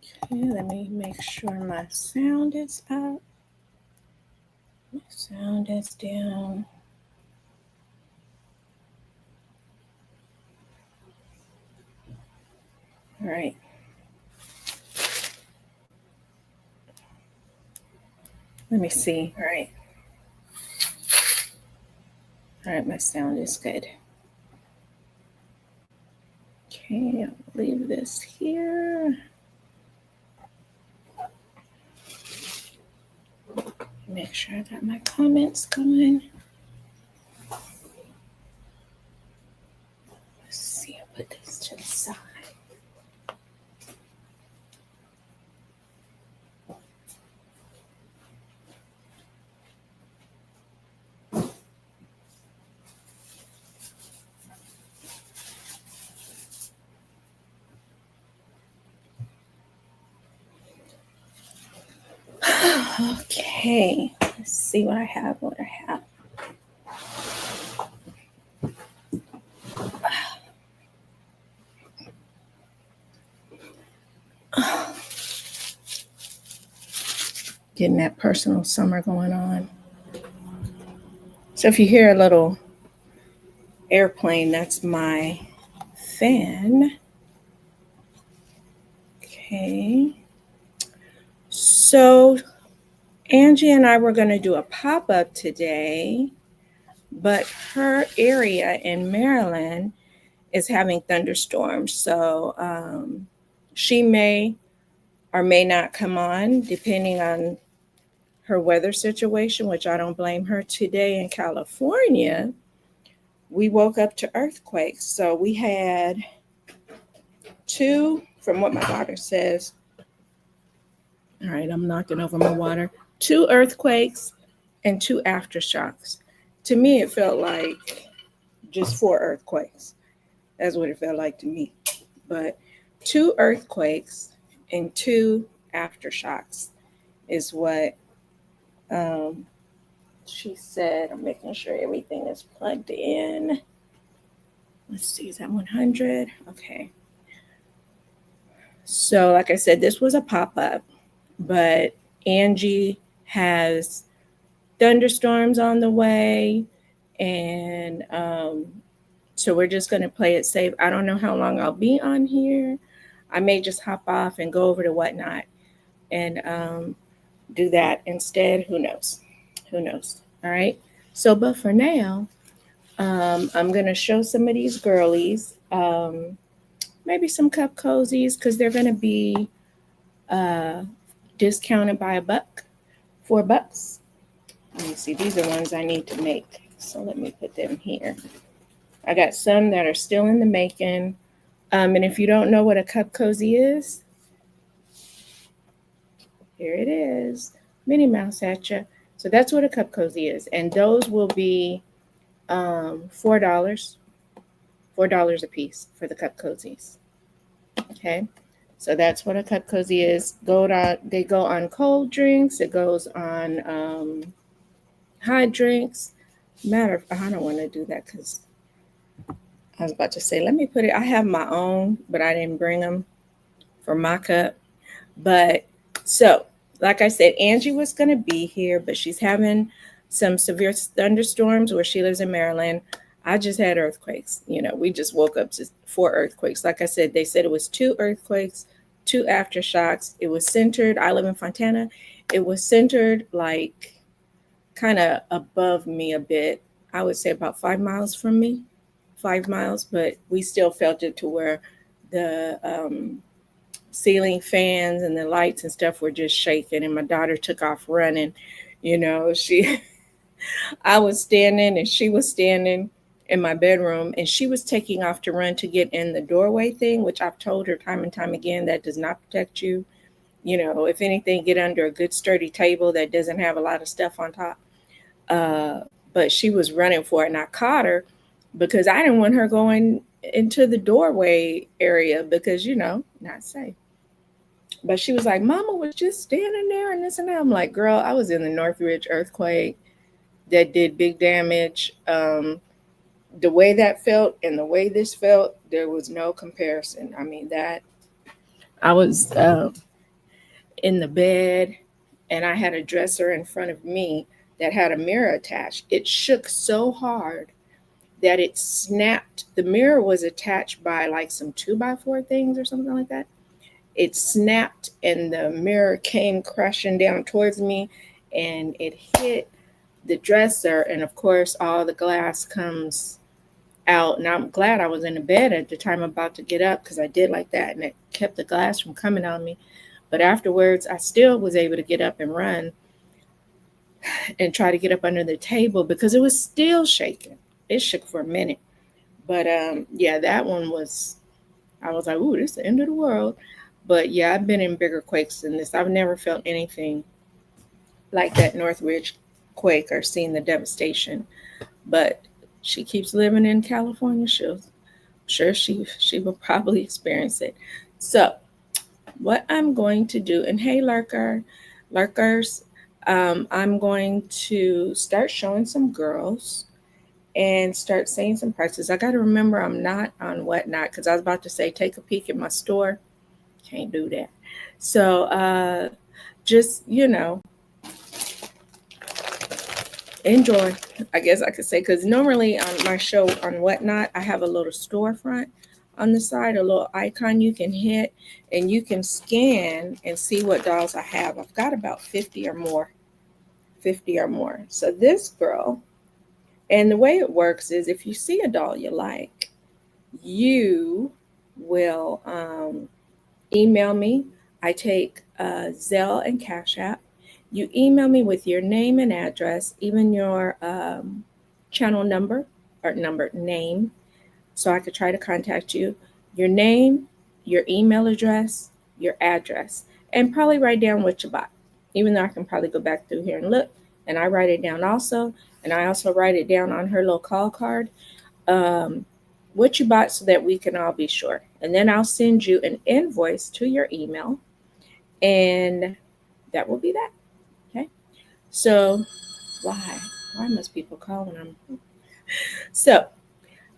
Okay, let me make sure my sound is up. My sound is down. All right. Let me see. All right. All right, my sound is good. Okay, I'll leave this here. Make sure I got my comments going. Let's see, I'll put this to the side. Okay, let's see what I have. Getting that personal summer going on. So if you hear a little airplane, that's my fan. Okay. So Angie and I were going to do a pop-up today, but her area in Maryland is having thunderstorms. So she may or may not come on depending on her weather situation, which I don't blame her. Today in California, we woke up to earthquakes. So we had two, from what my daughter says. All right, I'm knocking over my water. 2 earthquakes and 2 aftershocks. To me, it felt like just 4 earthquakes. That's what it felt like to me. But 2 earthquakes and 2 aftershocks is what she said. I'm making sure everything is plugged in. Let's see, is that 100? Okay. So, like I said, this was a pop up, but Angie has thunderstorms on the way, and so we're just going to play it safe. I don't know how long I'll be on here. I may just hop off and go over to Whatnot and do that instead. Who knows? Who knows? All right. So, but for now, I'm going to show some of these girlies, maybe some cup cozies, because they're going to be uh, discounted by $4. Let me see. These are ones I need to make. So let me put them here. I got some that are still in the making. And if you don't know what a cup cozy is, here it is. Minnie Mouse at you. So that's what a cup cozy is. And those will be $4. $4 a piece for the cup cozies. Okay. So that's what a cup cozy is. They go on cold drinks. It goes on hot drinks. I don't want to do that because I was about to say, let me put it. I have my own, but I didn't bring them for my cup. But so, like I said, Angie was going to be here, but she's having some severe thunderstorms where she lives in Maryland. I just had earthquakes. We just woke up to 4 earthquakes. Like I said, they said it was 2 earthquakes, 2 aftershocks. It was centered. I live in Fontana. It was centered like kind of above me a bit. I would say about 5 miles from me, 5 miles, but we still felt it to where the ceiling fans and the lights and stuff were just shaking. And my daughter took off running. She, I was standing and she was standing in my bedroom and she was taking off to run to get in the doorway thing, which I've told her time and time again that does not protect you. If anything, get under a good sturdy table that doesn't have a lot of stuff on top. But she was running for it and I caught her because I didn't want her going into the doorway area because, not safe. But she was like, Mama was just standing there and this and that. I'm like, girl, I was in the Northridge earthquake that did big damage. The way that felt and the way this felt, there was no comparison. I mean, that I was in the bed, and I had a dresser in front of me that had a mirror attached. It shook so hard that it snapped. The mirror was attached by like some 2x4 things or something like that. It snapped and the mirror came crashing down towards me, and it hit the dresser. And of course, all the glass comes out. And I'm glad I was in the bed at the time about to get up, because I did like that and it kept the glass from coming on me. But afterwards, I still was able to get up and run and try to get up under the table because it was still shaking. It shook for a minute. But yeah, that one was, I was like, ooh, this is the end of the world. But yeah, I've been in bigger quakes than this. I've never felt anything like that Northridge quake or seen the devastation. But she keeps living in California. She will probably experience it. So what I'm going to do, and hey, lurkers, I'm going to start showing some girls and start saying some prices. I got to remember I'm not on Whatnot, because I was about to say take a peek at my store. Can't do that. So just, enjoy, I guess I could say, because normally on my show on Whatnot, I have a little storefront on the side, a little icon you can hit, and you can scan and see what dolls I have. I've got about 50 or more. So this girl, and the way it works is if you see a doll you like, you will email me. I take Zelle and Cash App. You email me with your name and address, even your channel number or name, so I could try to contact you. Your name, your email address, your address, and probably write down what you bought, even though I can probably go back through here and look, and I write it down also. And I also write it down on her little call card, what you bought, so that we can all be sure. And then I'll send you an invoice to your email, and that will be that. Okay. So why must people call when I'm so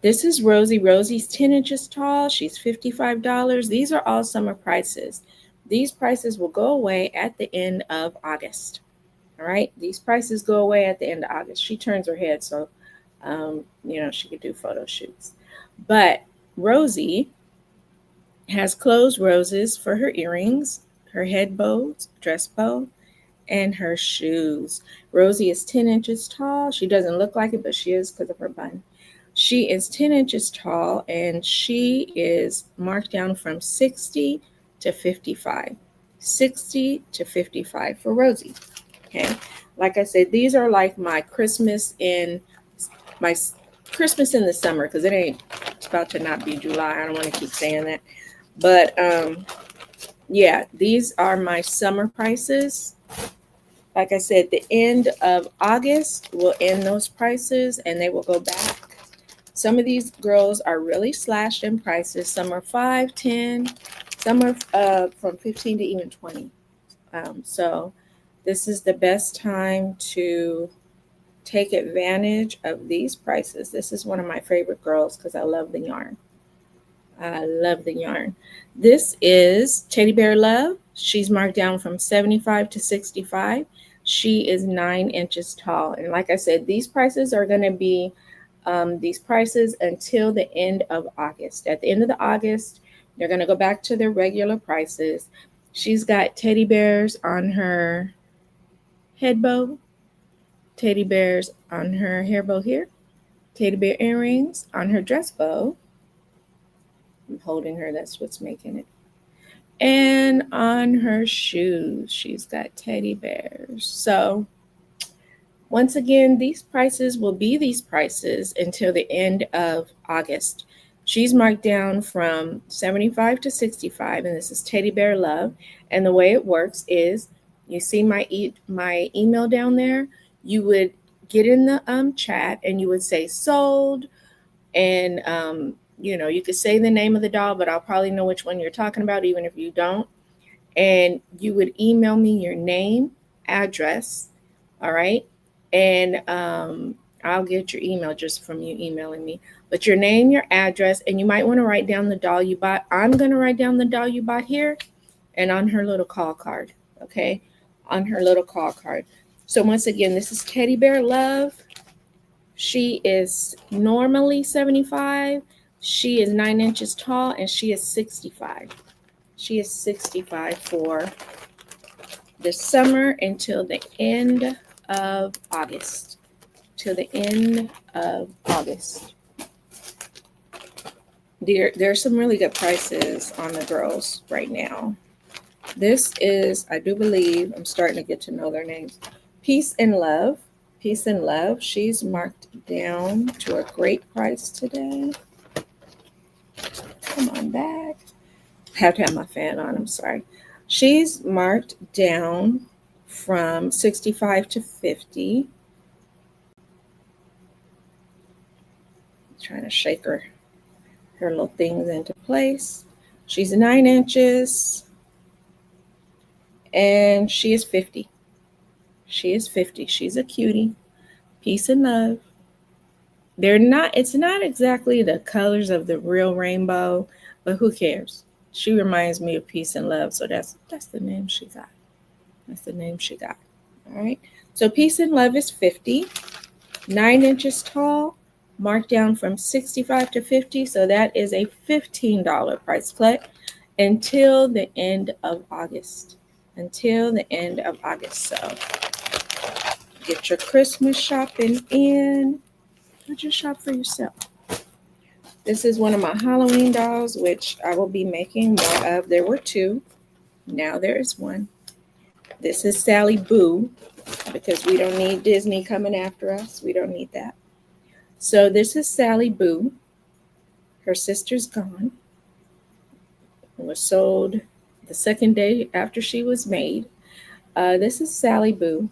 this is Rosie. Rosie's 10 inches tall. She's $55. These are all summer prices. These prices will go away at the end of August. All right. These prices go away at the end of August. She turns her head, so she could do photo shoots. But Rosie has closed roses for her earrings, her head bows, dress bow, and her shoes. Rosie is 10 inches tall. She doesn't look like it, but she is because of her bun. She is 10 inches tall, and she is marked down from 60 to 55. 60 to 55 for Rosie. Okay. Like I said, these are like my Christmas in the summer, because it's about to not be July. I don't want to keep saying that. But yeah, these are my summer prices. Like I said, the end of August will end those prices and they will go back. Some of these girls are really slashed in prices. Some are 5, 10, some are from 15 to even 20. So this is the best time to take advantage of these prices. This is one of my favorite girls because I love the yarn. This is Teddy Bear Love. She's marked down from 75 to 65. She is 9 inches tall. And like I said, these prices are going to be these prices until the end of August. At the end of the August, they're going to go back to their regular prices. She's got teddy bears on her head bow, teddy bears on her hair bow here, teddy bear earrings on her dress bow. I'm holding her, that's what's making it. And on her shoes, she's got teddy bears. So once again, these prices will be these prices until the end of August. She's marked down from 75 to 65, and this is Teddy Bear Love. And the way it works is, you see my email down there. You would get in the chat and you would say sold, and you could say the name of the doll, but I'll probably know which one you're talking about, even if you don't. And you would email me your name, address, all right? And I'll get your email just from you emailing me. But your name, your address, and you might want to write down the doll you bought. I'm going to write down the doll you bought here and on her little call card, okay, on her little call card. So once again, this is Teddy Bear Love. She is normally 75. She is 9 inches tall and she is 65. She is 65 for the summer until the end of August. Till the end of August. There's some really good prices on the girls right now. This is, I do believe, I'm starting to get to know their names. Peace and Love. Peace and Love. She's marked down to a great price today. Come on back. I have to have my fan on, I'm sorry. She's marked down from 65 to 50. Trying to shake her little things into place. She's 9 inches and she is 50. She is 50. She's a cutie. Peace and Love. It's not exactly the colors of the real rainbow, but who cares? She reminds me of Peace and Love, so that's the name she got. That's the name she got. All right. So Peace and Love is 50, 9 inches tall, marked down from 65 to 50. So that is a $15 price cut until the end of August. Until the end of August. So get your Christmas shopping in. Or just shop for yourself. This is one of my Halloween dolls, which I will be making more of. There were 2. Now there is 1. This is Sally Boo, because we don't need Disney coming after us. We don't need that. So this is Sally Boo. Her sister's gone. It was sold the second day after she was made. This is Sally Boo.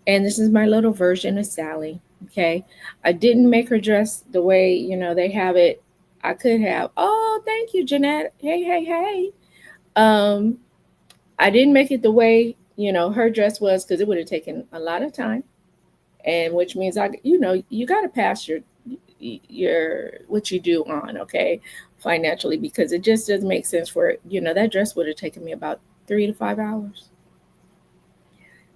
And this is my little version of Sally. Okay. I didn't make her dress the way, they have it. I could have. Oh, thank you, Jeanette. Hey. I didn't make it the way, her dress was, because it would have taken a lot of time. And which means you got to pass your what you do on, okay, financially, because it just doesn't make sense for, that dress would have taken me about 3 to 5 hours.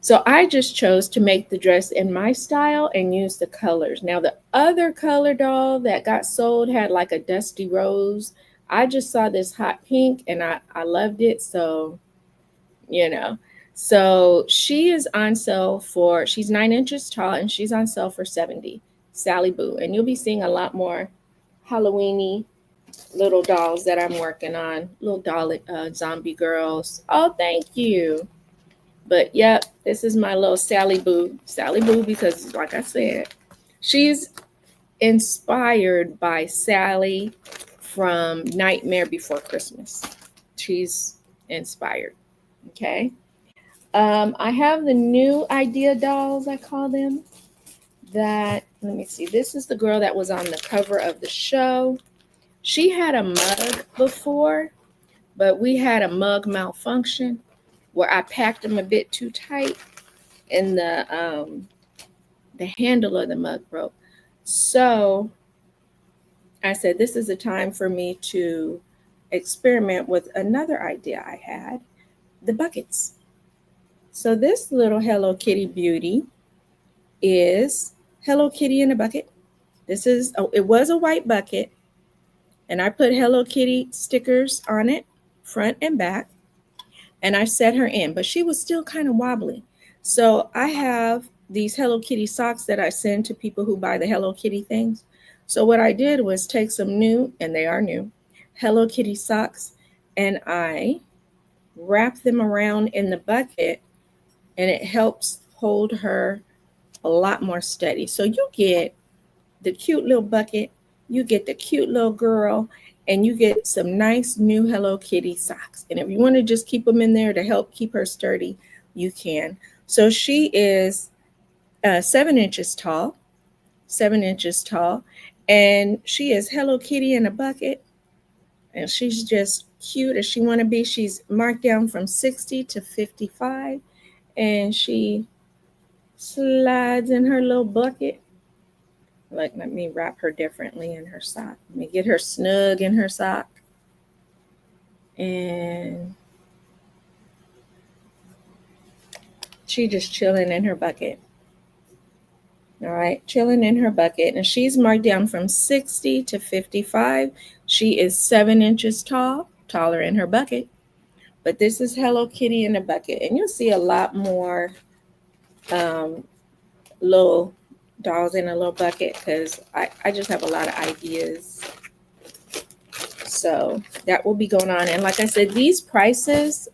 So I just chose to make the dress in my style and use the colors. Now, the other color doll that got sold had like a dusty rose. I just saw this hot pink and I loved it. So, So she is on sale she's 9 inches tall and she's on sale for $70. Sally Boo. And you'll be seeing a lot more Halloween-y little dolls that I'm working on. Little doll zombie girls. Oh, thank you. But yep, this is my little Sally Boo. Sally Boo, because like I said, she's inspired by Sally from Nightmare Before Christmas. She's inspired. Okay. I have the new idea dolls, I call them. Let me see. This is the girl that was on the cover of the show. She had a mug before, but we had a mug malfunction where I packed them a bit too tight and the handle of the mug broke. So I said, this is a time for me to experiment with another idea I had, the buckets. So this little Hello Kitty beauty is Hello Kitty in a bucket. It was a white bucket, and I put Hello Kitty stickers on it, front and back. And I set her in, but she was still kind of wobbly. So I have these Hello Kitty socks that I send to people who buy the Hello Kitty things. So what I did was take some new, and they are new, Hello Kitty socks, and I wrap them around in the bucket, and it helps hold her a lot more steady. So you get the cute little bucket, you get the cute little girl, and you get some nice new Hello Kitty socks. And if you want to just keep them in there to help keep her sturdy, you can. So she is 7 inches tall, and she is Hello Kitty in a bucket. And she's just cute as she want to be. She's marked down from 60 to 55, and she slides in her little bucket. Let me wrap her differently in her sock. Let me get her snug in her sock. And She just chilling in her bucket. All right, chilling in her bucket. And she's marked down from 60 to 55. She is 7 inches tall, taller in her bucket. But this is Hello Kitty in the bucket. And you'll see a lot more um, little dolls in a little bucket because I just have a lot of ideas. So that will be going on. And like I said, these prices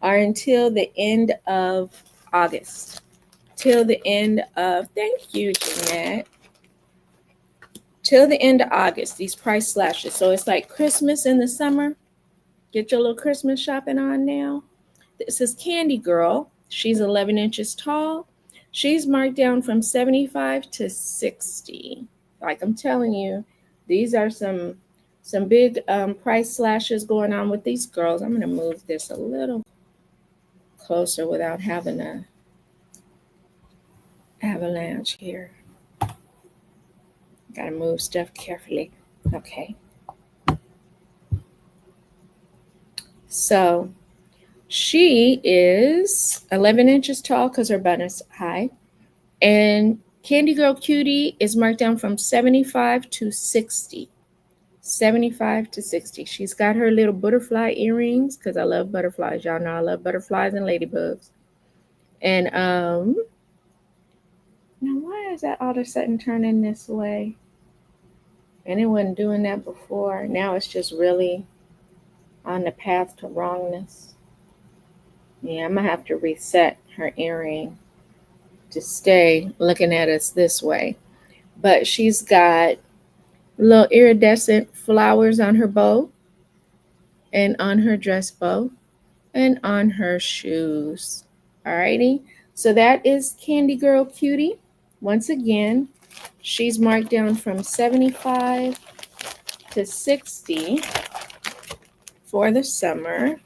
are until the end of August. Till the end of, thank you, Jeanette. Till the end of August, these price slashes. So it's like Christmas in the summer. Get your little Christmas shopping on now. This is Candy Girl. She's 11 inches tall. She's marked down from 75 to 60. Like I'm telling you, these are some big price slashes going on with these girls. I'm going to move this a little closer without having a avalanche here. Got to move stuff carefully. Okay. So she is 11 inches tall because her butt is high. And Candy Girl Cutie is marked down from 75 to 60. 75 to 60. She's got her little butterfly earrings because I love butterflies. Y'all know I love butterflies and ladybugs. And now why is that all of a sudden turning this way? And it wasn't doing that before. Now it's just really on the path to wrongness. Yeah, I'm gonna have to reset her earring to stay looking at us this way. But she's got little iridescent flowers on her bow and on her dress bow and on her shoes. Alrighty, so that is Candy Girl Cutie. Once again, she's marked down from 75 to 60 for the summer.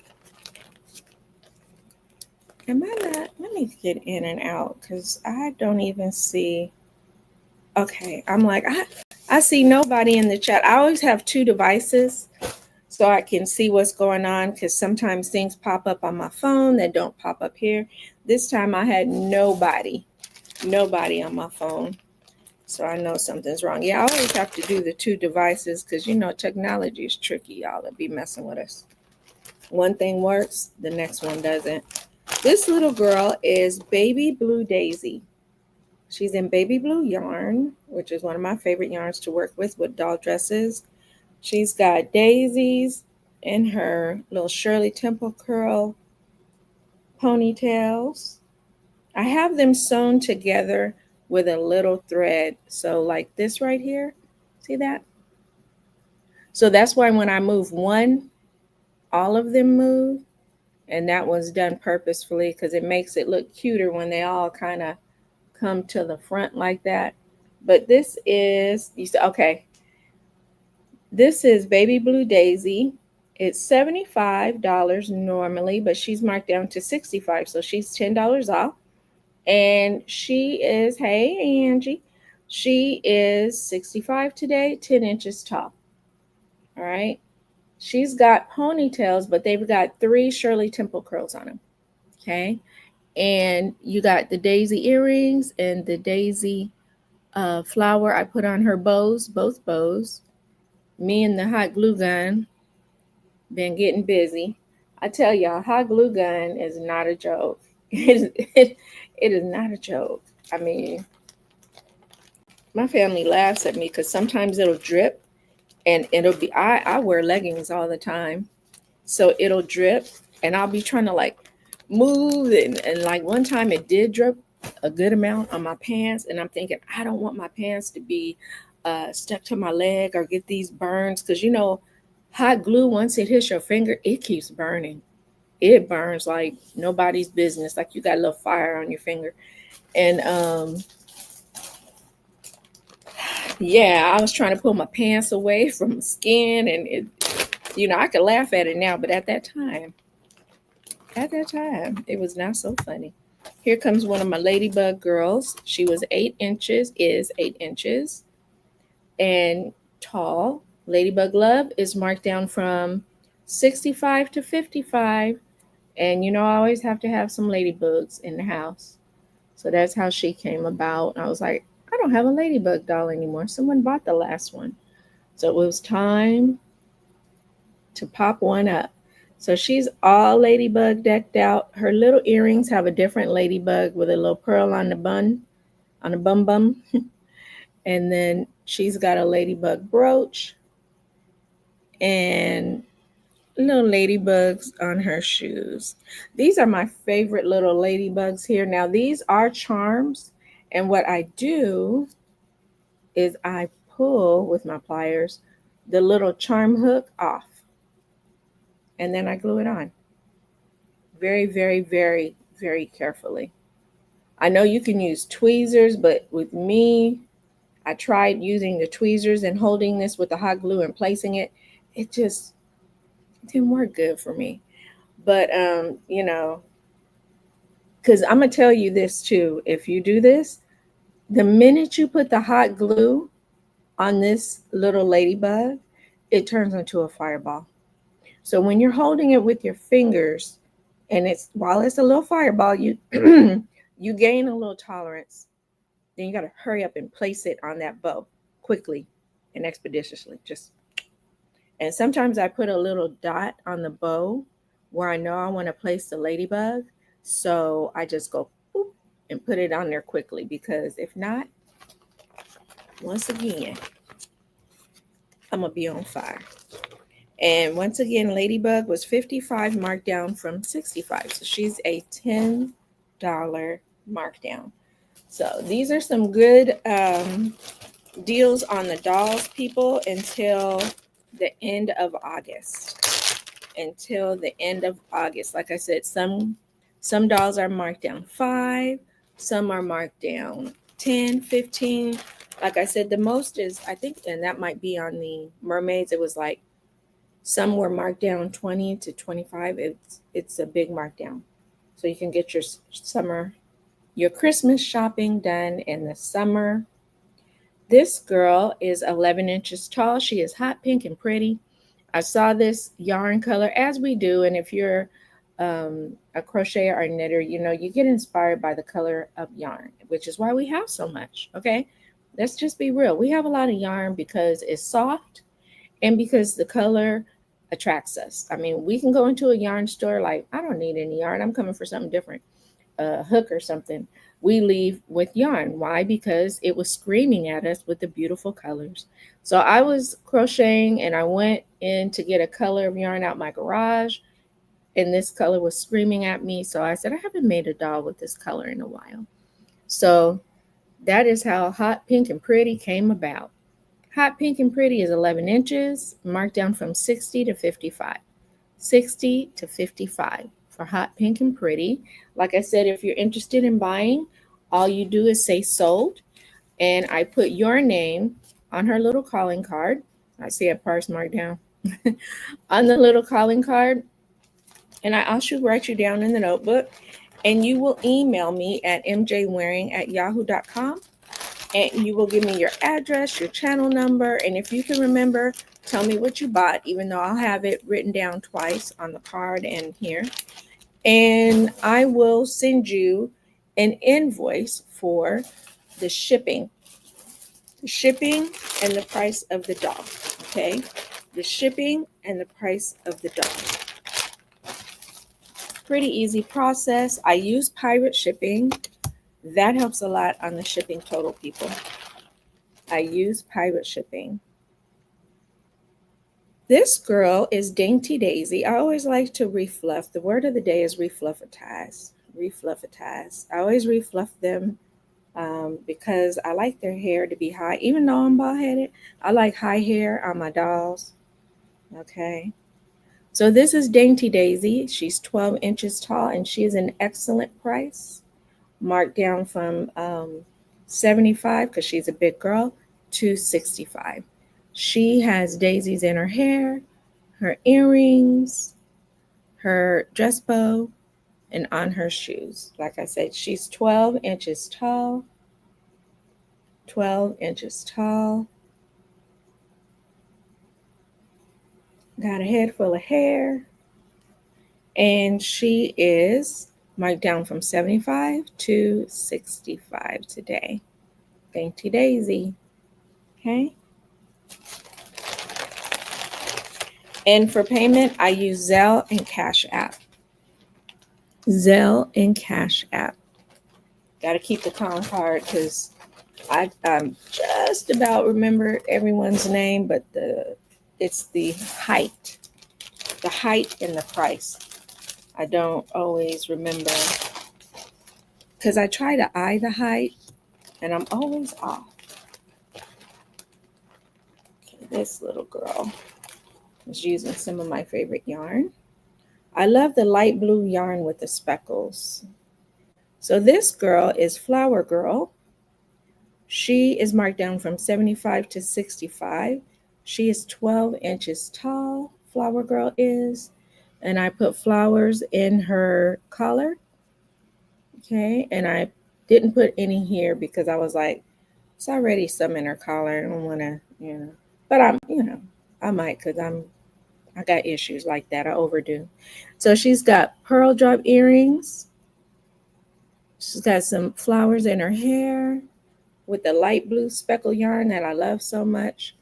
Am I not? Let me get in and out because I don't even see. Okay, I'm like, I see nobody in the chat. I always have two devices so I can see what's going on because sometimes things pop up on my phone that don't pop up here. This time I had nobody on my phone. So I know something's wrong. Yeah, I always have to do the two devices because, technology is tricky, y'all. It'll be messing with us. One thing works, the next one doesn't. This little girl is Baby Blue Daisy. She's in baby blue yarn, which is one of my favorite yarns to work with doll dresses. She's got daisies in her little Shirley Temple curl ponytails. I have them sewn together with a little thread. So like this right here, see that? So that's why when I move one, all of them move. And that was done purposefully because it makes it look cuter when they all kind of come to the front like that. But this is, okay, this is Baby Blue Daisy. It's $75 normally, but she's marked down to $65. So she's $10 off. And she is, hey, Angie, she is 65 today, 10 inches tall. All right. She's got ponytails, but they've got 3 Shirley Temple curls on them. Okay. And you got the daisy earrings and the daisy flower I put on her bows, both bows. Me and the hot glue gun been getting busy. I tell y'all, hot glue gun is not a joke. It is not a joke. I mean, my family laughs at me because sometimes it'll drip and it'll be, I wear leggings all the time. So it'll drip and I'll be trying to like move and like one time it did drip a good amount on my pants and I'm thinking I don't want my pants to be stuck to my leg or get these burns because hot glue, once it hits your finger, it keeps burning. It burns like nobody's business, like you got a little fire on your finger. And yeah, I was trying to pull my pants away from skin and it, I could laugh at it now, but at that time it was not so funny. Here comes one of my ladybug girls. She was 8 inches, is 8 inches and tall. Ladybug Love is marked down from 65 to 55. And I always have to have some ladybugs in the house. So that's how she came about. I was like, I don't have a ladybug doll anymore. Someone bought the last one. So it was time to pop one up. So she's all ladybug decked out. Her little earrings have a different ladybug with a little pearl on the bun, on the bum bum. And then she's got a ladybug brooch and little ladybugs on her shoes. These are my favorite little ladybugs here. Now, these are charms. And what I do is I pull with my pliers the little charm hook off and then I glue it on very, very, very, very carefully. I know you can use tweezers, but with me, I tried using the tweezers and holding this with the hot glue and placing it. It just didn't work good for me. But because I'm gonna tell you this too. If you do this, the minute you put the hot glue on this little ladybug, it turns into a fireball. So when you're holding it with your fingers, and it's while it's a little fireball, you you gain a little tolerance. Then you got to hurry up and place it on that bow quickly and expeditiously. Just and sometimes I put a little dot on the bow where I know I want to place the ladybug. So I just go boop and put it on there quickly because if not, once again, I'm gonna be on fire. And once again, Ladybug was 55 marked down from 65. So she's a $10 markdown. So these are some good deals on the dolls, people, until the end of August. Until the end of August. Like I said, some dolls are marked down 5, some are marked down 10, 15. Like I said, the most is, I think, and that might be on the mermaids, it was like some were marked down 20 to 25. It's a big markdown. So you can get your Christmas shopping done in the summer. This girl is 11 inches tall. She is hot pink and pretty. I saw this yarn color as we do. And if you're a crocheter or knitter, you get inspired by the color of yarn, which is why we have so much. Okay. Let's just be real. We have a lot of yarn because it's soft and because the color attracts us. I mean, we can go into a yarn store like, I don't need any yarn. I'm coming for something different, a hook or something. We leave with yarn. Why? Because it was screaming at us with the beautiful colors. So I was crocheting and I went in to get a color of yarn out my garage, and this color was screaming at me. So I said, I haven't made a doll with this color in a while. So that is how Hot Pink and Pretty came about. Hot Pink and Pretty is 11 inches, marked down from 60 to 55. 60 to 55 for Hot Pink and Pretty. Like I said, if you're interested in buying, all you do is say sold, and I put your name on her little calling card. I see a price marked down on the little calling card, and I'll write you down in the notebook, and you will email me at mjwaring@yahoo.com, and you will give me your address, your channel number, and if you can remember, tell me what you bought, even though I'll have it written down twice on the card and here. And I will send you an invoice for the shipping. The shipping and the price of the doll. Okay? The shipping and the price of the doll. Pretty easy process. I use pirate shipping. That helps a lot on the shipping total, people. I use pirate shipping. This girl is Dainty Daisy. I always like to refluff. The word of the day is refluffatize. Refluffatize. I always refluff them because I like their hair to be high. Even though I'm bald headed, I like high hair on my dolls. Okay. So this is Dainty Daisy. She's 12 inches tall and she is an excellent price. Marked down from 75 because she's a big girl to 65. She has daisies in her hair, her earrings, her dress bow, and on her shoes. Like I said, she's 12 inches tall. 12 inches tall. Got a head full of hair. And she is marked down from 75 to 65 today. Dainty Daisy. Okay. And for payment, I use Zelle and Cash App. Zelle and Cash App. Got to keep the con card because I'm just about remember everyone's name, but it's the height and the price. I don't always remember because I try to eye the height and I'm always off. Okay, this little girl is using some of my favorite yarn. I love the light blue yarn with the speckles. So this girl is Flower Girl. She is marked down from 75 to 65. She is 12 inches tall, Flower Girl is. And I put flowers in her collar. Okay, and I didn't put any here because I was like, it's already some in her collar. I don't want to, but I might because I got issues like that. I overdo. So she's got pearl drop earrings. She's got some flowers in her hair with the light blue speckle yarn that I love so much.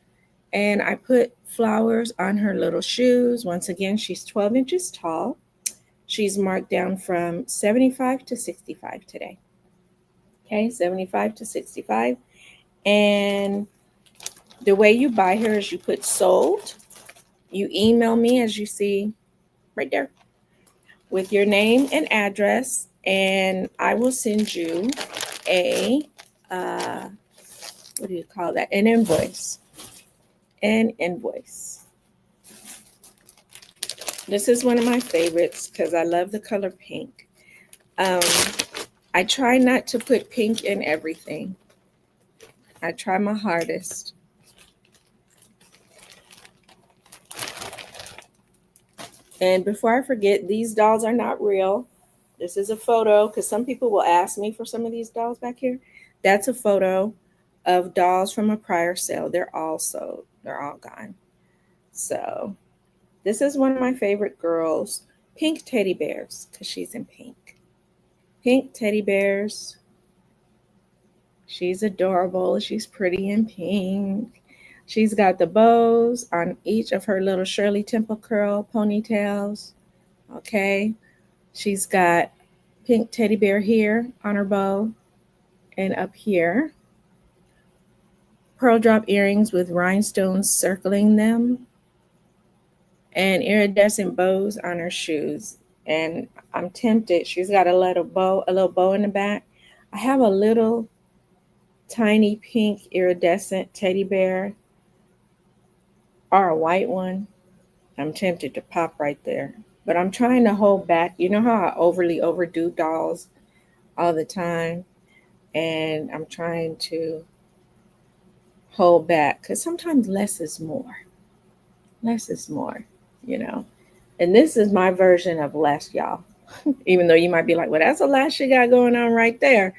And I put flowers on her little shoes. Once again, she's 12 inches tall. She's marked down from 75 to 65 today. Okay, 75 to 65. And the way you buy her is you put sold. You email me, as you see right there, with your name and address, and I will send you a what do you call that? An invoice. An invoice. This is one of my favorites because I love the color pink. I try not to put pink in everything. I try my hardest. And before I forget, these dolls are not real. This is a photo because some people will ask me for some of these dolls back here. That's a photo of dolls from a prior sale. They're all sold. They're all gone. So this is one of my favorite girls. Pink teddy bears because she's in pink. Pink teddy bears. She's adorable. She's pretty in pink. She's got the bows on each of her little Shirley Temple curl ponytails. Okay. She's got pink teddy bear here on her bow and up here. Pearl drop earrings with rhinestones circling them. And iridescent bows on her shoes. And I'm tempted. She's got a little bow in the back. I have a little tiny pink iridescent teddy bear or a white one. I'm tempted to pop right there. But I'm trying to hold back. You know how I overly overdo dolls all the time? And I'm trying to hold back because sometimes less is more. Less is more, you know. And this is my version of less, y'all. Even though you might be like, well, that's a lot she got going on right there.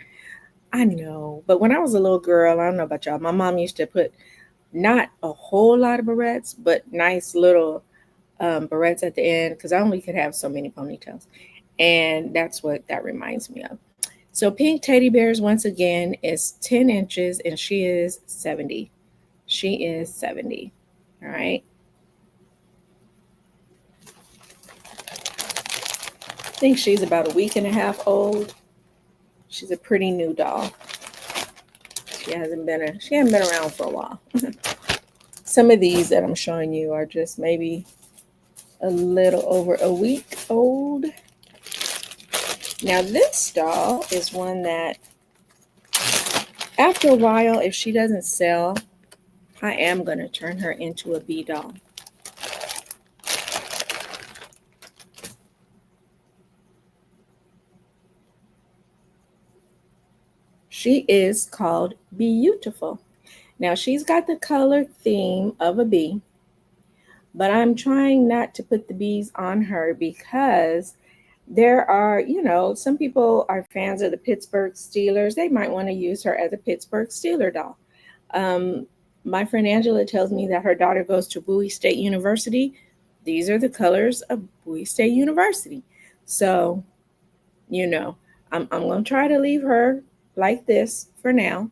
I know. But when I was a little girl, I don't know about y'all, my mom used to put not a whole lot of barrettes, but nice little barrettes at the end because I only could have so many ponytails. And that's what that reminds me of. So Pink Teddy Bears, once again, is 10 inches and she is 70. She is 70. All right. I think she's about a week and a half old. She's a pretty new doll. She hasn't been around for a while. Some of these that I'm showing you are just maybe a little over a week old. Now this doll is one that after a while, if she doesn't sell, I am going to turn her into a bee doll. She is called Beautiful. Now she's got the color theme of a bee, but I'm trying not to put the bees on her because there are, some people are fans of the Pittsburgh Steelers. They might want to use her as a Pittsburgh Steeler doll. My friend Angela tells me that her daughter goes to Bowie State University. These are the colors of Bowie State University. So you know, I'm going to try to leave her like this for now,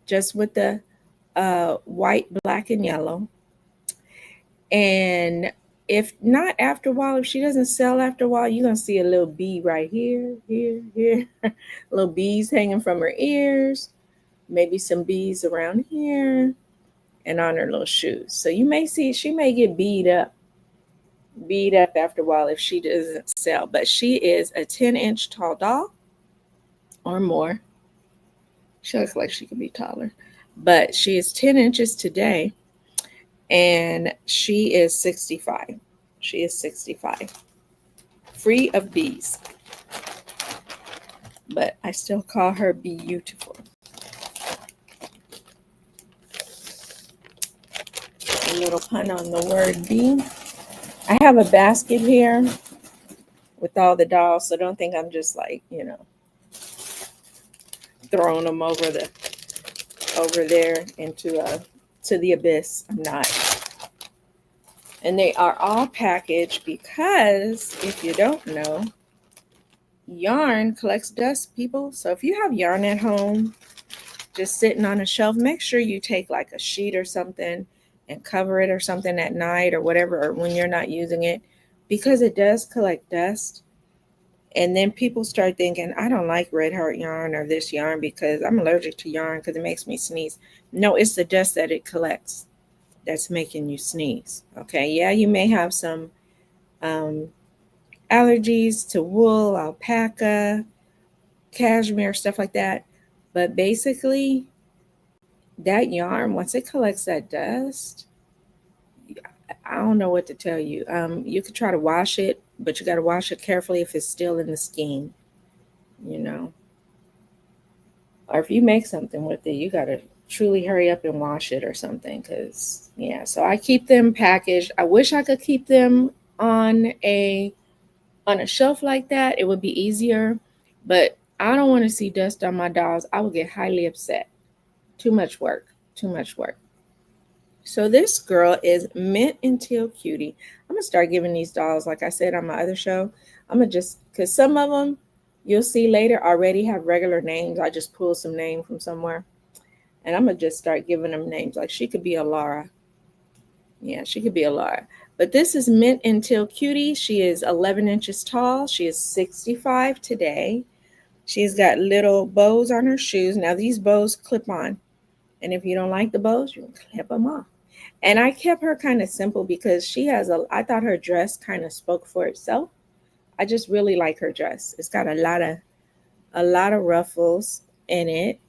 just with the white, black, and yellow. And if not after a while, if she doesn't sell after a while, you're going to see a little bee right here, here, here. Little bees hanging from her ears, maybe some bees around here and on her little shoes. So you may see she may get beat up after a while if she doesn't sell. But she is a 10-inch tall doll or more. She looks like she could be taller. But she is 10 inches today and she is 65. She is 65. Free of bees. But I still call her beautiful. A little pun on the word bee. I have a basket here with all the dolls, so don't think I'm just like, throwing them over there into to the abyss. I'm not. And they are all packaged because if you don't know, yarn collects dust, people. So if you have yarn at home just sitting on a shelf, make sure you take like a sheet or something and cover it or something at night or whatever, or when you're not using it, because it does collect dust. And then people start thinking, I don't like Red Heart yarn or this yarn because I'm allergic to yarn because it makes me sneeze. No, it's the dust that it collects that's making you sneeze. Okay, yeah, you may have some allergies to wool, alpaca, cashmere, stuff like that. But basically, that yarn, once it collects that dust, I don't know what to tell you. You could try to wash it, but you got to wash it carefully if it's still in the skein, you know. Or if you make something with it, you got to truly hurry up and wash it or something. Because, yeah, so I keep them packaged. I wish I could keep them on a shelf like that. It would be easier, but I don't want to see dust on my dolls. I would get highly upset. Too much work. Too much work. So this girl is Mint and Teal Cutie. I'm gonna start giving these dolls, like I said on my other show. I'm gonna just because some of them you'll see later already have regular names. I just pulled some name from somewhere, and I'm gonna just start giving them names. Like she could be a Laura. Yeah, she could be a Laura. But this is Mint and Teal Cutie. She is 11 inches tall. She is 65 today. She's got little bows on her shoes. Now these bows clip on, and if you don't like the bows, you can clip them off. And I kept her kind of simple because I thought her dress kind of spoke for itself. I just really like her dress. It's got a lot of ruffles in it,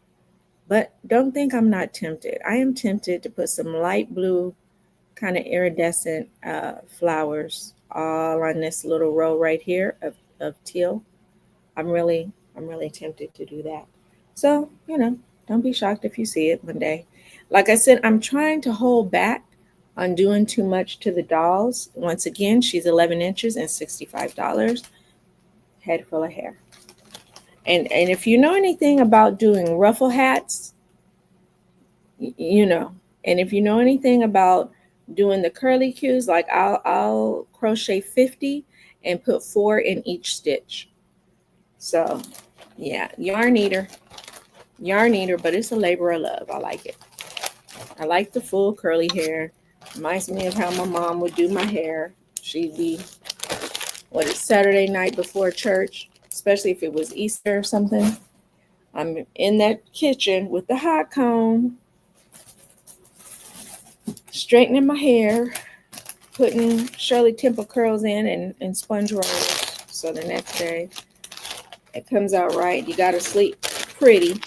but don't think I'm not tempted. I am tempted to put some light blue kind of iridescent flowers all on this little row right here of teal. I'm really tempted to do that. So, don't be shocked if you see it one day. Like I said, I'm trying to hold back on doing too much to the dolls. Once again, she's 11 inches and $65. Head full of hair. And if you know anything about doing ruffle hats, you know. And if you know anything about doing the curly cues, like I'll crochet 50 and put 4 in each stitch. So yeah, yarn eater, but it's a labor of love. I like it. I like the full curly hair. Reminds me of how my mom would do my hair. She'd be, Saturday night before church, especially if it was Easter or something. I'm in that kitchen with the hot comb, straightening my hair, putting Shirley Temple curls in and sponge rollers. So the next day it comes out right. You got to sleep pretty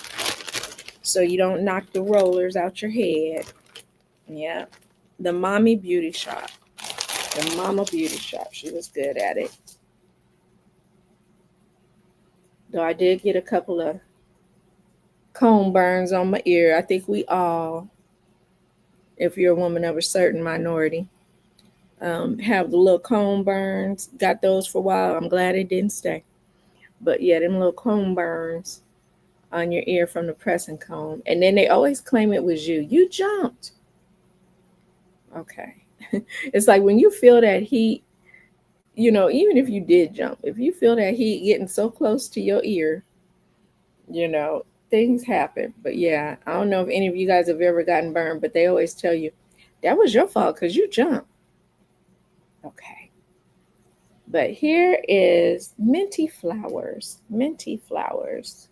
so you don't knock the rollers out your head. Yeah. The Mommy Beauty Shop. The Mama Beauty Shop. She was good at it. Though I did get a couple of comb burns on my ear. I think we all, if you're a woman of a certain minority, have the little comb burns. Got those for a while. I'm glad it didn't stay. But yeah, them little comb burns on your ear from the pressing comb. And then they always claim it was you. You jumped. Okay. It's like when you feel that heat even if you did jump, if you feel that heat getting so close to your ear, things happen. But yeah, I don't know if any of you guys have ever gotten burned, but they always tell you that was your fault because you jumped. Okay. But here is Minty Flowers. Minty Flowers.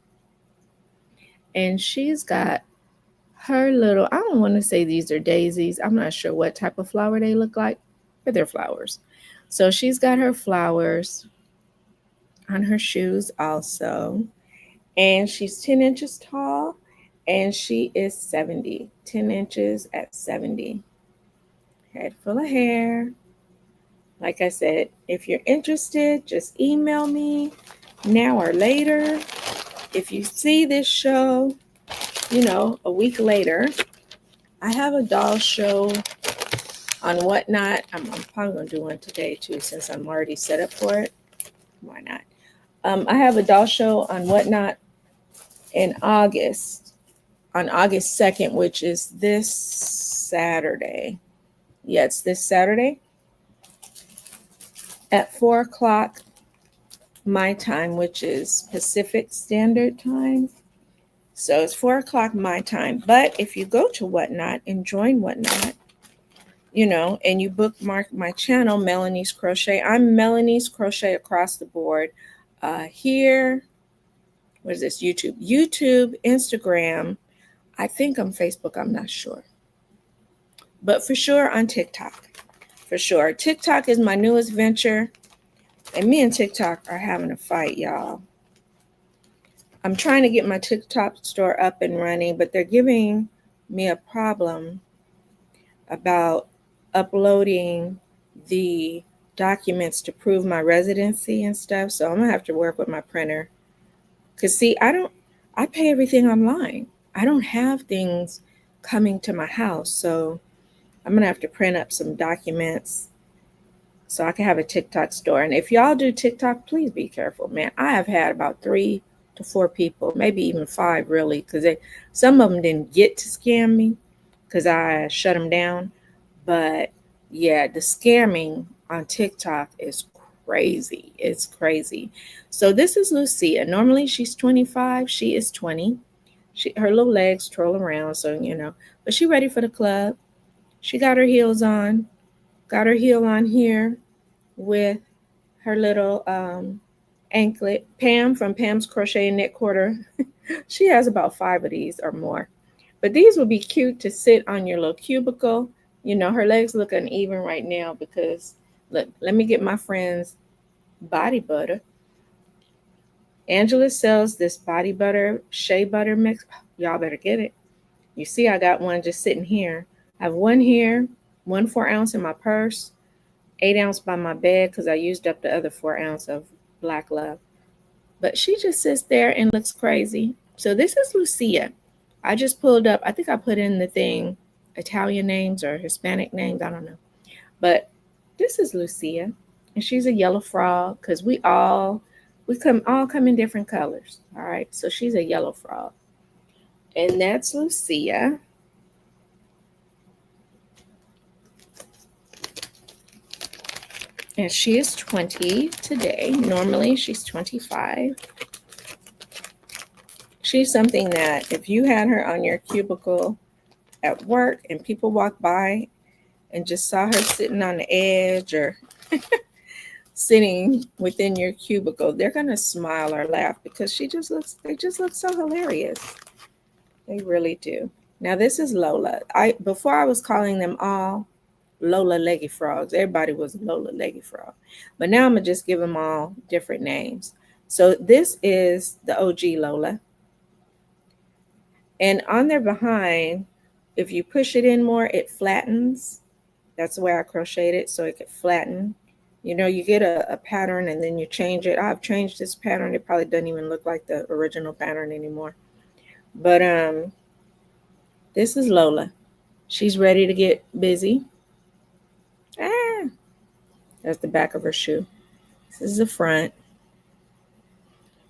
And she's got her little, I don't want to say these are daisies. I'm not sure what type of flower they look like, but they're flowers. So she's got her flowers on her shoes also. And she's 10 inches tall and she is 70. 10 inches at 70. Head full of hair. Like I said, if you're interested, just email me now or later. If you see this show, a week later, I have a doll show on Whatnot. I'm probably going to do one today too, since I'm already set up for it. Why not? I have a doll show on Whatnot in August, on August 2nd, which is this Saturday. Yeah, it's this Saturday at 4 o'clock my time, which is Pacific Standard Time. So it's 4 o'clock my time. But if you go to Whatnot and join Whatnot, and you bookmark my channel, Melanie's Crochet. I'm Melanie's Crochet across the board. Here, what is this? YouTube, Instagram. I think I'm Facebook. I'm not sure. But for sure on TikTok. For sure. TikTok is my newest venture. And me and TikTok are having a fight, y'all. I'm trying to get my TikTok store up and running, but they're giving me a problem about uploading the documents to prove my residency and stuff. So I'm going to have to work with my printer. Because, see, I pay everything online. I don't have things coming to my house. So I'm going to have to print up some documents so I can have a TikTok store. And if y'all do TikTok, please be careful, man. I have had about 3 to 4 people, maybe even 5 really, because some of them didn't get to scam me because I shut them down. But yeah, the scamming on TikTok is crazy. It's crazy. So this is Lucia. Normally she's 25. She is 20. Her little legs twirl around, so but she ready for the club. She got her heels on. Got her heel on here with her little anklet. Pam from Pam's Crochet and Knit Quarter. She has about 5 of these or more. But these would be cute to sit on your little cubicle. Her legs look uneven right now because, look, let me get my friend's body butter. Angela sells this body butter, shea butter mix. Y'all better get it. You see, I got one just sitting here. I have one here, 1 4-ounce in my purse, 8-ounce by my bed because I used up the other 4-ounce of Black Love. But she just sits there and looks crazy. So this is Lucia. I just pulled up, I think I put in the thing, Italian names or Hispanic names, I don't know. But this is Lucia. And she's a yellow frog because we all come in different colors. All right. So she's a yellow frog. And that's Lucia. And she is 20 today. Normally she's 25. She's something that if you had her on your cubicle at work and people walked by and just saw her sitting on the edge or sitting within your cubicle, they're going to smile or laugh because they just look so hilarious. They really do. Now this is Lola. Before I was calling them all Lola Leggy Frogs. Everybody was Lola Leggy Frog. But now I'm going to just give them all different names. So this is the OG Lola. And on their behind, if you push it in more, it flattens. That's the way I crocheted it, so it could flatten. You get a pattern and then you change it. I've changed this pattern. It probably doesn't even look like the original pattern anymore. But this is Lola. She's ready to get busy. That's the back of her shoe. This is the front.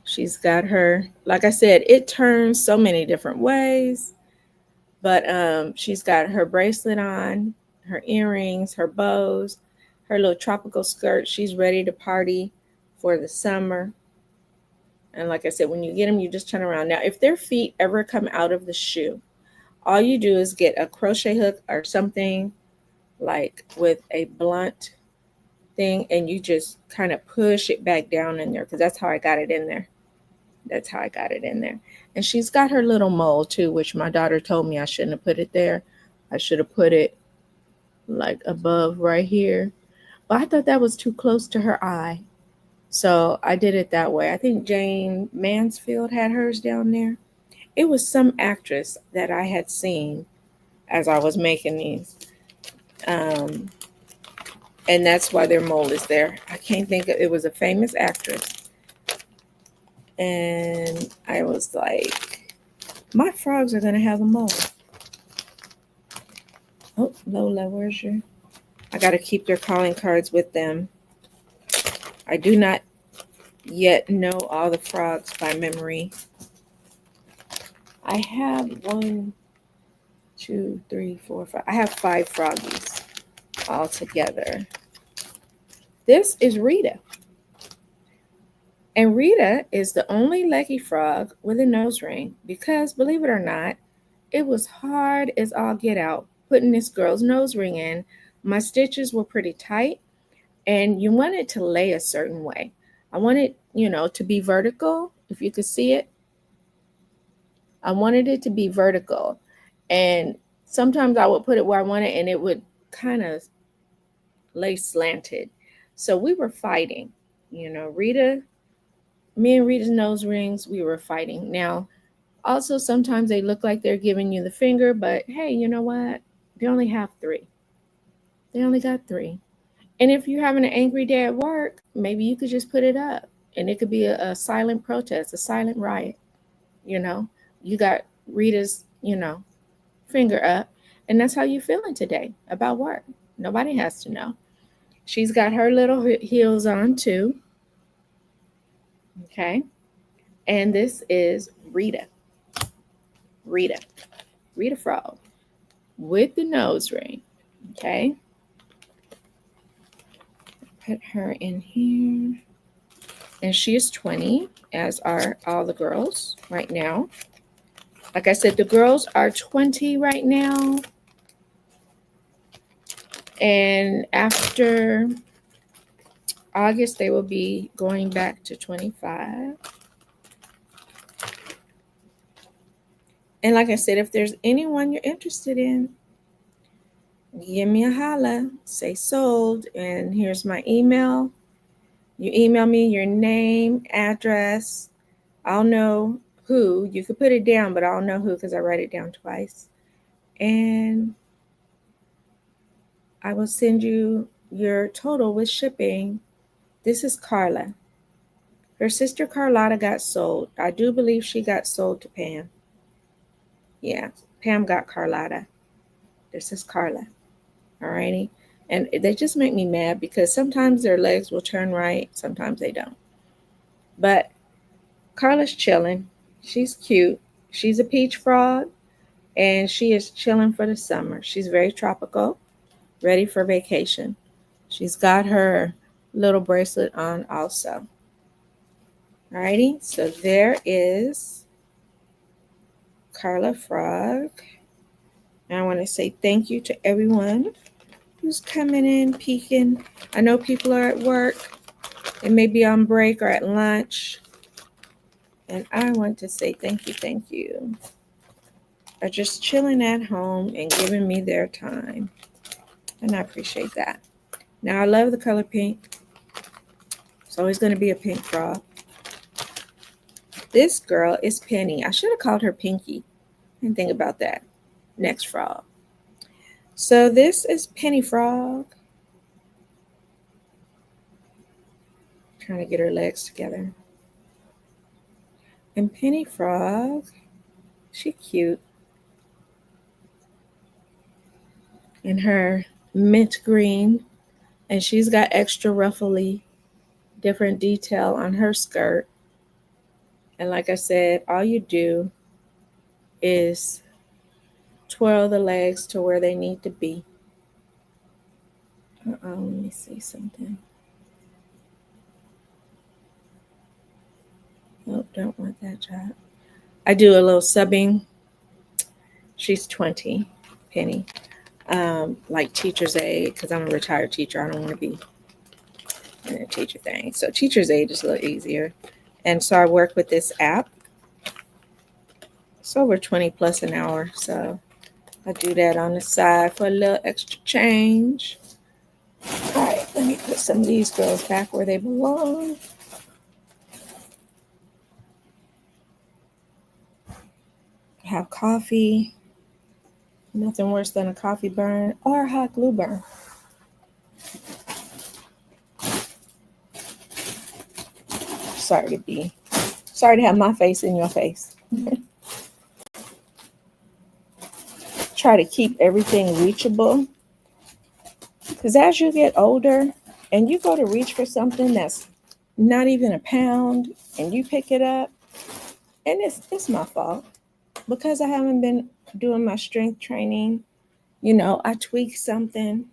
She's got her, like I said, it turns so many different ways. But she's got her bracelet on, her earrings, her bows. her little tropical skirt. She's ready to party for the summer. And like I said, when you get them, you just turn around. Now, if their feet ever come out of the shoe, all you do is get a crochet hook or something like with a blunt thing, and you just kind of push it back down in there, because that's how I got it in there. That's how I got it in there. And she's got her little mole too, which my daughter told me I shouldn't have put it there. I should have put it like above right here. But I thought that was too close to her eye. So I did it that way. I think Jane Mansfield had hers down there. It was some actress that I had seen as I was making these. Um, and that's why their mole is there. I can't think of it. Was a famous actress. And I was like, my frogs are going to have a mole. Oh, Lola, where's your... I got to keep their calling cards with them. I do not yet know all the frogs by memory. I have 1, 2, 3, 4, 5. I have 5 froggies all together. This is Rita. And Rita is the only leggy frog with a nose ring because, believe it or not, it was hard as all get out putting this girl's nose ring in. My stitches were pretty tight, and you want it to lay a certain way. I want it, to be vertical, if you could see it. I wanted it to be vertical. And sometimes I would put it where I wanted, and it would kind of lay slanted. So we were fighting. Me and Rita's nose rings, we were fighting. Now, also sometimes they look like they're giving you the finger, but hey, you know what? They only have 3. They only got 3. And if you're having an angry day at work, maybe you could just put it up, and it could be a silent protest, a silent riot. You got Rita's, finger up, and that's how you feeling today about work. Nobody has to know. She's got her little heels on too. Okay. And this is Rita. Rita Frog with the nose ring. Okay. Put her in here. And she is 20, as are all the girls right now. Like I said, the girls are 20 right now. And after August, they will be going back to 25. And like I said, if there's anyone you're interested in, give me a holla, say sold, and here's my email. You email me your name, address. I'll know who. You could put it down, but I'll know who because I write it down twice. And I will send you your total with shipping. This is Carla. Her sister Carlotta got sold. I do believe she got sold to Pam. Yeah, Pam got Carlotta. This is Carla. Alrighty. And they just make me mad because sometimes their legs will turn right, sometimes they don't. But Carla's chilling. She's cute. She's a peach frog, and she is chilling for the summer. She's very tropical, ready for vacation. She's got her little bracelet on also. Alrighty, so there is Carla Frog. And I want to say thank you to everyone who's coming in, peeking. I know people are at work. They may be on break or at lunch. And I want to say thank you. Are just chilling at home and giving me their time. And I appreciate that. Now, I love the color pink. It's always going to be a pink frog. This girl is Penny. I should have called her Pinky. I didn't think about that. Next frog. So this is Penny Frog. Trying to get her legs together. And Penny Frog, she cute. In her mint green. And she's got extra ruffly, different detail on her skirt. And like I said, all you do is twirl the legs to where they need to be. Let me see something. Nope, don't want that job. I do a little subbing. She's 20, Penny. Like teacher's aide, because I'm a retired teacher. I don't want to be in a teacher thing. So teacher's aide is a little easier. And so I work with this app. It's over 20 plus an hour. So I do that on the side for a little extra change. All right, let me put some of these girls back where they belong. Have coffee. Nothing worse than a coffee burn or a hot glue burn. Sorry to have my face in your face. Try to keep everything reachable. Because as you get older and you go to reach for something that's not even a pound and you pick it up, and it's my fault because I haven't been doing my strength training. You know, I tweak something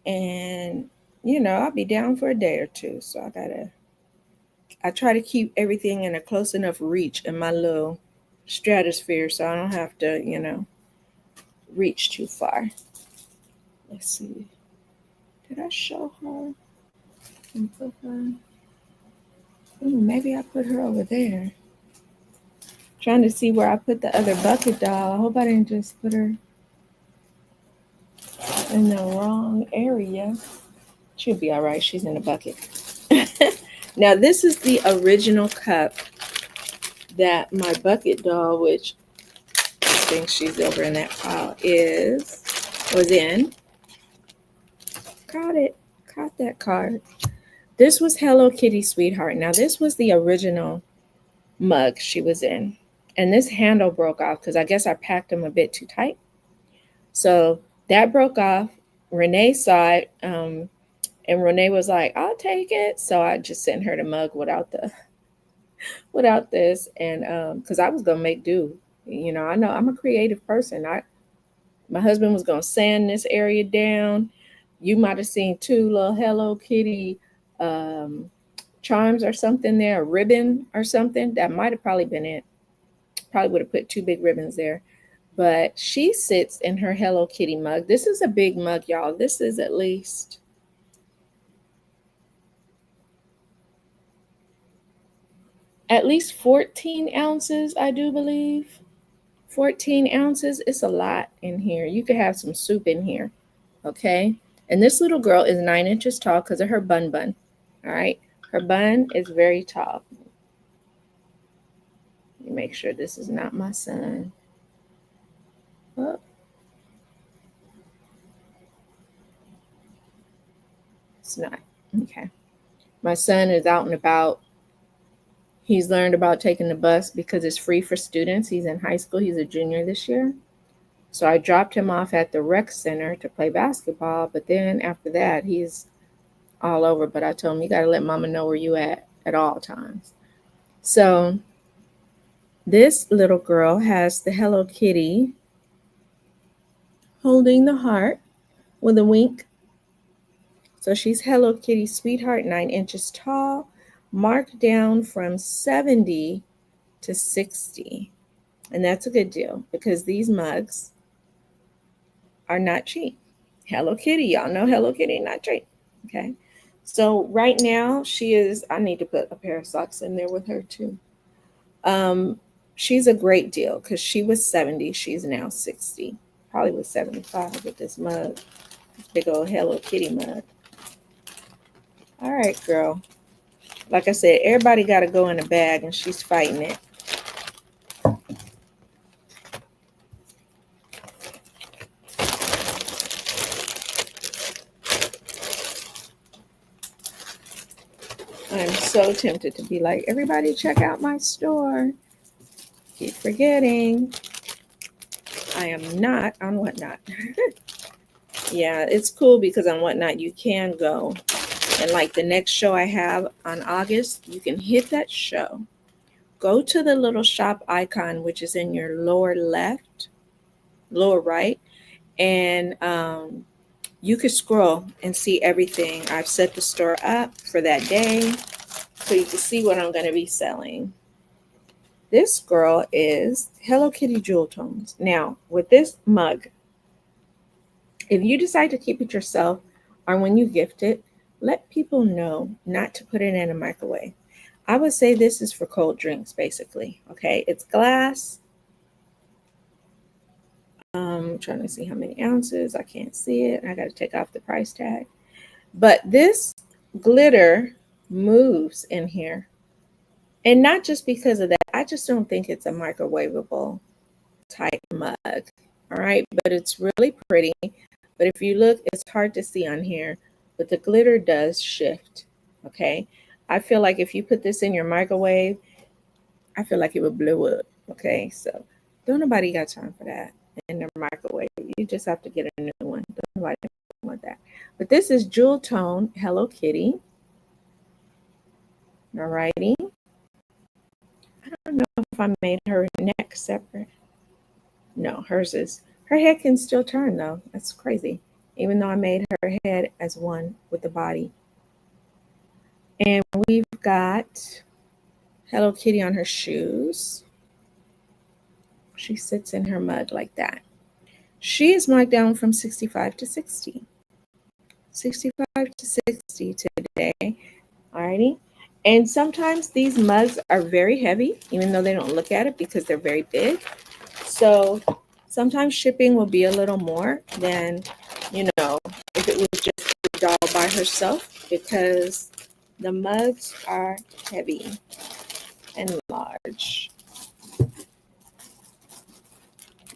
and, you know, I'll be down for a day or two. So I try to keep everything in a close enough reach in my little stratosphere so I don't have to, you know, reach too far. Let's see. Did I show her? Maybe I put her over there. Trying to see where I put the other bucket doll. I hope I didn't just put her in the wrong area. She'll be all right. She's in the bucket. Now, this is the original cup that my bucket doll, which I think she's over in that pile, was in. Caught that card. This was Hello Kitty Sweetheart. Now, this was the original mug she was in. And this handle broke off because I guess I packed them a bit too tight. So that broke off. Renee saw it. And Renee was like, I'll take it. So I just sent her the mug without this. And because I was going to make do. You know I'm a creative person. My husband was going to sand this area down. You might have seen 2 little Hello Kitty charms or something there, a ribbon or something. That might have probably been it. Probably would have put 2 big ribbons there. But she sits in her Hello Kitty mug. This is a big mug, y'all. This is at least 14 ounces, I do believe. 14 ounces. It's a lot in here. You could have some soup in here. Okay. And this little girl is 9 inches tall because of her bun. All right. Her bun is very tall. Let me make sure this is not my son. Oh. It's not. Okay. My son is out and about. He's learned about taking the bus because it's free for students. He's in high school. He's a junior this year. So I dropped him off at the rec center to play basketball. But then after that, he's all over. But I told him, you got to let mama know where you at all times. So this little girl has the Hello Kitty holding the heart with a wink. So she's Hello Kitty Sweetheart, 9 inches tall, marked down from 70 to 60. And that's a good deal because these mugs are not cheap. Hello Kitty, y'all know Hello Kitty, not cheap. Okay. So right now I need to put a pair of socks in there with her too. She's a great deal because she was 70. She's now 60. Probably was 75 with this mug. This big old Hello Kitty mug. All right, girl. Like I said, everybody got to go in a bag and she's fighting it. I'm so tempted to be like, everybody check out my store. Keep forgetting. I am not on Whatnot. Yeah, it's cool because on Whatnot you can go. And like the next show I have on August, you can hit that show. Go to the little shop icon, which is in your lower right, and you could scroll and see everything. I've set the store up for that day so you can see what I'm going to be selling. This girl is Hello Kitty Jewel Tones. Now, with this mug, if you decide to keep it yourself or when you gift it, let people know not to put it in a microwave. I would say this is for cold drinks, basically. Okay, it's glass. I'm trying to see how many ounces. I can't see it. I got to take off the price tag. But this glitter moves in here. And not just because of that. I just don't think it's a microwavable type mug. All right, but it's really pretty. But if you look, it's hard to see on here, but the glitter does shift. Okay, I feel like if you put this in your microwave, I feel like it would blow up. Okay, so don't nobody got time for that in the microwave. You just have to get a new one. Don't nobody want that. But this is Jewel Tone Hello Kitty. All righty. I don't know if I made her neck separate. No, hers is. Her head can still turn though. That's crazy. Even though I made her head as one with the body. And we've got Hello Kitty on her shoes. She sits in her mug like that. She is marked down from 65 to 60. 65 to 60 today. Alrighty. And sometimes these mugs are very heavy, even though they don't look at it because they're very big. So sometimes shipping will be a little more than, if it was just the doll by herself, because the mugs are heavy and large.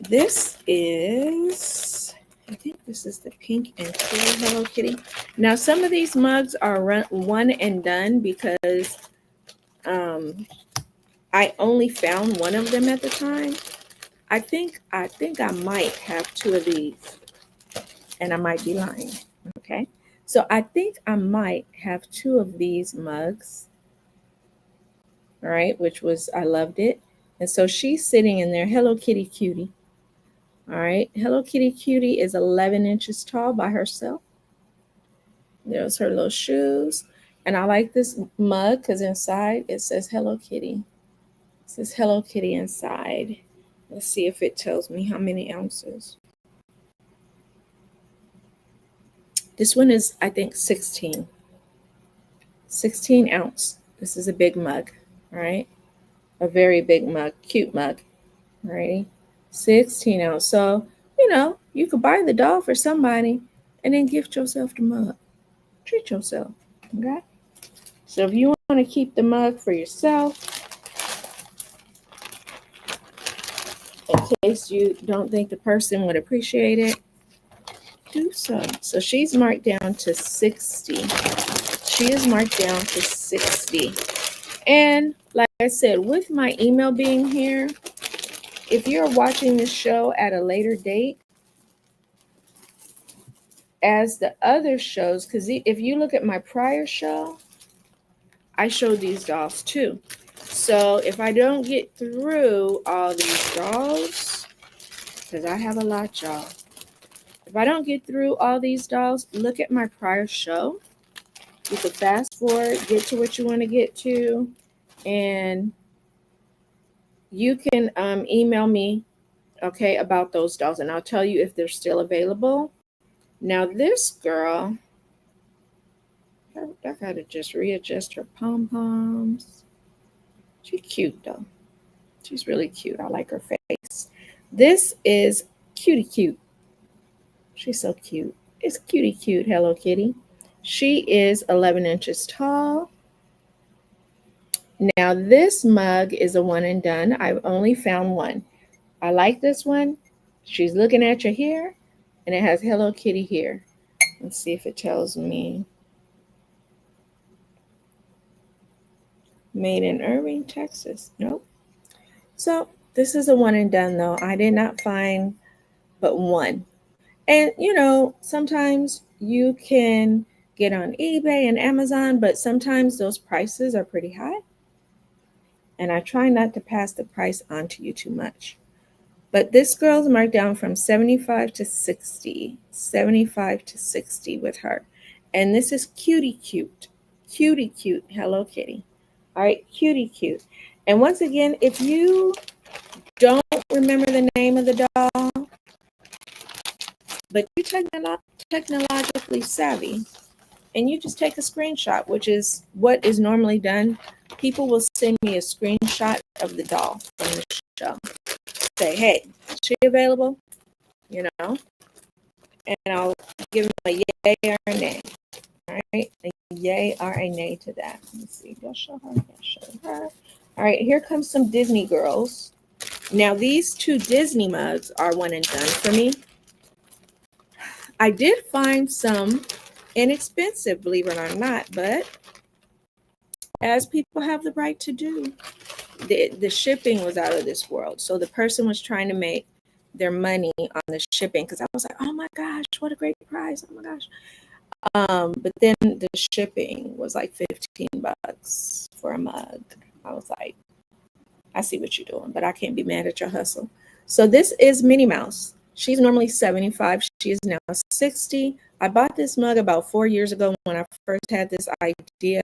This is, I think this is the pink and clear Hello Kitty. Now, some of these mugs are one and done because I only found one of them at the time. I think I might have two of these, and I might be lying. Okay, so I think I might have two of these mugs. All right, which was, I loved it. And so she's sitting in there, Hello Kitty Cutie. All right, Hello Kitty Cutie is 11 inches tall by herself. There's her little shoes. And I like this mug because inside it says Hello Kitty. It says Hello Kitty inside. Let's see if it tells me how many ounces. This one is, I think, 16 ounce. This is a big mug, right? A very big mug, cute mug, right? 16 ounce. So, you could buy the doll for somebody and then gift yourself the mug. Treat yourself, okay? So if you want to keep the mug for yourself, in case you don't think the person would appreciate it, do so. So she's marked down to 60. She is marked down to 60. And like I said, with my email being here, if you're watching this show at a later date, as the other shows, because if you look at my prior show, I showed these dolls too. So if I don't get through all these dolls, because I have a lot, y'all. If I don't get through all these dolls, look at my prior show. You can fast forward, get to what you want to get to, and you can email me, okay, about those dolls, and I'll tell you if they're still available. Now this girl, I gotta just readjust her pom-poms. She's cute though. She's really cute. I like her face. This is Cutie Cute. She's so cute. It's Cutie Cute Hello Kitty. She is 11 inches tall. Now this mug is a one and done. I've only found one. I like this one. She's looking at you here, and it has Hello Kitty here. Let's see if it tells me. Made in Irving, Texas. Nope. So this is a one and done though. I did not find but one. And sometimes you can get on eBay and Amazon, but sometimes those prices are pretty high. And I try not to pass the price on to you too much. But this girl's marked down from 75 to 60, 75 to 60 with her. And this is Cutie Cute. Cutie Cute. Hello Kitty. All right, Cutie Cute. And once again, if you don't remember the name of the doll, but you're technologically savvy, and you just take a screenshot, which is what is normally done. People will send me a screenshot of the doll from the show. Say, hey, is she available? You know, and I'll give them a yay or a nay. All right, a yay or a nay to that. Let me see. Do I show her? Yeah, show her. All right, here comes some Disney girls. Now, these two Disney mugs are one and done for me. I did find some inexpensive, believe it or not, but as people have the right to do, the shipping was out of this world. So the person was trying to make their money on the shipping, because I was like, oh my gosh, what a great price. Oh my gosh. But then the shipping was like $15 for a mug. I was like, I see what you're doing, but I can't be mad at your hustle. So this is Minnie Mouse. She's normally 75. She is now 60. I bought this mug about 4 years ago when I first had this idea.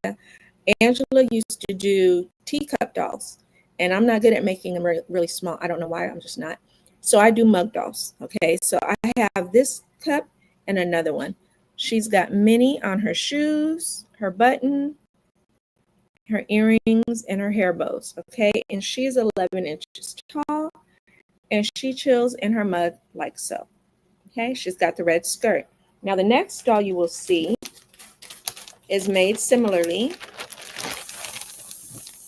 Angela used to do teacup dolls, and I'm not good at making them really small. I don't know why, I'm just not. So I do mug dolls. Okay, so I have this cup and another one. She's got Minnie on her shoes, her button, her earrings, and her hair bows. Okay, and she's 11 inches tall, and she chills in her mug like so. Okay, she's got the red skirt. Now the next doll you will see is made similarly,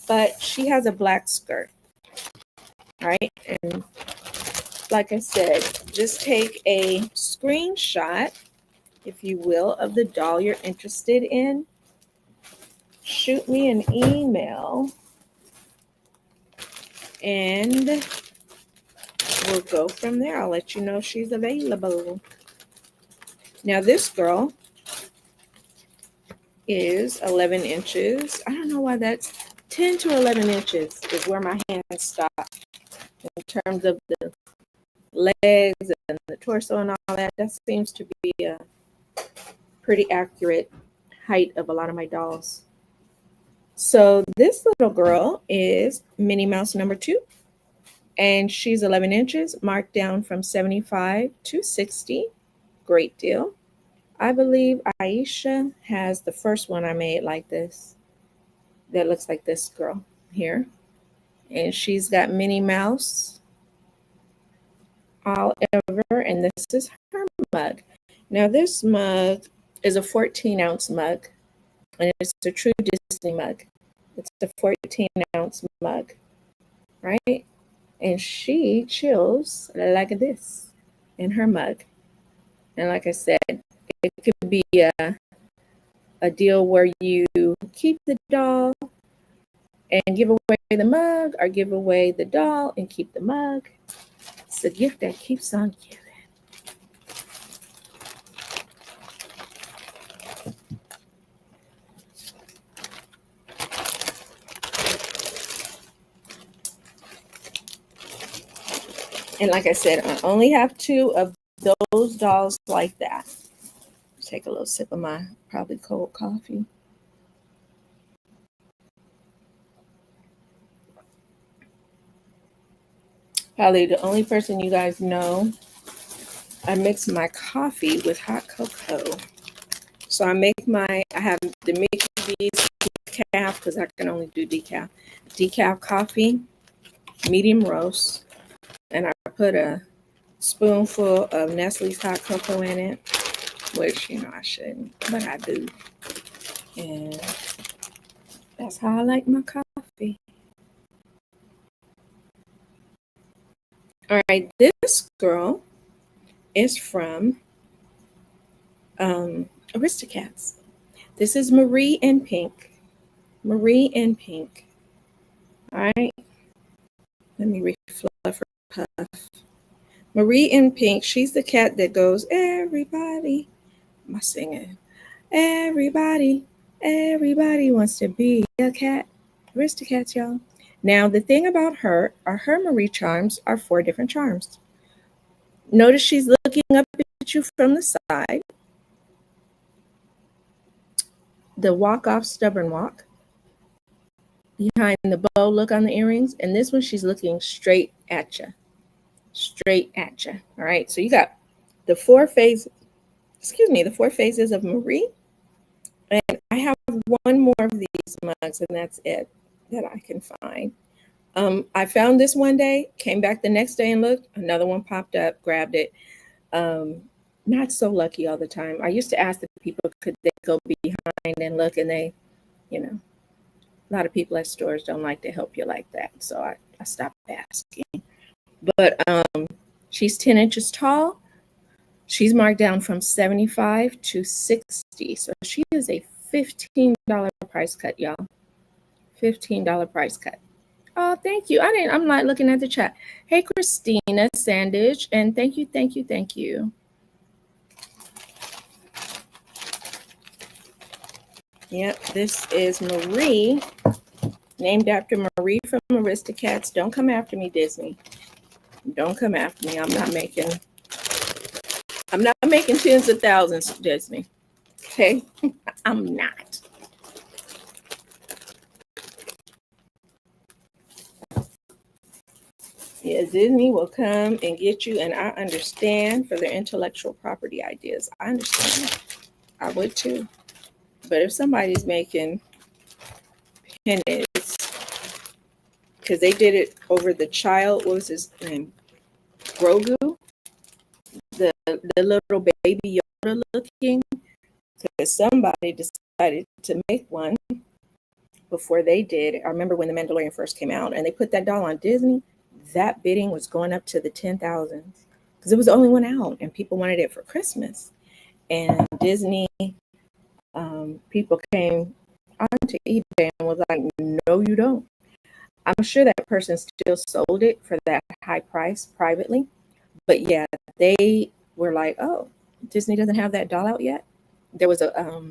but she has a black skirt. All right, and like I said, just take a screenshot, if you will, of the doll you're interested in. Shoot me an email, and we'll go from there. I'll let you know if she's available. Now this girl is 11 inches. I don't know why that's 10 to 11 inches is where my hands stop in terms of the legs and the torso and all that. That seems to be a pretty accurate height of a lot of my dolls. So this little girl is Minnie Mouse number 2, and she's 11 inches, marked down from 75 to 60. Great deal. I believe Aisha has the first one I made like this, that looks like this girl here. And she's got Minnie Mouse all over, and this is her mug. Now this mug is a 14-ounce mug, and it's a true Disney mug. It's a 14-ounce mug, right? And she chills like this in her mug. And like I said, it could be a deal where you keep the doll and give away the mug, or give away the doll and keep the mug. It's a gift that keeps on giving. And like I said, I only have 2 of those dolls like that. Take a little sip of my probably cold coffee. Probably the only person you guys know, I mix my coffee with hot cocoa. So I have the Mickey D's decaf, because I can only do decaf. Decaf coffee, medium roast, and I put a spoonful of Nestle's hot cocoa in it, which, I shouldn't, but I do. And that's how I like my coffee. All right, this girl is from Aristocats. This is Marie in pink. Marie in pink. All right. Let me refluff her puff. Marie in pink. She's the cat that goes, everybody. Am I singing? Everybody wants to be a cat. Aristocats, y'all. Now, the thing about her Marie charms are 4 different charms. Notice she's looking up at you from the side. The walk off stubborn walk. Behind the bow look on the earrings. And this one, she's looking straight at you. Straight at you. All right. So you got the 4 phases, the 4 phases of Marie. And I have one more of these mugs, and that's it that I can find. I found this one day, came back the next day and looked, another one popped up, grabbed it. Not so lucky all the time. I used to ask the people, could they go behind and look, and they, a lot of people at stores don't like to help you like that. So I stopped asking. But she's 10 inches tall. She's marked down from 75 to 60. So she is a $15 price cut, y'all. $15 price cut. Oh, thank you. I'm not looking at the chat. Hey, Christina Sandage, and thank you. Yep, this is Marie, named after Marie from Aristocats. Don't come after me, Disney. Don't come after me. I'm not making tens of thousands, Disney. Okay? I'm not. Yeah, Disney will come and get you, and I understand for their intellectual property ideas. I understand. I would too. But if somebody's making pennies, because they did it over the child, what was his name? Grogu? The little baby Yoda looking, because somebody decided to make one before they did. I remember when The Mandalorian first came out and they put that doll on Disney, that bidding was going up to the 10,000s because it was the only one out and people wanted it for Christmas. And Disney people came onto eBay and was like, no, you don't. I'm sure that person still sold it for that high price privately. But yeah, they were like, oh, Disney doesn't have that doll out yet. There was a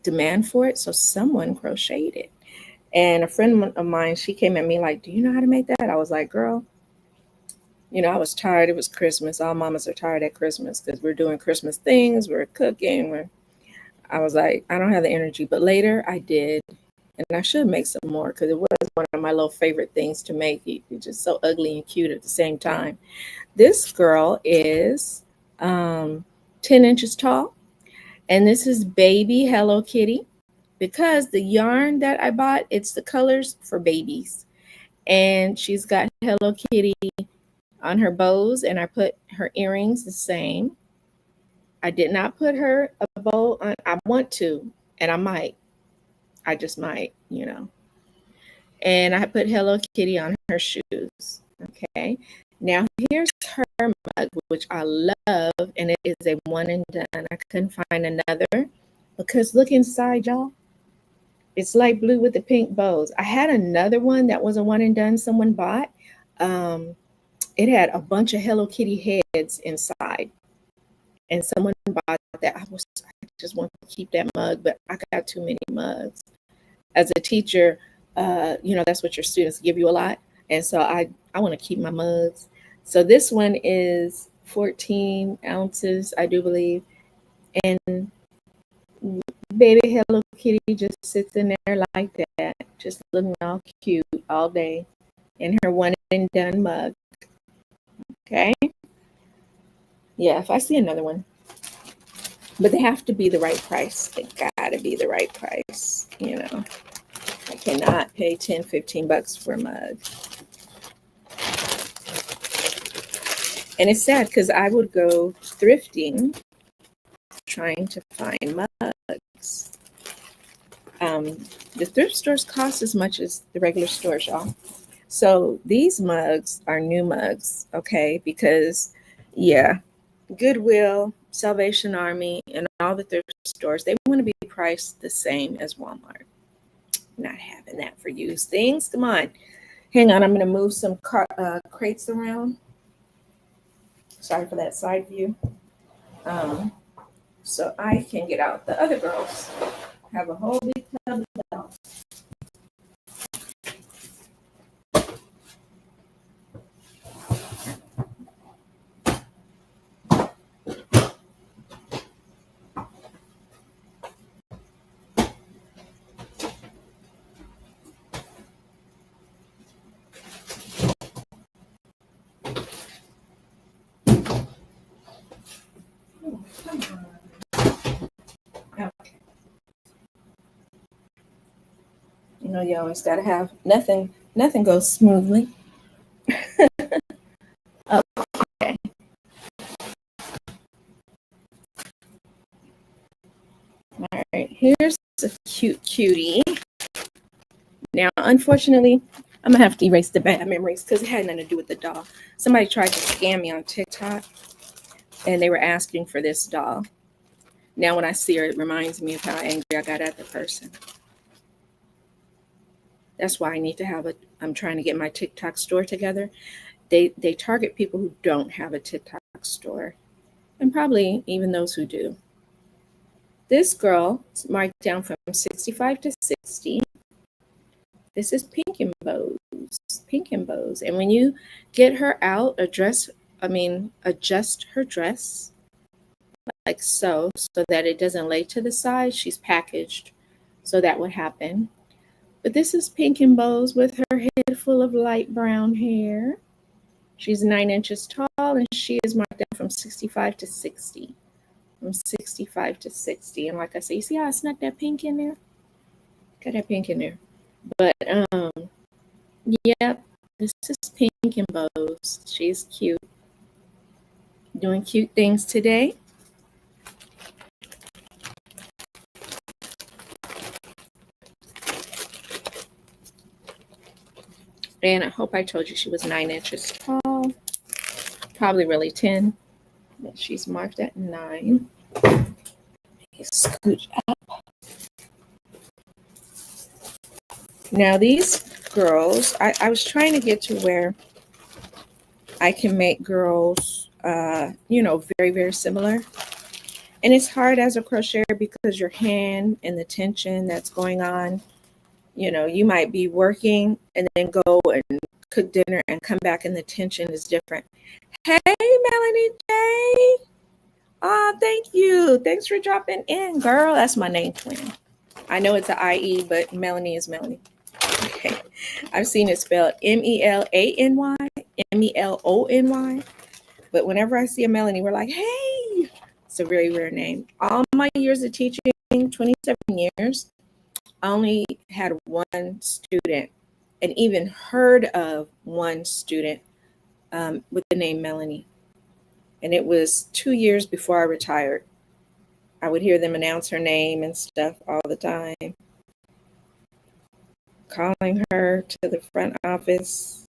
demand for it, so someone crocheted it. And a friend of mine, she came at me like, do you know how to make that? I was like, girl, I was tired. It was Christmas. All mamas are tired at Christmas because we're doing Christmas things. We're cooking. I was like, I don't have the energy. But later I did. And I should make some more because it was one of my little favorite things to make. It's just so ugly and cute at the same time. This girl is 10 inches tall. And this is baby Hello Kitty, because the yarn that I bought, it's the colors for babies. And she's got Hello Kitty on her bows, and I put her earrings the same. I did not put her a bow on. I want to, and I might. I just might, And I put Hello Kitty on her shoes. Okay. Now here's her mug, which I love, and it is a one and done. I couldn't find another because look inside, y'all. It's light blue with the pink bows. I had another one that was a one and done someone bought. It had a bunch of Hello Kitty heads inside. And someone bought that. I just want to keep that mug, but I got too many mugs. As a teacher, that's what your students give you a lot. And so I want to keep my mugs. So this one is 14 ounces, I do believe. And baby Hello Kitty just sits in there like that, just looking all cute all day in her one and done mug. Okay. Yeah, if I see another one. But they have to be the right price. They gotta be the right price, I cannot pay $10-15 for a mug. And it's sad because I would go thrifting trying to find mugs. The thrift stores cost as much as the regular stores, y'all. So these mugs are new mugs, okay? Because, Goodwill, Salvation Army, and all the thrift stores, they want to be priced the same as Walmart. Not having that for used things. Come on. Hang on, I'm going to move some crates around. Sorry for that side view. So I can get out. The other girls have a whole big tub of dolls. You always gotta have nothing goes smoothly. Okay. All right, here's a cute cutie. Now, unfortunately, I'm gonna have to erase the bad memories because it had nothing to do with the doll. Somebody tried to scam me on TikTok and they were asking for this doll. Now, when I see her, it reminds me of how angry I got at the person. That's why I need to have I'm trying to get my TikTok store together. They target people who don't have a TikTok store, and probably even those who do. This girl is marked down from 65 to 60. This is Pink and Bows. Pink and Bows. And when you get her out, adjust her dress like so that it doesn't lay to the side. She's packaged so that would happen. But this is Pink and Bows with her head full of light brown hair. She's 9 inches tall and she is marked down from 65 to 60. From 65 to 60. And like I say, you see how I snuck that pink in there? Got that pink in there. But yep, this is Pink and Bows. She's cute. Doing cute things today. And I hope I told you she was 9 inches tall. Probably really 10. But she's marked at 9. Scoot up. Now these girls, I was trying to get to where I can make girls, very, very similar. And it's hard as a crocheter because your hand and the tension that's going on, you might be working and then go and cook dinner and come back and the tension is different. Hey, Melanie J. Oh, thank you. Thanks for dropping in, girl. That's my name twin. I know it's an IE, but Melanie is Melanie. Okay. I've seen it spelled Melany, Melony. But whenever I see a Melanie, we're like, hey, it's a very rare name. All my years of teaching, 27 years, I only had one student and even heard of one student with the name Melanie. And it was 2 years before I retired. I would hear them announce her name and stuff all the time. Calling her to the front office,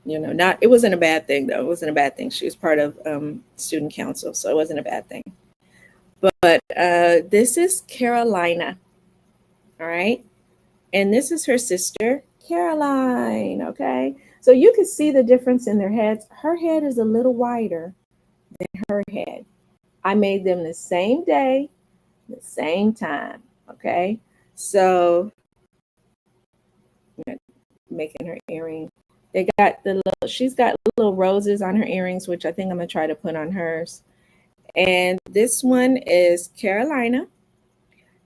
it wasn't a bad thing though. It wasn't a bad thing. She was part of student council, so it wasn't a bad thing. But this is Carolina, all right? And this is her sister, Caroline, okay? So you can see the difference in their heads. Her head is a little wider than her head. I made them the same day, the same time, okay? So making her earring. She's got little roses on her earrings, which I think I'm gonna try to put on hers. And this one is Carolina,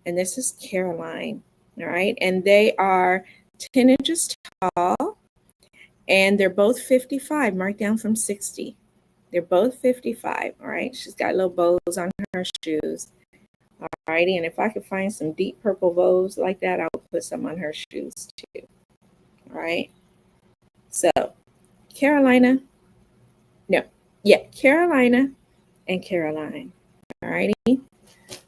and this is Caroline, all right? And they are 10 inches tall, and they're both 55, marked down from 60. They're both 55, all right? She's got little bows on her shoes. All righty, and if I could find some deep purple bows like that, I would put some on her shoes too. All right. So Carolina and Caroline. All righty.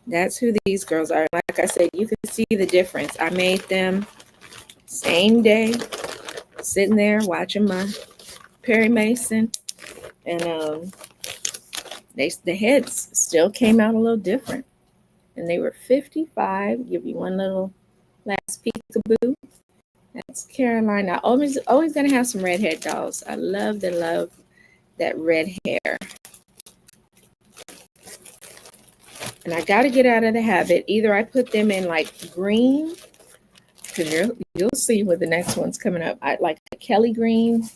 That's who these girls are. Like I said, you can see the difference. I made them same day, sitting there watching my Perry Mason, and the heads still came out a little different. And they were 55. Give you one little last peekaboo. That's Caroline. I always gonna have some redhead dolls. I love that red hair. And I got to get out of the habit. Either I put them in like green, because you'll see with the next one's coming up. I like a Kelly green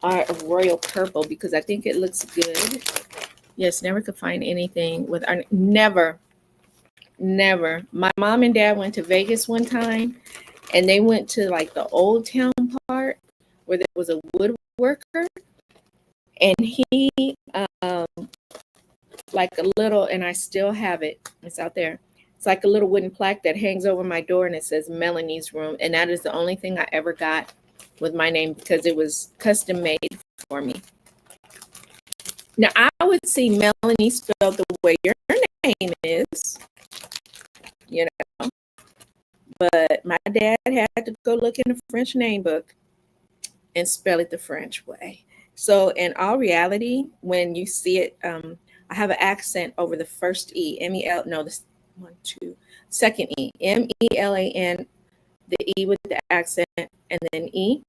or a royal purple because I think it looks good. Yes, never could find anything with never. My mom and dad went to Vegas one time, and they went to like the old town part where there was a woodworker, and he like a little, and I still have it. It's out there. It's like a little wooden plaque that hangs over my door and it says Melanie's Room. And that is the only thing I ever got with my name because it was custom made for me. Now, I would see Melanie spelled the way your name is, you know, but my dad had to go look in the French name book and spell it the French way. So in all reality, when you see it, I have an accent over the first E, M-E-L, no, this one, two, second E, M-E-L-A-N, the E with the accent, and then E,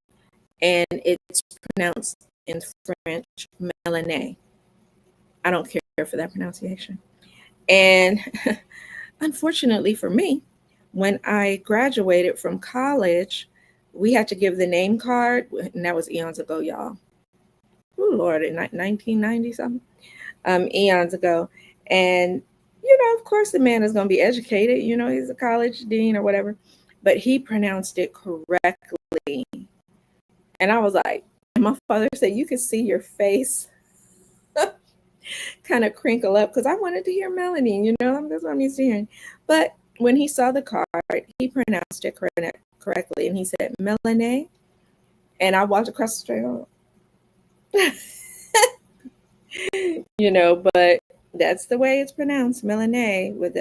and it's pronounced in French, Melanet. I don't care for that pronunciation. And unfortunately for me, when I graduated from college, we had to give the name card, and that was eons ago, y'all. Oh, Lord, in 1990 something, eons ago. And, of course, the man is going to be educated. He's a college dean or whatever, but he pronounced it correctly. And I was like, and my father said, you could see your face kind of crinkle up because I wanted to hear Melanie, that's what I'm used to hearing. But when he saw the card, he pronounced it correctly, and he said, Melanie. And I walked across the street. But that's the way it's pronounced, Melanie, with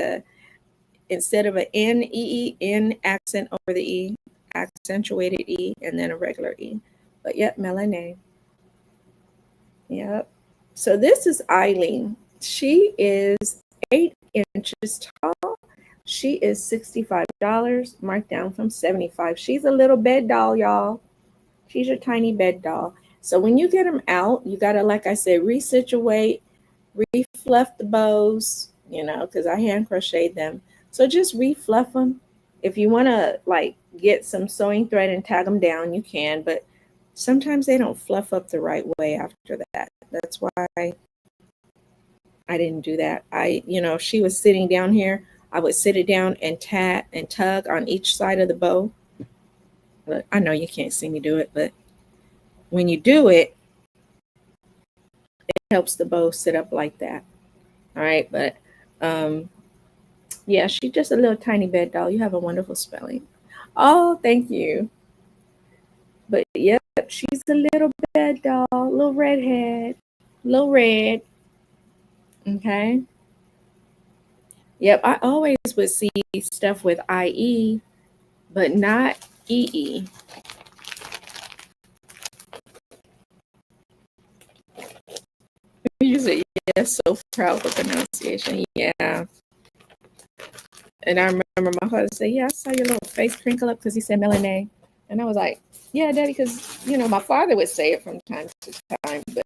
instead of an N accent over the E, accentuated E, and then a regular E. But yep, Melanie. Yep. So this is Eileen. She is 8 inches tall. She is $65, marked down from $75. She's a little bed doll, y'all. She's your tiny bed doll. So when you get them out, you got to, like I said, resituate, refluff the bows, because I hand crocheted them. So just refluff them. If you want to get some sewing thread and tag them down, you can, but sometimes they don't fluff up the right way after that. That's why I didn't do that. She was sitting down here. I would sit it down and tug on each side of the bow. But I know you can't see me do it, but when you do it, it helps the bow sit up like that. All right, but yeah, she's just a little tiny bed doll. You have a wonderful spelling. Oh, thank you. But yep, she's a little bed doll, little redhead, little red. Okay. Yep, I always would see stuff with IE, but not EE. You say, yes, so proud for pronunciation. Yeah. And I remember my father said, yeah, I saw your little face crinkle up because he said Melanie. And I was like, yeah, Daddy, because, my father would say it from time to time. But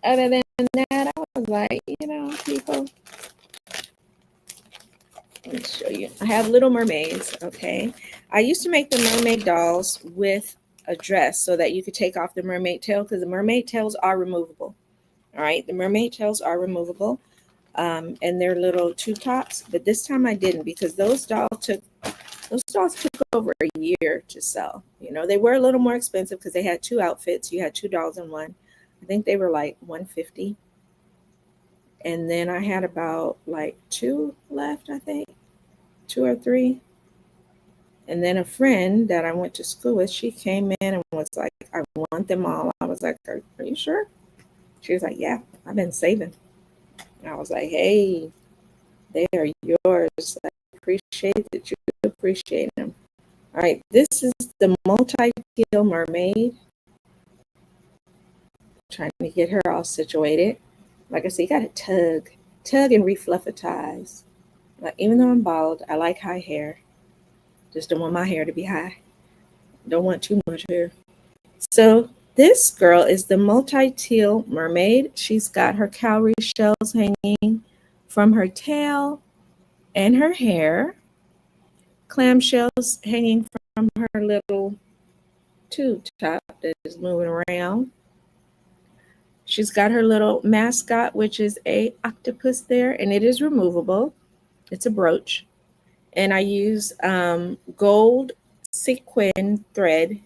other than that, I was like, people. Let me show you. I have Little Mermaids, okay? I used to make the mermaid dolls with a dress so that you could take off the mermaid tail because the mermaid tails are removable. All right, the mermaid tails are removable, and they're little tube tops. But this time I didn't because those dolls took over a year to sell. They were a little more expensive because they had 2 outfits. You had 2 dolls in one. I think they were like $150. And then I had about 2 left, I think, 2 or 3. And then a friend that I went to school with, she came in and was like, I want them all. I was like, are you sure? She was like, yeah, I've been saving. And I was like, hey, they are yours. I appreciate that you appreciate them. All right, this is the multi-teal mermaid. Trying to get her all situated. Like I said, you got to tug and refluff the ties. Even though I'm bald, I like high hair. Just don't want my hair to be high. Don't want too much hair. So this girl is the multi-teal mermaid. She's got her cowrie shells hanging from her tail and her hair. Clamshells hanging from her little tube top that is moving around. She's got her little mascot, which is a octopus there, and it is removable. It's a brooch. And I use gold sequin thread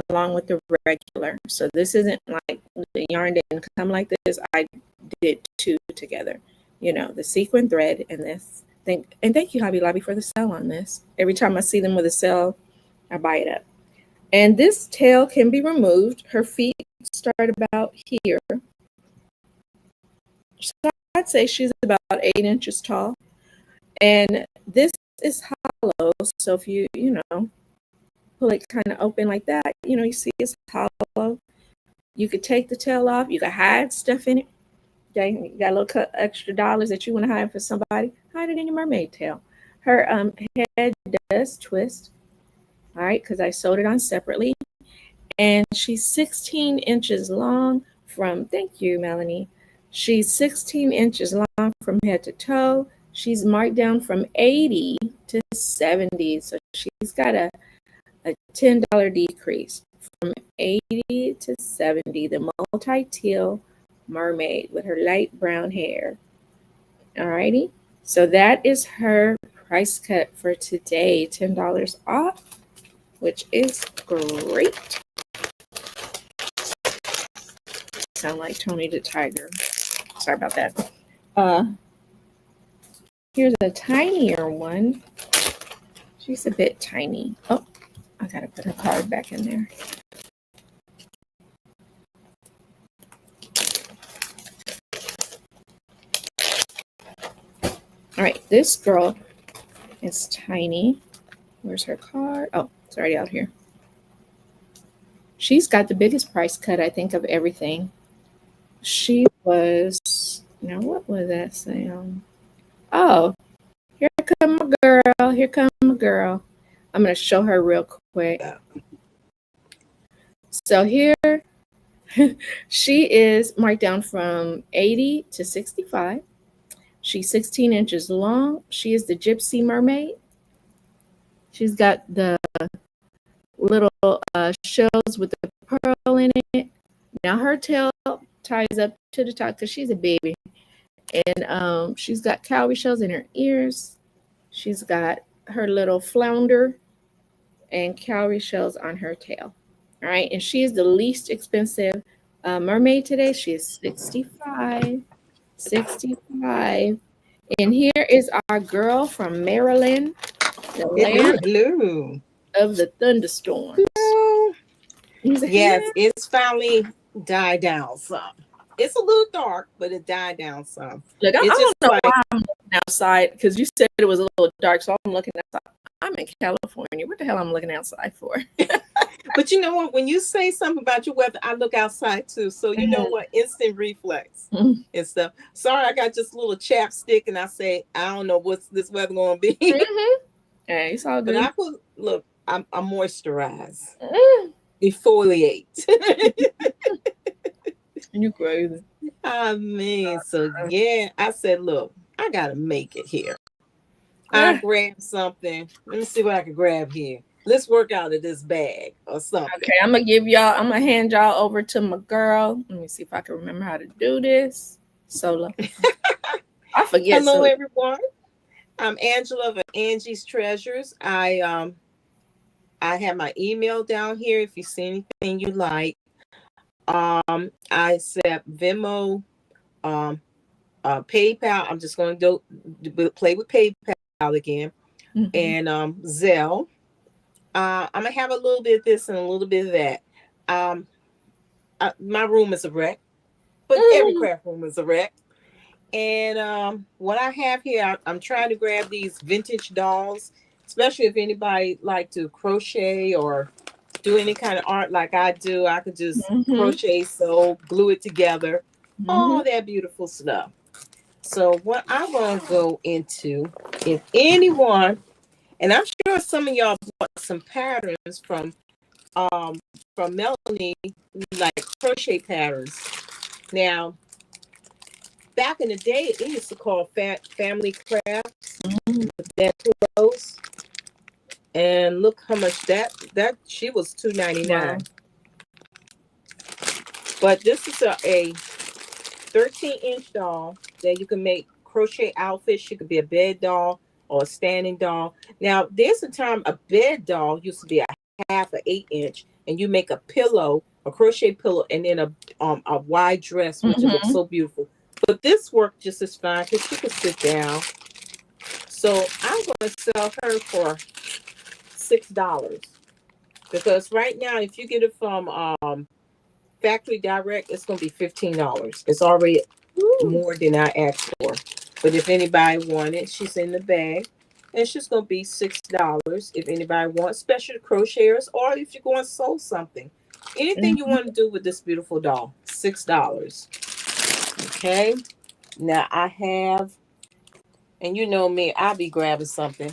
along with the regular. So this isn't like the yarn didn't come like this. I did 2 together. The sequin thread and this Thank you, Hobby Lobby, for the sale on this. Every time I see them with a sale, I buy it up. And this tail can be removed. Her feet start about here. So I'd say she's about 8 inches tall. And this is hollow. So if you pull it kind of open like that, you see it's hollow. You could take the tail off. You could hide stuff in it. Okay, you got a little extra dollars that you want to hide for somebody. Hide it in your mermaid tail. Her head does twist. All right, because I sewed it on separately. And she's 16 inches long from, thank you, Melanie. She's 16 inches long from head to toe. She's marked down from 80 to 70. So she's got a $10 decrease from 80 to 70. The multi-teal mermaid with her light brown hair. Alrighty. So that is her price cut for today. $10 off, which is great. Sound like Tony the Tiger. Sorry about that. Here's a tinier one. She's a bit tiny. Oh, I gotta put her card back in there. All right, this girl is tiny. Where's her card? Oh, it's already out here. She's got the biggest price cut, I think, of everything. She was, now what was that sound? Oh, here come my girl. Here come my girl. I'm going to show her real quick. So here, she is marked down from 80 to 65. She's 16 inches long. She is the Gypsy Mermaid. She's got the little shells with the pearl in it. Now her tail ties up to the top because she's a baby. And she's got cowrie shells in her ears. She's got her little flounder and cowrie shells on her tail. All right. And she is the least expensive mermaid today. She is 65. 65. And here is our girl from Maryland, the land of the thunderstorms. Yes, it's finally died down some. It's a little dark, but it died down some. Look, I don't know why I'm looking outside, because you said it was a little dark, so I'm looking outside. I'm in California. What the hell I'm looking outside for? But you know what? When you say something about your weather, I look outside too. So you know what? Instant reflex and stuff. Sorry, I got just a little chapstick, and I say I don't know what's this weather going to be. Hey, it's all good. But I'm moisturized, defoliate. You crazy. I mean, so yeah, I said, look, I gotta make it here. I grabbed something. Let me see what I can grab here. Let's work out of this bag or something. Okay, I'm gonna hand y'all over to my girl. Let me see if I can remember how to do this. Sola. I forget. Hello, everyone. I'm Angela of Angie's Treasures. I have my email down here if you see anything you like. I accept Venmo, PayPal. I'm just going to play with PayPal again, and Zelle. I'm gonna have a little bit of this and a little bit of that. My room is a wreck, but every craft room is a wreck. And what I have here, I'm trying to grab these vintage dolls, especially if anybody like to crochet or do any kind of art like I do. I could just crochet, sew, glue it together, all that beautiful stuff. So what I'm going to go into, if anyone, and I'm sure some of y'all bought some patterns from Melanie, like crochet patterns. Now, back in the day, it used to call family crafts. That close. And look how much that she was $2.99. Wow. But this is a 13-inch doll that you can make crochet outfits. She could be a bed doll or a standing doll. Now, there's a time a bed doll used to be a half an 8-inch, and you make a pillow, a crochet pillow, and then a wide dress, which looks so beautiful. But this worked just as fine because she could sit down, So I'm going to sell her for $6 because right now, if you get it from factory direct, it's going to be $15. It's already more than I asked for. But if anybody want it, she's in the bag. And she's going to be $6 if anybody wants special crocheters or if you're going to sew something. Anything you want to do with this beautiful doll, $6. Okay. Now I have, and you know me, I'll be grabbing something.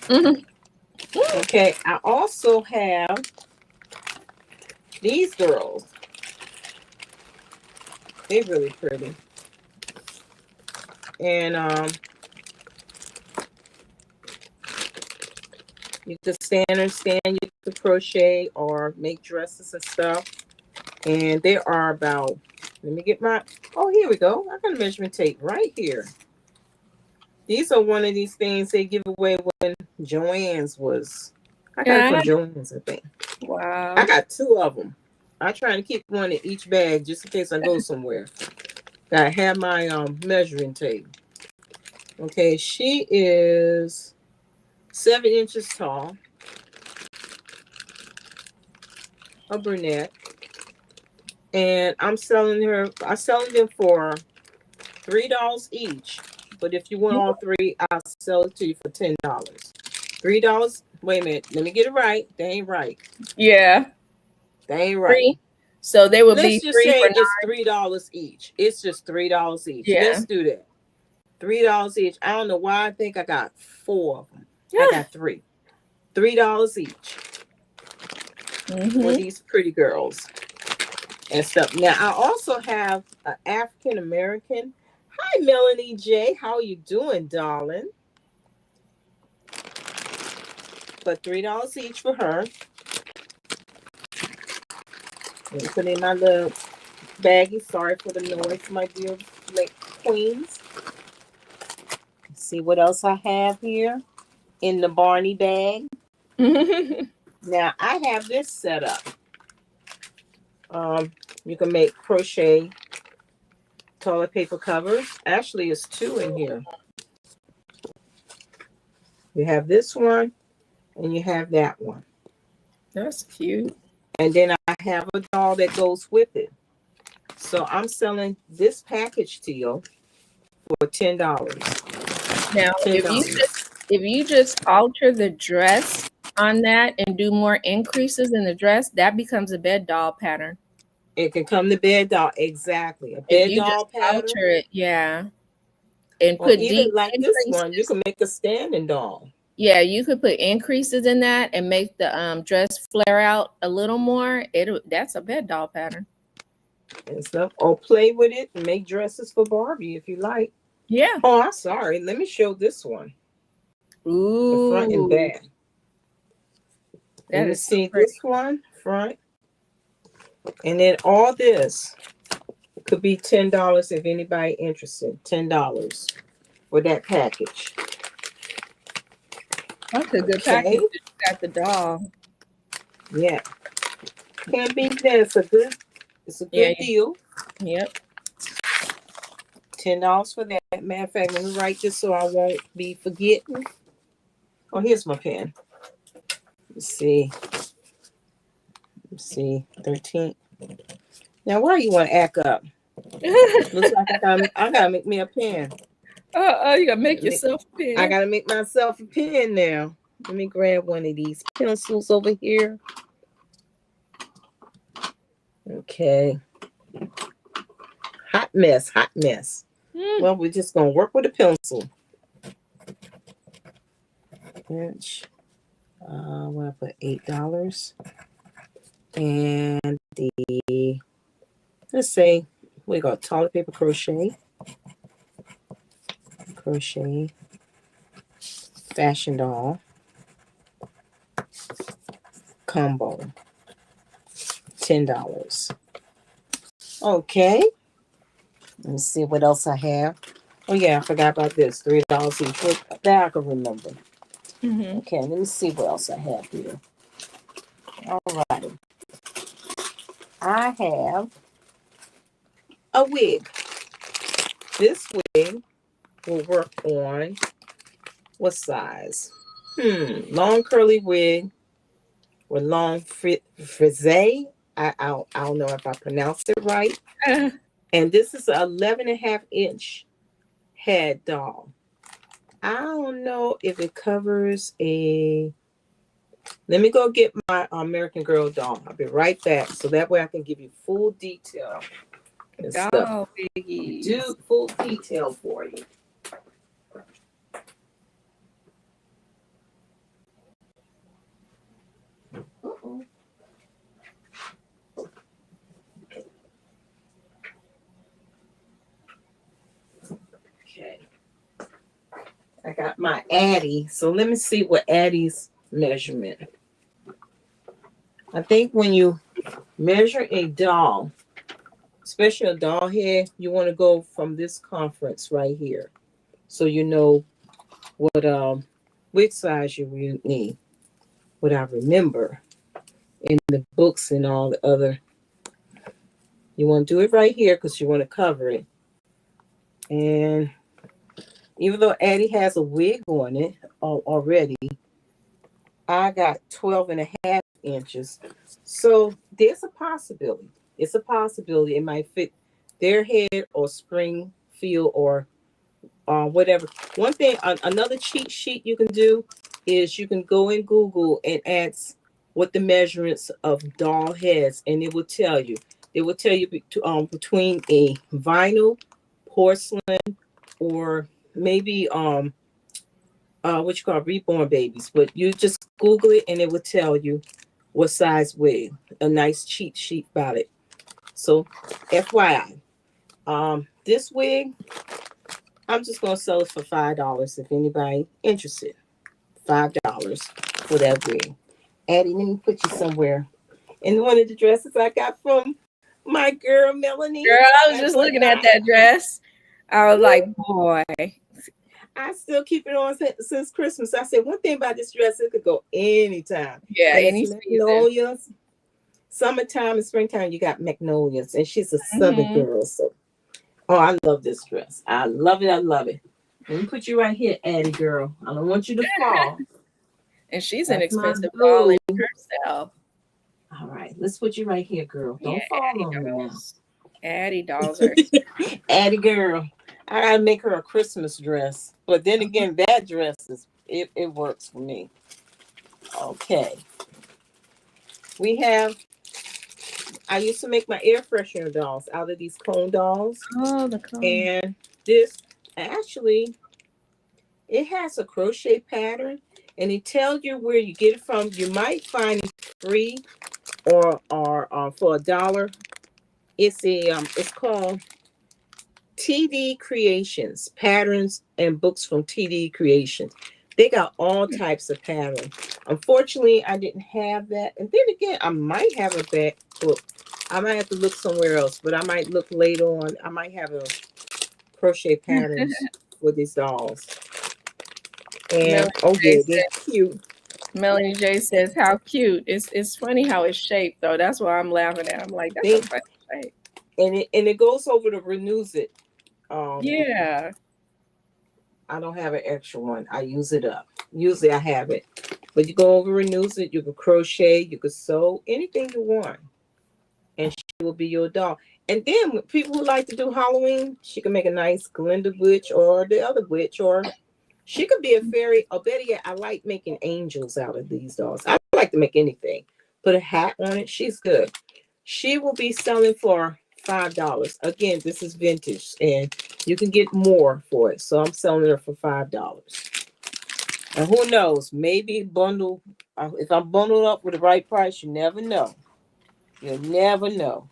Okay. I also have these girls. They're really pretty. And you could stand, you could crochet or make dresses and stuff. And they are about, let me get my, oh, here we go. I got a measurement tape right here. These are one of these things they give away when Joann's was, I got it from Joann's, I think. Wow. I got 2 of them. I try to keep one in each bag just in case I go somewhere. I have my measuring tape. Okay, she is 7 inches tall, a brunette, and I'm selling them for $3 each. But if you want all 3, I'll sell it to you for $10. $3. Wait a minute, let me get it right. They ain't right. Yeah, They ain't right. 3. So they would Let's be just 3 say for it's $3 each. It's just $3 each. Yeah. Let's do that. $3 each. I don't know why I think I got 4 of them. I got 3. $3 each for these pretty girls and stuff. Now I also have an African American. Hi, Melanie J. How are you doing, darling? But $3 each for her. Let me put in my little baggie. Sorry for the noise, my dear queens. Let's see what else I have here in the Barney bag. Now I have this set up. You can make crochet toilet paper covers. Actually, it's 2 in here. You have this one and you have that one. That's cute. And then I have a doll that goes with it. So I'm selling this package to you for $10. Now, $10. if you just alter the dress on that and do more increases in the dress, that becomes a bed doll pattern. It can come to bed doll. Exactly. A bed doll pattern. Alter it, yeah. And or put even like increases. this one, you can make a standing doll. Yeah, you could put increases in that and make the dress flare out a little more. That's a bed doll pattern. And stuff. Or play with it and make dresses for Barbie if you like. Yeah. Oh, I'm sorry. Let me show this one. Ooh. The front and back. That is see so this one front. And then all this could be $10 if anybody interested. $10 for that package. That's a good package. You got the doll. Yeah. Can't beat that. It's a good deal. Yep. $10 for that. Matter of fact, let me write this so I won't be forgetting. Oh, here's my pen. Let's see. 13. Now, why you want to act up? Looks like I gotta make me a pen. You gotta make yourself a pen. I gotta make myself a pen now. Let me grab one of these pencils over here. Okay. Hot mess. Well, we're just gonna work with a pencil. Inch. What I put $8. And let's say we got toilet paper crochet, fashion doll, combo, $10. Okay. Let's see what else I have. Oh yeah, I forgot about this. $3 each. That I can remember. Okay, let me see what else I have here. All right. I have a wig. This wig will work on What size? Long curly wig with long frise. I don't know if I pronounced it right. And this is an 11.5 inch head doll. I don't know if it covers a. Let me go get my American Girl doll. I'll be right back. So that way I can give you full detail and stuff. Doll biggies. Do full detail for you. Uh-oh. Okay. I got my Addie. So let me see what Addie's measurement. I think when you measure a doll, especially a doll head, you want to go from this conference right here. So you know what which size you need. What I remember in the books and all the other. You want to do it right here because you want to cover it. And even though Addie has a wig on it already, I got 12.5 inches. So there's a possibility. It's a possibility it might fit their head or Springfield or whatever. One thing, another cheat sheet you can do is you can go in Google and ask what the measurements of doll heads, and it will tell you. It will tell you between a vinyl, porcelain, or maybe what you call reborn babies. But you just Google it and it will tell you what size wig. A nice cheat sheet about it. So FYI, this wig, I'm just gonna sell it for $5 if anybody interested. $5 for that wig. Addie, let me put you somewhere. And one of the dresses I got from my girl Melanie. Girl, I was just looking at that dress. I was like, boy. I still keep it on since Christmas. I said one thing about this dress, it could go anytime. Yeah, any magnolias. Summertime and springtime, you got magnolias, and she's a Southern girl. So, oh, I love this dress. I love it. I love it. Let me put you right here, Addie girl. I don't want you to fall. And she's an expensive doll in herself. All right, let's put you right here, girl. Don't fall on me now. Addie dolls are Addie girl. I gotta make her a Christmas dress. But then again, that dress it works for me. Okay. I used to make my air freshener dolls out of these cone dolls. Oh, the cone. And this actually, it has a crochet pattern and it tells you where you get it from. You might find it free or for $1. It's called TD Creations, Patterns and Books from TD Creations. They got all types of patterns. Unfortunately, I didn't have that. And then again, I might have a back book. I might have to look somewhere else, but I might look later on. I might have a crochet patterns for these dolls. And they're cute. Melanie J says, how cute. It's funny how it's shaped, though. That's why I'm laughing at. I'm like, that's a funny shape. And it goes over to Renews It. Yeah. I don't have an extra one. I use it up. Usually I have it. But you go over Renews It, you can crochet, you can sew, anything you want. And she will be your doll. And then people who like to do Halloween, she can make a nice Glinda witch or the other witch, or she could be a fairy. Or better yet, I like making angels out of these dolls. I like to make anything. Put a hat on it. She's good. She will be selling for $5. Again, this is vintage and you can get more for it. So I'm selling her for $5. And who knows, maybe bundle, if I'm bundled up with the right price, you never know. You'll never know.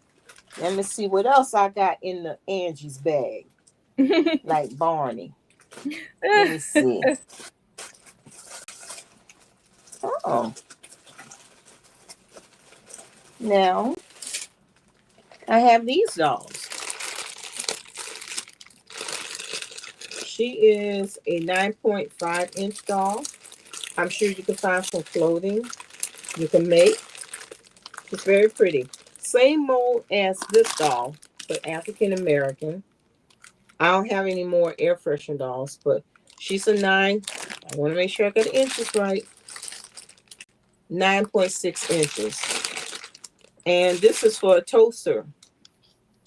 Let me see what else I got in the Angie's bag. Like Barney. Let me see. Oh. Now, I have these dolls. She is a 9.5-inch doll. I'm sure you can find some clothing you can make. It's very pretty. Same mold as this doll, but African American. I don't have any more air freshener dolls, but she's a 9. I want to make sure I got the inches right. 9.6 inches. And this is for a toaster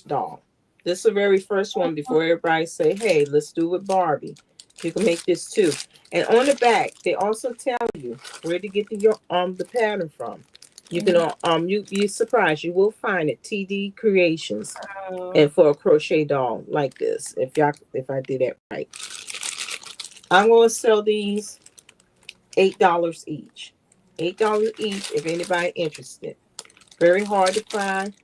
doll. This is the very first one before everybody say, hey, let's do it with Barbie. You can make this too. And on the back, they also tell you where to get the pattern from. You can you're surprised, you will find it. TD Creations. And for a crochet doll like this, if I did that right. I'm gonna sell these $8 each. $8 each if anybody interested. Very hard to find.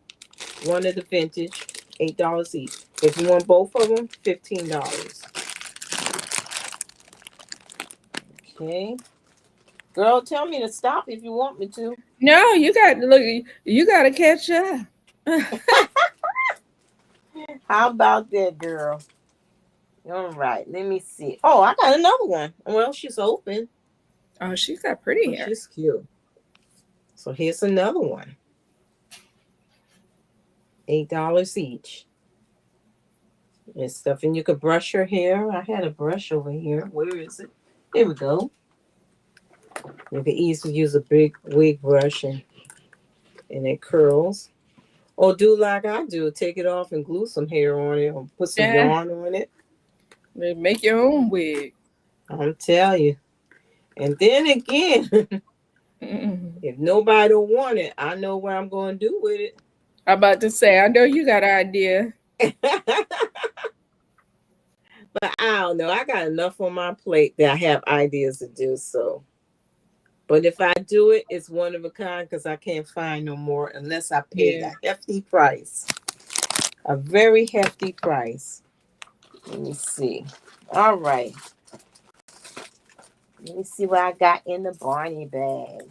One of the vintage, $8 each. If you want both of them, $15. Okay. Girl, tell me to stop if you want me to. No, you got to look. You got to catch up. How about that, girl? All right, let me see. Oh, I got another one. Well, she's open. Oh, she's got pretty hair. She's cute. So here's another one. $8 each. And stuff, and you could brush your hair. I had a brush over here. Where is it? There we go. You can easily use a big wig brush and it curls. Or do like I do, take it off and glue some hair on it or put some yarn on it. Make your own wig. I'm telling you. And then again, if nobody don't want it, I know what I'm going to do with it. I'm about to say, I know you got an idea. But I don't know. I got enough on my plate that I have ideas to do so. But if I do it, it's one of a kind because I can't find no more unless I pay a hefty price. A very hefty price. Let me see. All right. Let me see what I got in the Barney bag.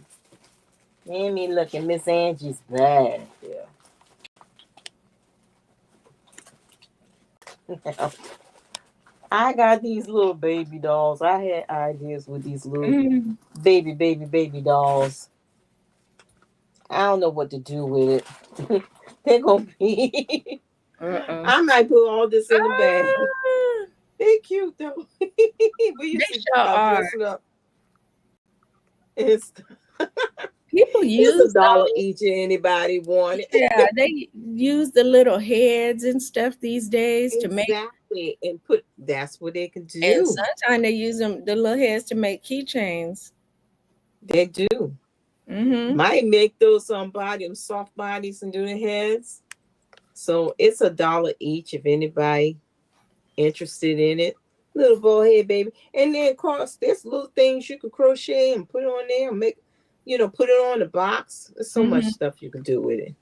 Let me look at Miss Angie's bag. Yeah. I got these little baby dolls. I had ideas with these little baby dolls. I don't know what to do with it. They're gonna be. I might put all this in the bag. They're cute though. We used to dress it up. It's people use $1 each. Anybody want it? Yeah, they use the little heads and stuff these days to make. And that's what they can do. And sometimes they use the little heads to make keychains. They do. Might make those soft bodies and do the heads. So it's $1 each if anybody interested in it. Little bow head, baby. And then of course there's little things you can crochet and put on there and make, put it on the box. There's so much stuff you can do with it.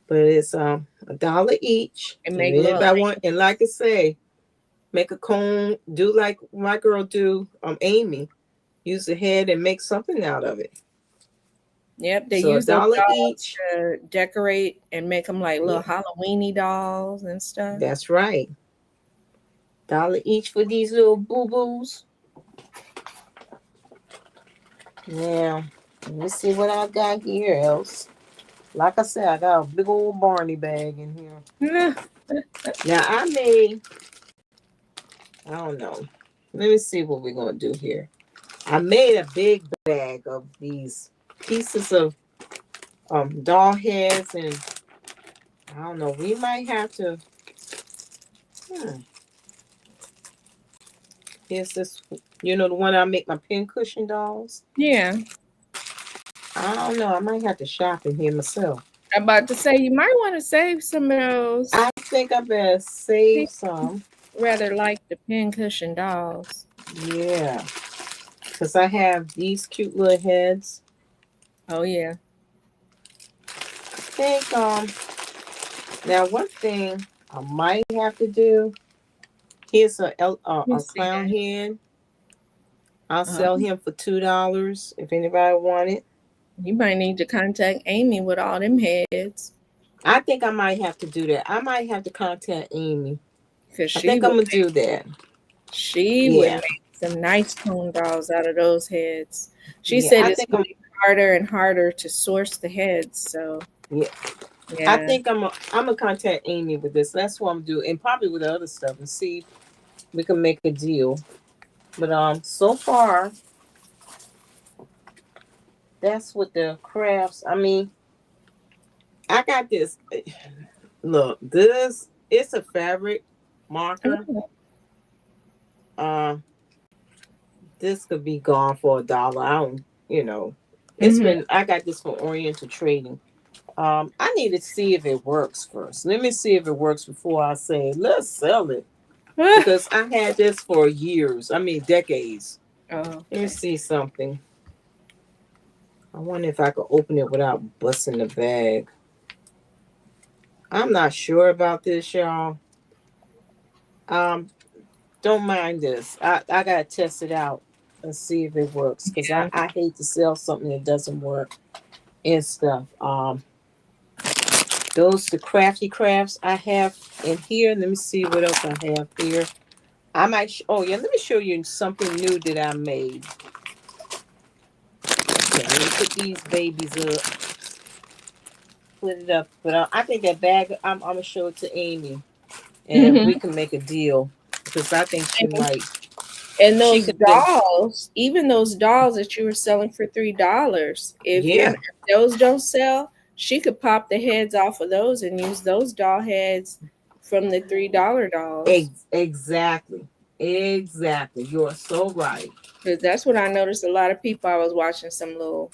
But it's $1 each. And like I say, make a cone. Do like my girl do. Amy, use the head and make something out of it. Yep, they use $1 each to decorate and make them like little Halloweeny dolls and stuff. That's right. $1 each for these little boo boos. Now, let me see what I got here else. Like I said, I got a big old Barney bag in here. Now, I don't know. Let me see what we're going to do here. I made a big bag of these pieces of doll heads. And I don't know. We might have to... Here's this, the one I make my pincushion dolls? Yeah. I don't know. I might have to shop in here myself. I'm about to say, you might want to save some of those. I think I better save some. Rather like the pincushion dolls. Yeah. Because I have these cute little heads. Oh, yeah. I think, now one thing I might have to do, here's a clown head. I'll sell him for $2 if anybody want it. You might need to contact Amy with all them heads. I think I might have to do that. I might have to contact Amy. I think I'm going to do that. She would make some nice cone dolls out of those heads. She said it's going to be harder and harder to source the heads. So, yeah. I think I'm going to contact Amy with this. That's what I'm doing. And probably with the other stuff and see if we can make a deal. But so far that's what the crafts. I mean, I got this. Look, this it's a fabric marker. Oh, Uh, this could be gone for $1. I don't, it's mhm. been. I got this from Oriental Trading. I need to see if it works first. Let me see if it works before I say let's sell it because I had this for years. I mean, decades. Oh, Let me okay. see something. I wonder if I could open it without busting the bag. I'm not sure about this, y'all. Um, don't mind this. I gotta test it out and see if it works because Yeah. I hate to sell something that doesn't work and stuff. Those the crafty crafts I have in here. Let me see what else I have here. I might. Oh yeah, let me show you something new that I made. Okay, let me put these babies up. Put it up, but I think that bag. I'm gonna show it to Amy, and we Mhm. can make a deal because I think she might. And She those could then. dolls, even those dolls that you were selling for $3, if Yeah, those don't sell, she could pop the heads off of those and use those doll heads from the $3 dolls. exactly, exactly. You are so right. Because that's what I noticed. A lot of people. I was watching some little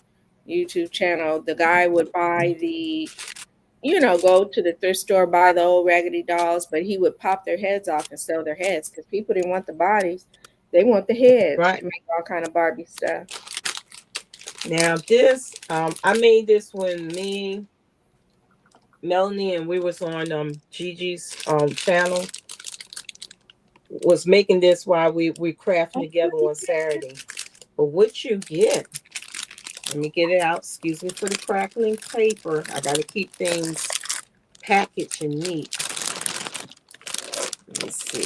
YouTube channel. The guy would buy go to the thrift store, buy the old raggedy dolls, but he would pop their heads off and sell their heads because people didn't want the bodies. They want the heads Right to make all kind of Barbie stuff. now, this I made this when me, Melanie, and we was on Gigi's channel. Was making this while we crafting together on Saturday. But what you get? Let me get it out. Excuse me for the crackling paper. I got to keep things packaged and neat. Let me see.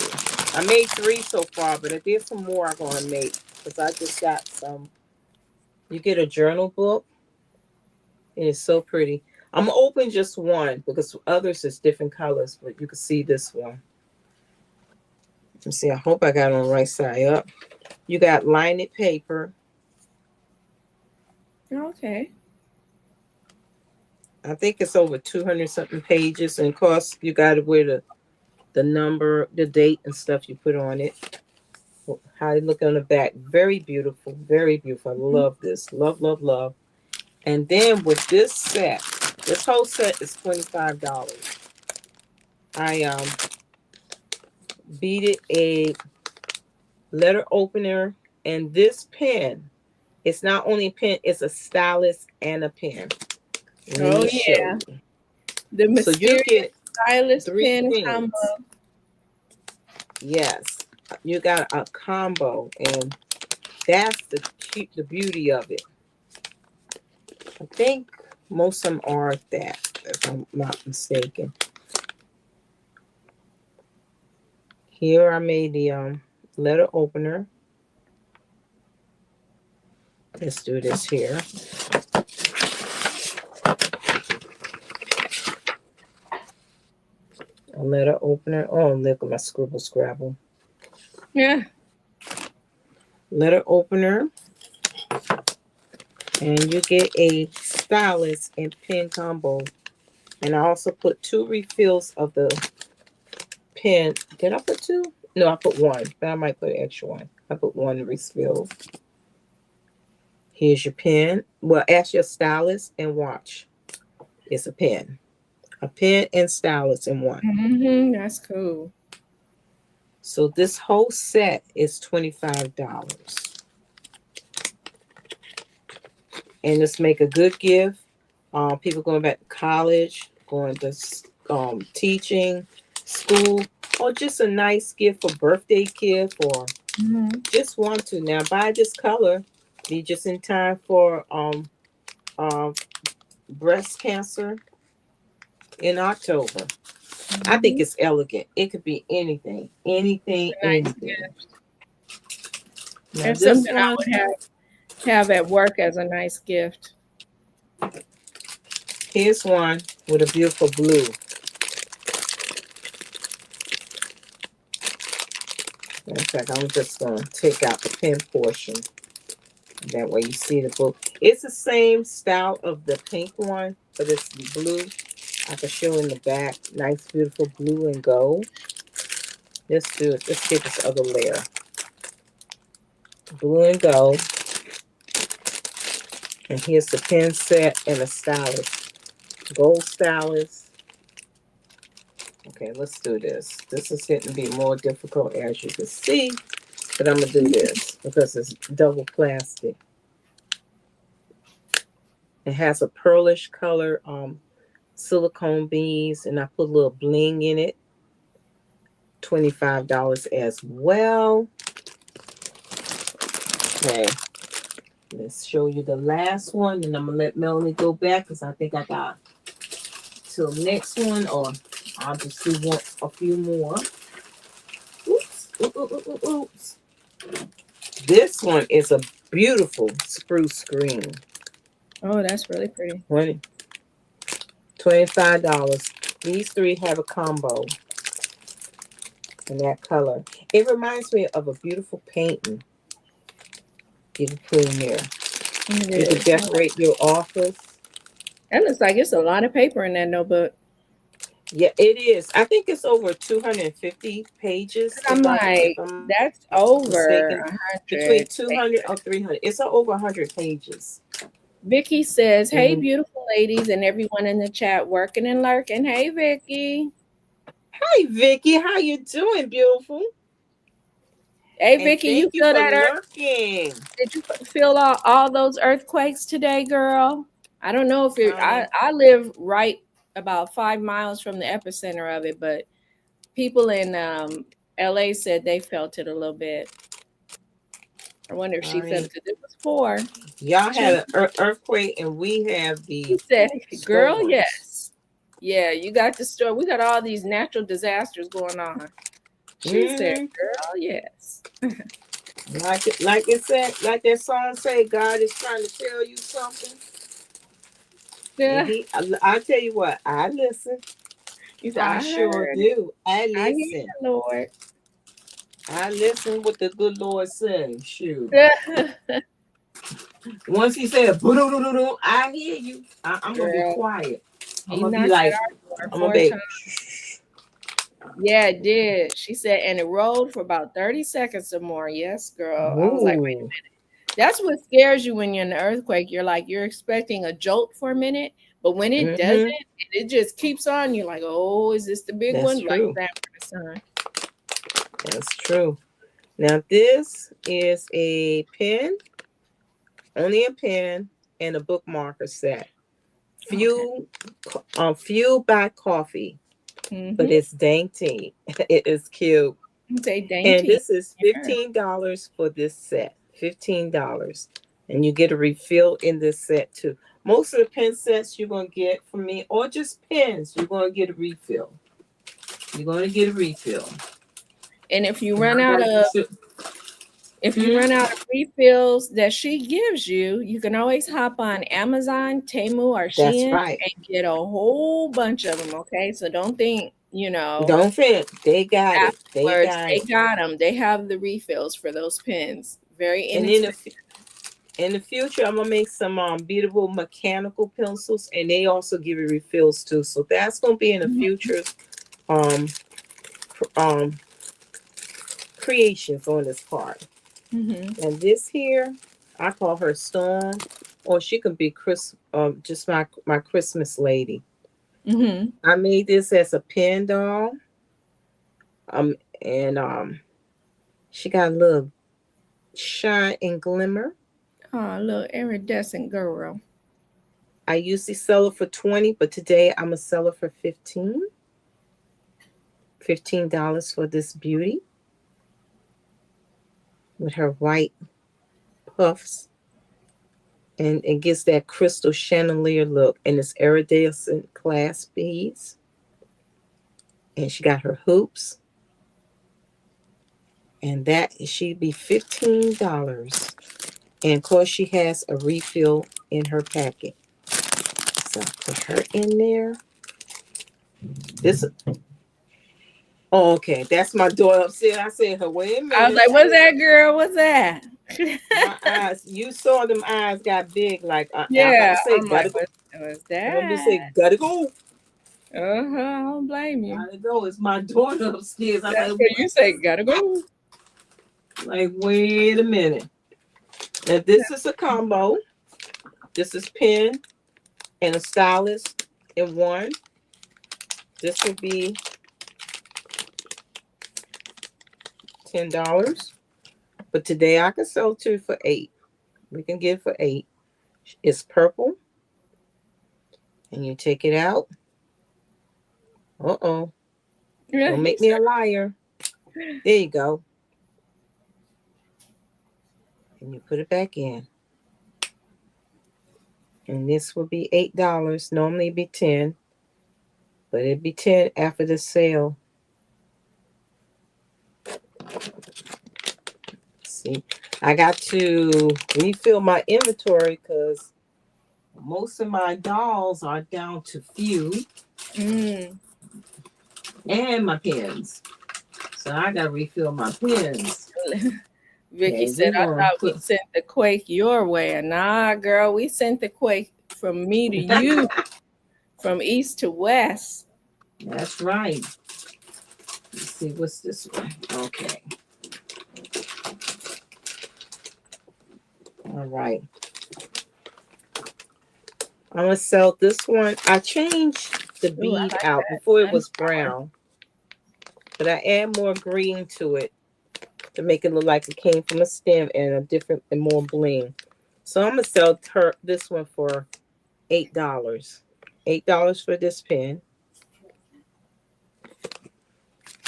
I made 3 so far, but I did some more I'm gonna make because I just got some. You get a journal book, and it's so pretty. I'm gonna open just one because others is different colors, but you can see this one. Let me see. I hope I got it on the right side up. You got lined paper. Okay. I think it's over 200 something pages, and of course you got to wear the number, the date, and stuff you put on it. How you look on the back, very beautiful, very beautiful. I love this, love, love, love. And then with this set, this whole set is $25. I beaded a letter opener and this pen. It's not only a pen, it's a stylus and a pen. Let Oh me show yeah, you. the So you mysterious get stylus 3 pen combo. things. Yes, you got a combo, and that's the beauty of it. I think most of them are that, if I'm not mistaken. Here I made the letter opener. Let's do this here. A letter opener. Oh, look at my scribble scrabble. Yeah. Letter opener. And you get a stylus and pen combo. And I also put 2 refills of the pen. Did I put 2? No, I put 1, but I might put an extra one. I put 1 refill. Here's your pen. Well, ask your stylus and watch. It's a pen. A pen and stylus in one. That's cool. So this whole set is $25. And let's make a good gift. People going back to college, going to teaching, school, or just a nice gift for birthday gift, or just want to. Now buy this color. Be just in time for breast cancer in October. I think it's elegant. It could be anything, anything, A nice anything. gift. Now That's this something I one, would have at work as a nice gift. here's one with a beautiful blue. In fact, I'm just going to take out the pen portion. That way you see the book. It's the same style of the pink one, but it's blue. I can show in the back. Nice, beautiful blue and gold. Let's do it. Let's get this other layer. Blue and gold. And here's the pen set and the stylus. Gold stylus. Okay, let's do this. This is getting to be more difficult as you can see. But I'm going to do this because it's double plastic. It has a pearlish color silicone beads, and I put a little bling in it. $25 as well. Okay. Let's show you the last one, and I'm going to let Melanie go back because I think I got till next one, or I'll just do a few more. Oops. Oops. This one is a beautiful spruce green. Oh, that's really pretty. $25. These three have a combo in that color. It reminds me of a beautiful painting you can put in there. You can decorate your office. That looks like it's a lot of paper in that notebook. Yeah, it is. I think it's over 250 pages. I'm like, that's over 100. Between 200 or 300. It's over 100 pages. Vicky says, hey, beautiful ladies and everyone in the chat working and lurking. Hey, Vicky. Hi, Vicky. How you doing, beautiful? Hey, Vicky, you feel that lurking. Did you feel all those earthquakes today, girl? I don't know if you're, I live right about 5 miles from the epicenter of it, but people in LA said they felt it a little bit. I wonder if she felt it. It was 4. Y'all had an earthquake, and we have the. She said, "Girl, storms. Yes, yeah, you got the story. We got all these natural disasters going on." She said, "Girl, yes." like it said, like that song say, God is trying to tell you something. Yeah, I tell you what, I listen. I sure do. I listen, I hear you, Lord. I listen what the good Lord says. Shoot. Once he said, I hear you. I'm going to be quiet. I'm going to be like, I'm going to be. Yeah, it did. She said, and it rolled for about 30 seconds or more. Yes, girl. I was like, wait a minute. That's what scares you when you're in an earthquake. You're like, you're expecting a jolt for a minute, but when it doesn't, it just keeps on. You're like, oh, is this the big one? True. Like that for the sun. That's true. Now, this is a pen, only a pen, and a bookmarker set. Fueled by coffee, but it's dainty. It is cute. Say dainty. And this is $15 for this set. $15. And you get a refill in this set too. Most of the pen sets you're going to get from me, or just pens, you're going to get a refill. You're going to get a refill. And if you run out of refills that she gives you, you can always hop on Amazon, Temu, or Shein and get a whole bunch of them. Okay, so don't think Don't think they got it. They got them. They have the refills for those pens. Very inexpensive. In the future, I'm gonna make some beatable mechanical pencils, and they also give you refills too. So that's gonna be in the future. Creations on this part. And this here, I call her Storm, or she can be just my Christmas lady. I made this as a pen doll. And she got a little shine and glimmer. Oh, a little iridescent girl. I usually sell it for $20, but today I'm gonna sell it for $15. $15 for this beauty with her white puffs, and it gives that crystal chandelier look, and it's iridescent clasp beads, and she got her hoops, and that she'd be $15. And of course she has a refill in her packet, so put her in there. Oh, okay, that's my daughter upstairs. I said, "Her, wait a I was minute." like, what's that, girl? What's that? My eyes, you saw them eyes got big. Like I'm about Yeah, to say, I'm like, gotta go. what's I'm gonna be say, that? gotta go, I don't blame you. gotta go. It's my daughter upstairs. I'm That's like, what you what? say, gotta go. Like, wait a minute. Now this is a combo. This is pen and a stylus in one. This would be $10. But today I can sell two for 8. We can get it for 8. It's purple. And you take it out. Uh-oh. Don't make me a liar. There you go. And you put it back in. And this will be $8. Normally it'd be 10. But it'd be 10 after the sale. See, I got to refill my inventory because most of my dolls are down to few. And my pens. So I gotta refill my pens. Vicky Okay, said, I thought we sent the quake your way. And nah, girl, we sent the quake from me to you, from east to west. That's right. Let's see, what's this one? Okay. All right. I'm gonna sell this one. I changed the bead like out. that. Before it was brown, but I add more green to it to make it look like it came from a stem and a different and more bling. So I'm gonna sell this one for $8. $8 for this pen.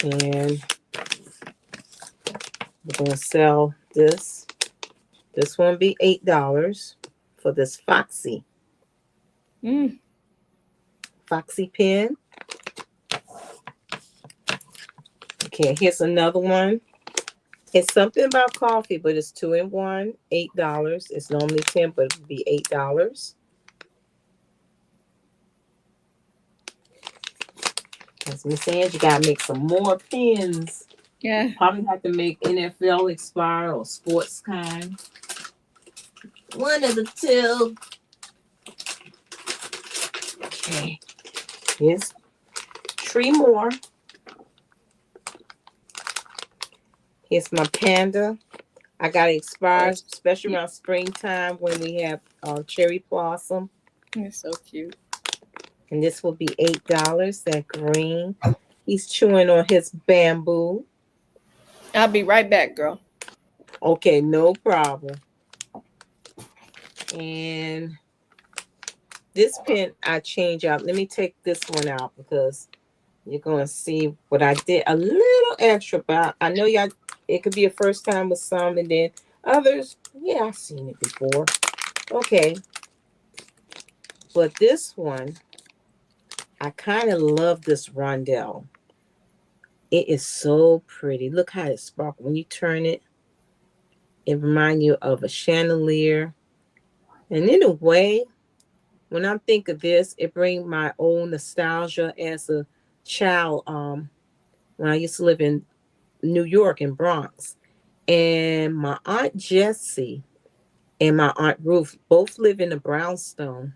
And we're gonna sell this. This one be $8 for this Foxy. Foxy pen. Okay, here's another one. It's something about coffee, but it's 2 in 1, $8. It's normally 10, but it would be $8. As Miss Angie gotta make some more pens. Yeah. Probably have to make NFL expire or sports kind. One of the two. Okay. Here's 3 more. Here's my panda. I got it expired, especially around springtime when we have cherry blossom. It's so cute. And this will be $8. That green. He's chewing on his bamboo. I'll be right back, girl. Okay, no problem. And this pen I change out. Let me take this one out because you're going to see what I did. A little extra, but I know y'all, it could be a first time with some, and then others, yeah, I've seen it before. Okay. But this one, I kind of love this rondelle. It is so pretty. Look how it sparkles. When you turn it, it reminds you of a chandelier. And in a way, when I think of this, it brings my own nostalgia as a child. When I used to live in New York in Bronx. And my Aunt Jessie and my Aunt Ruth both live in the brownstone.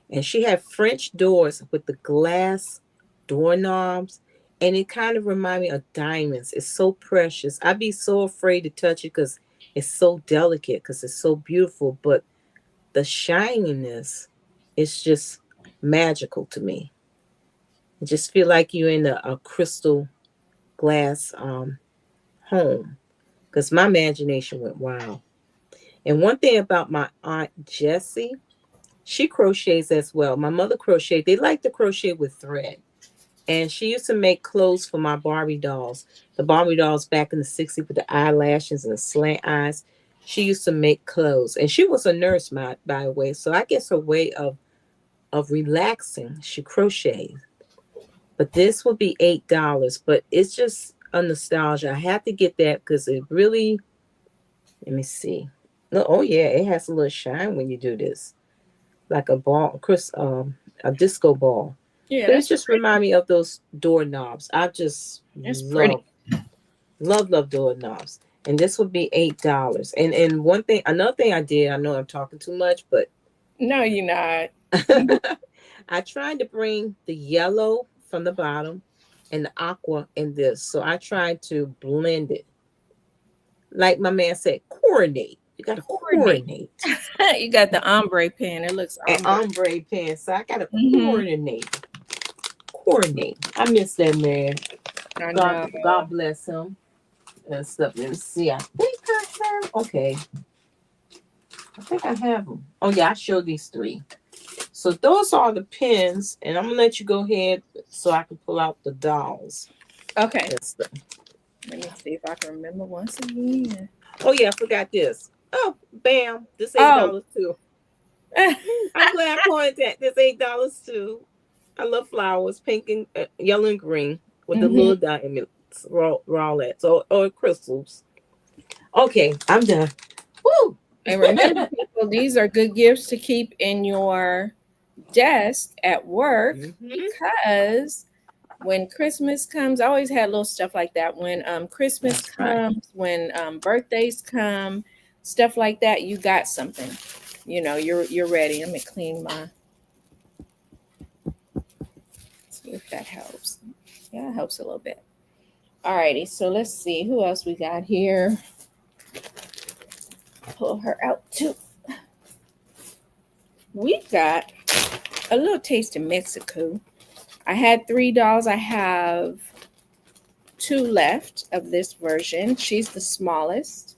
And she had French doors with the glass doorknobs. And it kind of reminded me of diamonds. It's so precious. I'd be so afraid to touch it because it's so delicate, because it's so beautiful. But the shininess is just magical to me. I just feel like you're in a crystal glass home, because my imagination went wild. And one thing about my Aunt Jessie, she crochets as well. My mother crocheted. They like to crochet with thread. And she used to make clothes for my Barbie dolls. The Barbie dolls back in the 60s with the eyelashes and the slant eyes. She used to make clothes. And she was a nurse, by the way. So I guess her way of relaxing, she crocheted. But this would be $8. But it's just a nostalgia. I have to get that because it really, let me see. Oh yeah, it has a little shine when you do this. Like a ball, a disco ball. Yeah, But it that's just pretty. remind me of those doorknobs. I just That's pretty. love doorknobs. And this would be $8. And one thing, another thing I did, I know I'm talking too much, but No, you're not. I tried to bring the yellow from the bottom and the aqua in this. So I tried to blend it. Like my man said, coordinate. You gotta Coordinate. coordinate. You got the ombre pen. It looks And ombre. ombre pen. So I gotta Mm-hmm. coordinate. Coordinate. I miss that man. I know. God bless him and stuff. Let me see. I think I have. Okay, I think I have them. Oh yeah, I showed these three. So those are the pins, and I'm gonna let you go ahead so I can pull out the dolls Okay. and stuff. Let me see if I can remember once again. Oh yeah, I forgot this. Oh, bam! This Oh. $8 too. I'm glad I pointed that. This $8 too. I love flowers, pink and yellow and green with the Mm-hmm. little diamonds, rowlets or crystals. Okay, I'm done. Woo! And remember, people, these are good gifts to keep in your desk at work Mhm. because when Christmas comes, I always had little stuff like that. When Christmas That's right. comes, when birthdays come, stuff like that, you got something. You're ready. Let me clean my. See if that helps. Yeah, it helps a little bit. Alrighty, so let's see who else we got here. Pull her out too. We got a little taste of Mexico. I had $3. I have two left of this version. She's the smallest.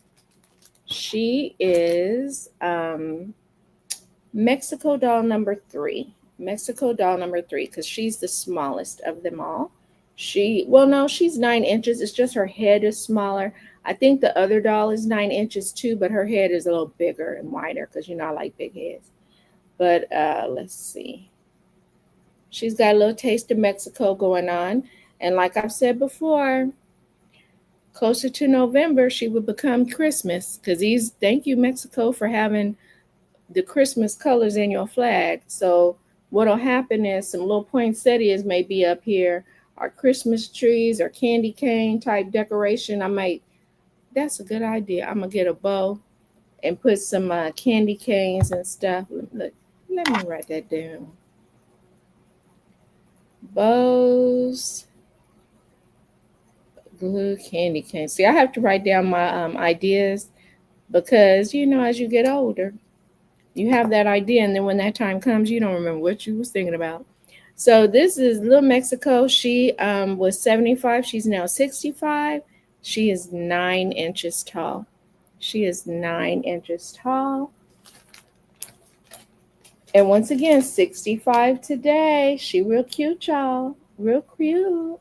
She is Mexico doll number 3. Mexico doll number 3, because she's the smallest of them all. No, she's 9 inches. It's just her head is smaller. I think the other doll is 9 inches too, but her head is a little bigger and wider because I like big heads. But let's see. She's got a little taste of Mexico going on. And like I've said before, closer to November, she would become Christmas because thank you, Mexico, for having the Christmas colors in your flag. So what'll happen is some little poinsettias may be up here, or Christmas trees or candy cane type decoration. That's a good idea. I'm gonna get a bow and put some candy canes and stuff. Look, let me write that down. Bows, glue, candy cane. See, I have to write down my ideas because as you get older, you have that idea, and then when that time comes, you don't remember what you was thinking about. So this is Little Mexico. She was 75. She's now 65. She is 9 inches tall. She is 9 inches tall. And once again, 65 today. She real cute, y'all. Real cute.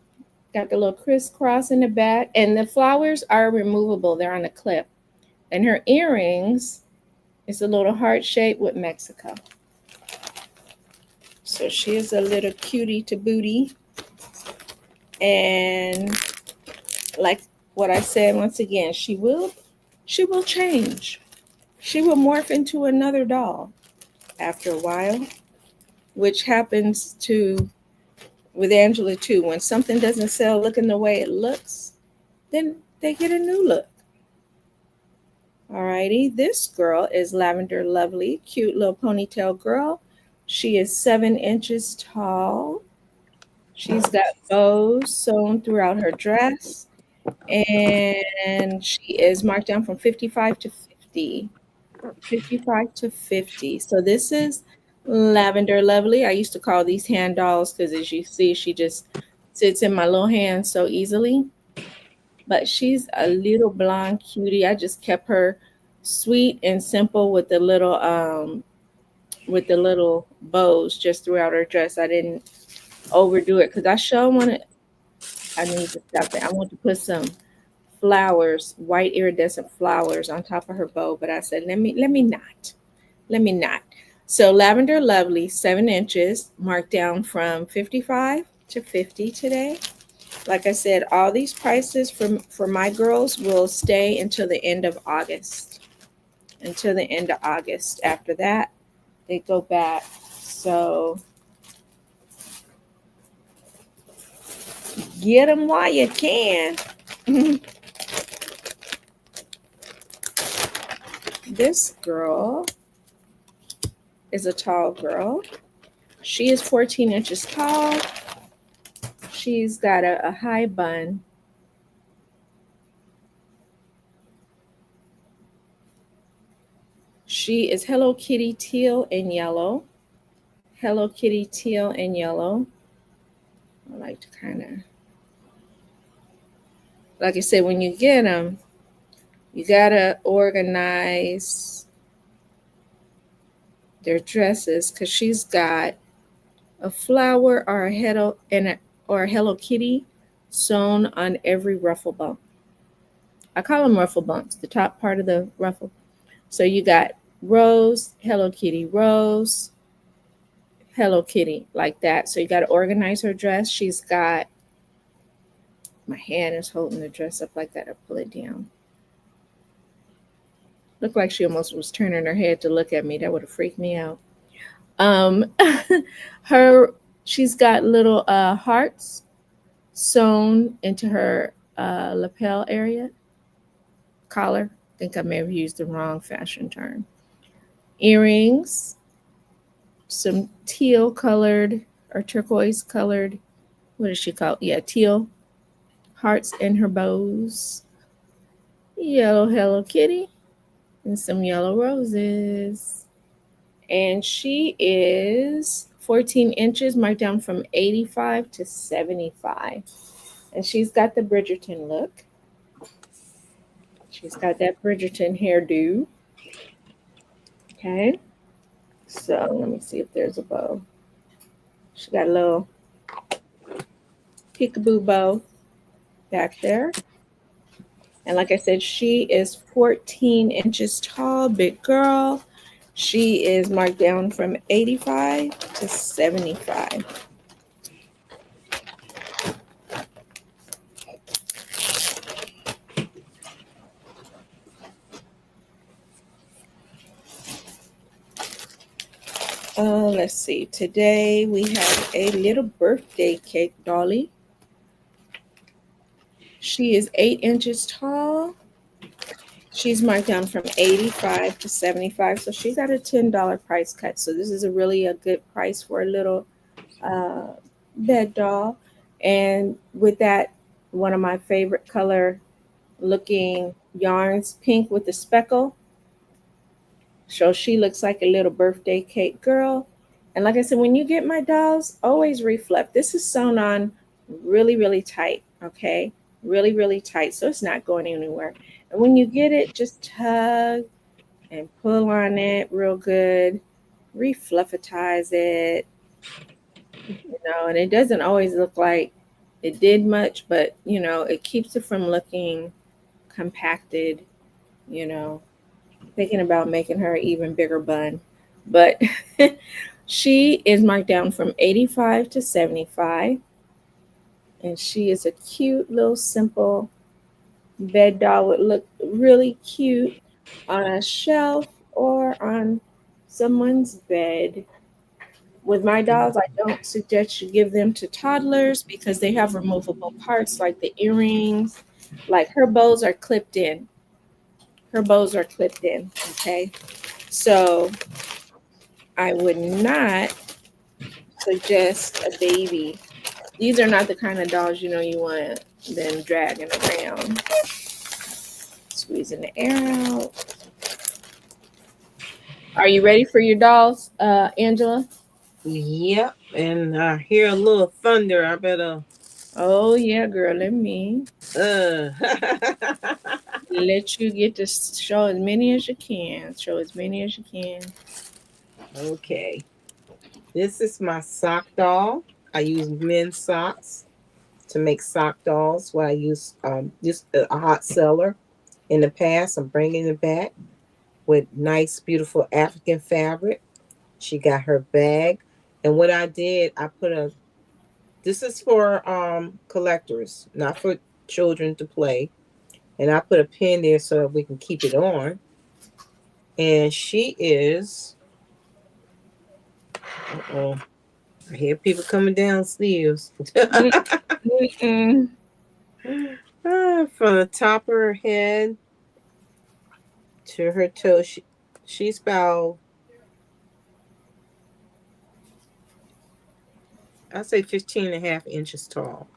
Got the little crisscross in the back. And the flowers are removable. They're on a clip. And her earrings is a little heart shape with Mexico. So she is a little cutie to booty. And like what I said once again, she will change. She will morph into another doll after a while, which happens to with Angela too. When something doesn't sell looking the way it looks, then they get a new look. Alrighty, this girl is Lavender Lovely, cute little ponytail girl. She is 7 inches tall. She's got bows sewn throughout her dress, and she is marked down from 55 to 50. 55 to 50. So this is Lavender Lovely. I used to call these hand dolls because as you see, she just sits in my little hand so easily. But she's a little blonde cutie. I just kept her sweet and simple with the little bows just throughout her dress. I didn't overdo it because I need to stop it. I want to put some flowers, white iridescent flowers on top of her bow, but I said, let me not. So Lavender Lovely, 7 inches, marked down from 55 to 50 today. Like I said, all these prices for my girls will stay until the end of August. Until the end of August. After that, they go back. So Get them while you can. This girl is a tall girl. She is 14 inches tall. She's got a high bun. She is Hello Kitty teal and yellow. Hello Kitty teal and yellow. I like to kind of, like I said, when you get them, you gotta organize their dresses because she's got a flower or a Hello Kitty sewn on every ruffle bump. I call them ruffle bumps, the top part of the ruffle. So you got Rose, Hello Kitty, Rose, Hello Kitty, like that. So you got to organize her dress. She's got, my hand is holding the dress up like that. I pull it down. Looked like she almost was turning her head to look at me. That would have freaked me out. She's got little hearts sewn into her lapel area, collar. I think I may have used the wrong fashion term. Earrings, some teal colored or turquoise colored, what does she call it? Yeah, teal hearts in her bows. Yellow Hello Kitty and some yellow roses. And she is 14 inches, marked down from 85 to 75. And she's got the Bridgerton look. She's got that Bridgerton hairdo. Okay. So let me see if there's a bow. She got a little peekaboo bow back there. And like I said, she is 14 inches tall, big girl. She is marked down from 85 to 75. Let's see. Today we have a little birthday cake dolly. She is 8 inches tall. She's marked down from 85 to 75. So she got a $10 price cut. So this is a good price for a little bed doll. And with that, one of my favorite color looking yarns, pink with the speckle. So she looks like a little birthday cake girl. And like I said, when you get my dolls, always reflect. This is sewn on really, really tight, okay? Really, really tight, so it's not going anywhere. And when you get it, just tug and pull on it real good. Refluffitize it, and it doesn't always look like it did much, but, it keeps it from looking compacted, thinking about making her an even bigger bun. But she is marked down from 85 to 75. And she is a cute little simple bed doll. Would look really cute on a shelf or on someone's bed. With my dolls, I don't suggest you give them to toddlers because they have removable parts like the earrings. Like her bows are clipped in. Okay? So I would not suggest a baby. These are not the kind of dolls, you want them dragging around. Squeezing the air out. Are you ready for your dolls, Angela? Yep. And I hear a little thunder. I better. Oh, yeah, girl. Let me let you get to show as many as you can. Okay. This is my sock doll. I use men's socks to make sock dolls. What I use just a hot seller in the past. I'm bringing it back with nice, beautiful African fabric. She got her bag. And what I did, this is for collectors, not for children to play. And I put a pin there so that we can keep it on. And she is, I hear people coming downstairs. Mm-mm. From the top of her head to her toe, she's about, I'd say 15 and a half inches tall.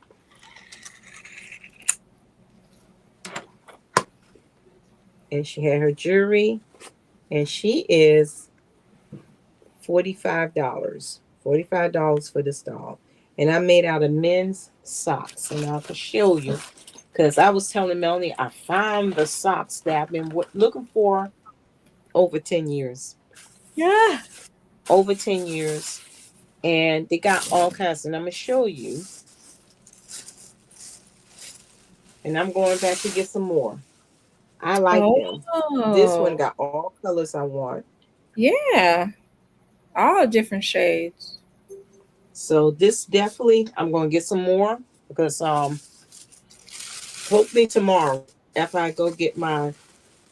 And she had her jewelry, and she is $45. $45 for this doll. And I made out of men's socks, and I'll show you. Because I was telling Melanie, I found the socks that I've been looking for over 10 years. Yeah. Over 10 years. And they got all kinds. And I'm going to show you. And I'm going back to get some more. I like them. This one Oh, got all colors I want. yeah. All different shades. So this definitely, I'm going to get some more. Because hopefully tomorrow, after I go get my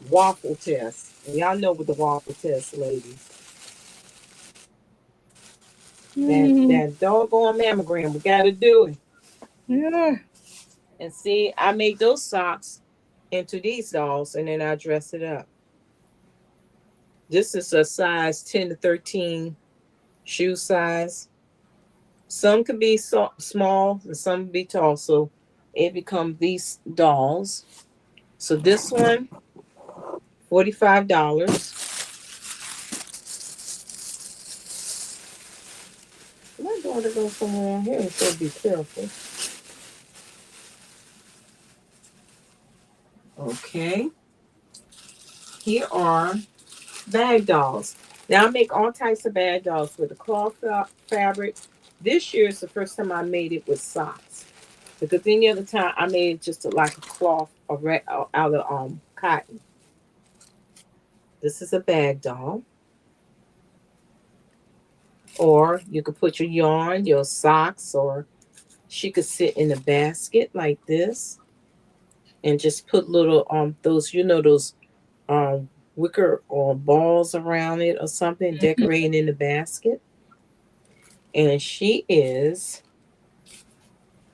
waffle test. And y'all know what the waffle test, ladies. Mm, That doggone mammogram, we got to do it. yeah. And see, I made those socks into these dolls, and then I dress it up. This is a size 10 to 13 shoe size. Some can be small and some can be tall. So it becomes these dolls. So this one, $45. My daughter goes somewhere on here, so be careful. Okay. Here are bag dolls. Now I make all types of bag dolls with the cloth fabric. This year is the first time I made it with socks. Because any other time I made it just like a cloth out of cotton. This is a bag doll. Or you could put your yarn, your socks, or she could sit in a basket like this and just put little those those wicker or balls around it or something, decorating in the basket. And she is,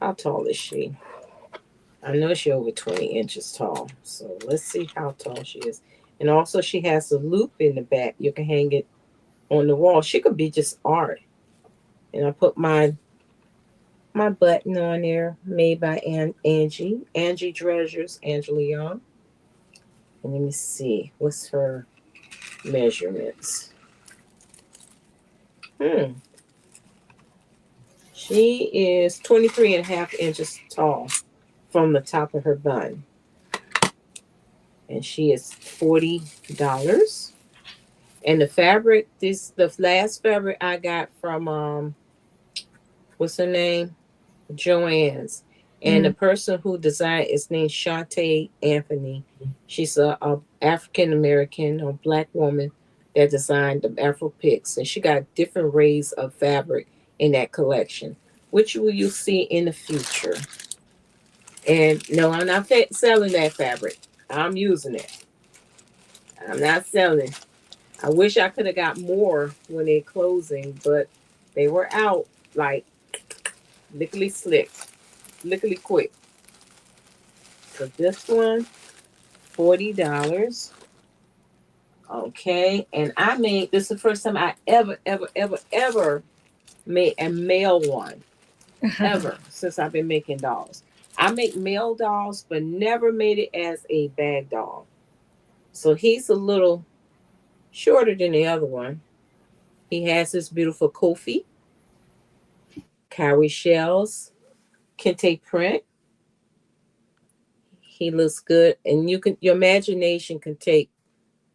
how tall is she? I know she's over 20 inches tall. So let's see how tall she is. And also she has a loop in the back. You can hang it on the wall. She could be just art. And I put my button on there, made by Angie. Angie Treasures, Angela Young. And let me see, what's her measurements? She is 23 and a half inches tall from the top of her bun. And she is $40. And the fabric, the last fabric I got from what's her name? Joann's. And the person who designed is named Shantae Anthony. She's a African American or black woman that designed the Afro Picks. And she got different rays of fabric in that collection, which will you see in the future. And no, I'm not selling that fabric. I'm using it. I'm not selling. I wish I could have got more when they're closing, but they were out like lickety slick, lickety quick. So this one, $40. Okay, and I made this is the first time I ever made a male one. Ever since I've been making dolls. I make male dolls, but never made it as a bag doll. So he's a little shorter than the other one. He has this beautiful Kofi, cowrie shells, kente print. He looks good, and your imagination can take,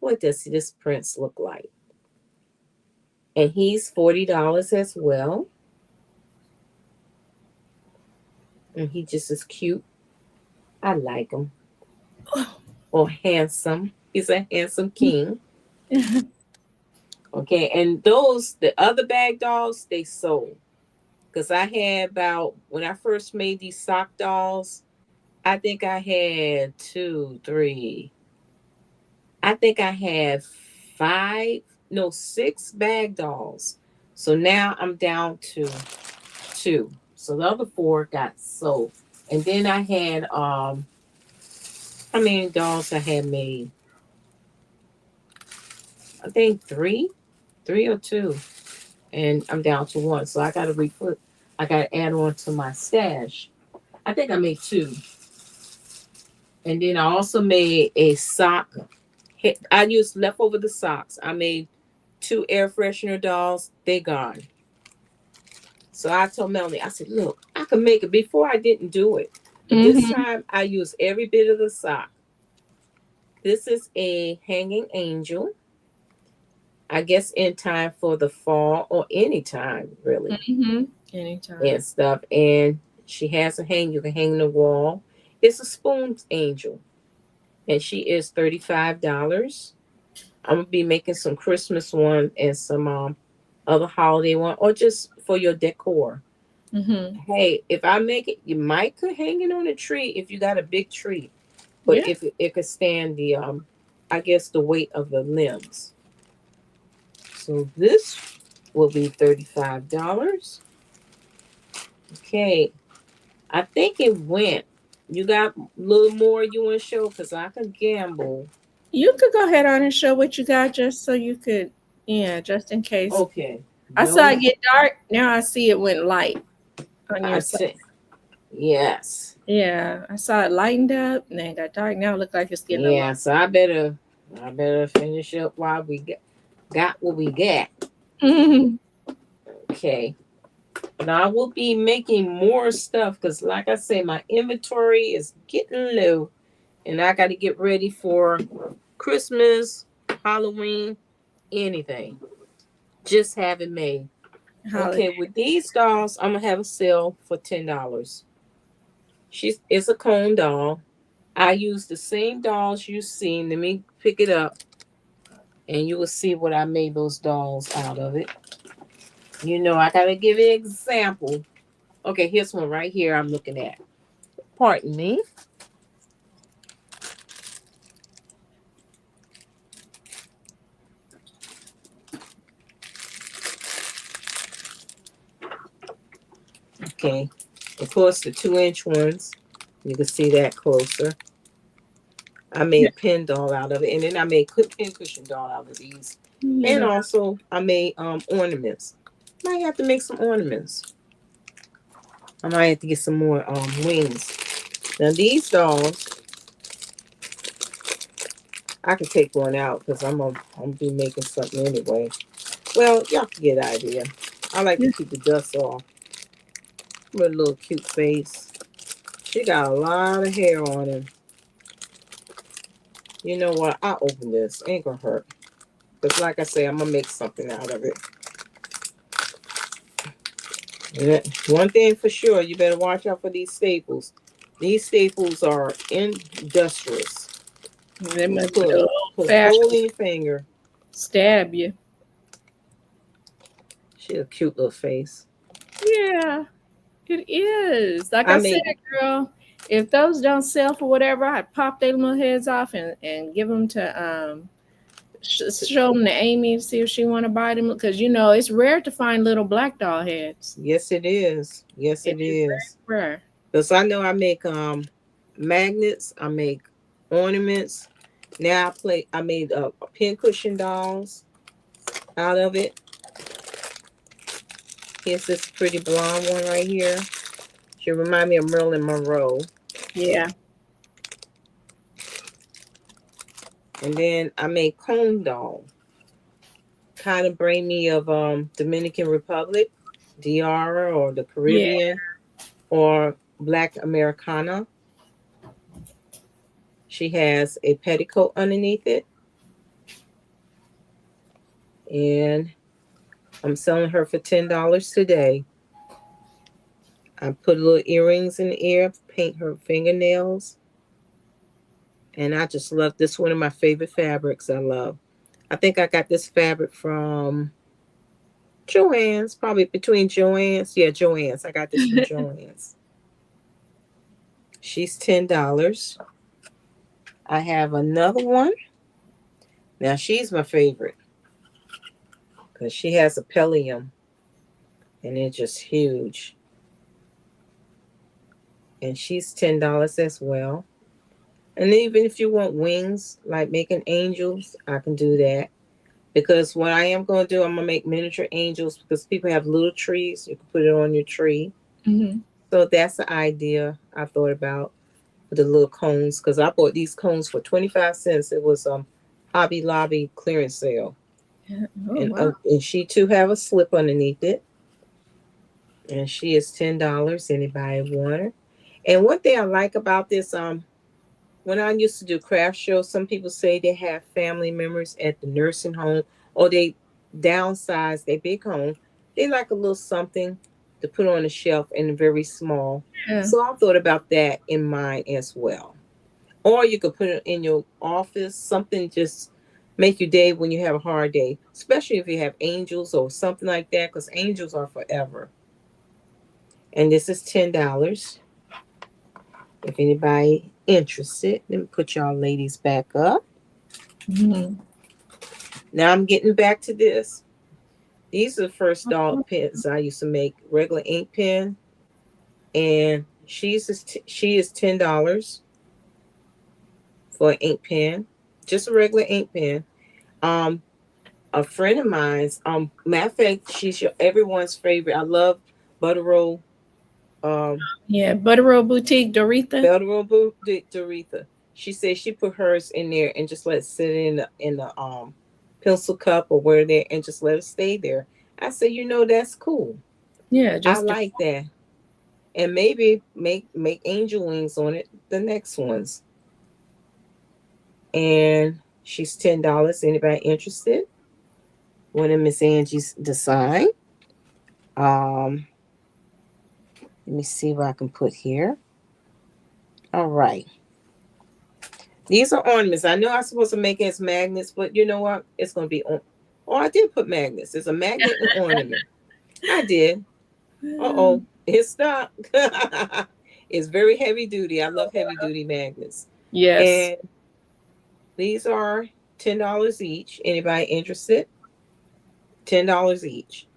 what does this prince look like? And he's $40 as well. And he just is cute. I like him. Or handsome. He's a handsome king. Okay, and the other bag dolls, they sold. Because I had when I first made these sock dolls, I think I had I had 6 bag dolls. So now I'm down to 2. So the other 4 got sold. And then I had how many dolls I had made? I think 3 or 2. And I'm down to 1. So I gotta I gotta add on to my stash. I think I made 2. And then I also made a sock. I used leftover the socks. I made 2 air freshener dolls. They gone. So I told Melanie, I said, look, I can make it. Before I didn't do it. But this time I used every bit of the sock. This is a hanging angel. I guess in time for the fall or any time, really. Anytime. And stuff. And she has a hang. You can hang the wall. It's a spoon angel. And she is $35. I'm going to be making some Christmas one and some other holiday one, or just for your decor. Hey, if I make it, you might could hang it on a tree if you got a big tree. But if it could stand the I guess the weight of the limbs. So this will be $35. Okay. I think it went. You got a little more you want to show? Because I could gamble. You could go ahead on and show what you got just so you could, just in case. Okay. I saw it get dark. Now I see it went light on your side. Yes. Yeah, I saw it lightened up and then it got dark. Now it looks like it's getting light. So I better finish up while we got what we got. Okay. Now I will be making more stuff because, like I say, my inventory is getting low, and I got to get ready for Christmas, Halloween, anything. Just have it made. Okay, with these dolls, I'm gonna have a sale for $10. It's a cone doll. I use the same dolls you've seen. Let me pick it up, and you will see what I made those dolls out of it. You know, I gotta give you an example. Okay, here's one right here I'm looking at. Pardon me. Okay, of course the 2-inch ones. You can see that closer. I made a pin doll out of it, and then I made pin cushion doll out of these. And also I made ornaments. Might have to make some ornaments. I might have to get some more wings. Now these dolls, I could take one out because I'm gonna be making something anyway. Well, y'all can get an idea. I like to keep the dust off. With a little cute face. She got a lot of hair on him. You know what? I'll open this. Ain't gonna hurt. Because like I say, I'm gonna make something out of it. One thing for sure, you better watch out for these staples. These staples are industrious. They must put a hole in your finger. Stab you. She a cute little face. Yeah, it is. Like I said, girl, if those don't sell for whatever, I'd pop their little heads off and give them to show them to Amy to see if she want to buy them, because it's rare to find little black doll heads. Yes, it is. Yes, it is. Rare. Because I know I make magnets. I make ornaments. Now I made pin cushion dolls out of it. Here's this pretty blonde one right here. She remind me of Marilyn Monroe. Yeah. And then I made cone doll. Kind of bring me of Dominican Republic, DR, or the Caribbean, or Black Americana. She has a petticoat underneath it. And I'm selling her for $10 today. I put little earrings in the ear, paint her fingernails. And I just love this. One of my favorite fabrics I love. I think I got this fabric from Joann's, probably between Joann's. Yeah, Joann's. I got this from Joann's. She's $10. I have another one. Now she's my favorite because she has a pillium and it's just huge. and she's $10 as well. And even if you want wings, like making angels, I can do that. Because what I am going to do, I'm going to make miniature angels because people have little trees. You can put it on your tree. Mm-hmm. So that's the idea I thought about with the little cones. Because I bought these cones for 25 cents. It was Hobby Lobby clearance sale. Yeah. Oh, wow. And she too have a slip underneath it. And she is $10. Anybody want her? And one thing I like about this, when I used to do craft shows, some people say they have family members at the nursing home or they downsize their big home. They like a little something to put on the shelf and very small. Yeah. So I thought about that in mind as well. Or you could put it in your office, something just make your day when you have a hard day, especially if you have angels or something like that, because angels are forever. And this is $10. If anybody interested, let me put y'all ladies back up. Mm-hmm. Now I'm getting back to this. These are the first doll pens I used to make. Regular ink pen, and she is $10 for an ink pen, just a regular ink pen. Um, a friend of mine's, matter of fact, everyone's favorite. I love Butter Roll, Yeah. Butter Roll Boutique, Doretha. Doretha. She said she put hers in there and just let it sit in the pencil cup or where there and just let it stay there. I said, that's cool. Yeah. I Just like that. And maybe make angel wings on it, the next ones. And she's $10. Anybody interested? One of Miss Angie's design. Let me see what I can put here. All right. These are ornaments. I know I'm supposed to make it as magnets, but you know what? It's going to be on. Oh, I did put magnets. It's a magnet and ornament. I did. Uh-oh. It stopped. It's very heavy duty. I love heavy duty magnets. Yes. And these are $10 each. Anybody interested? $10 each.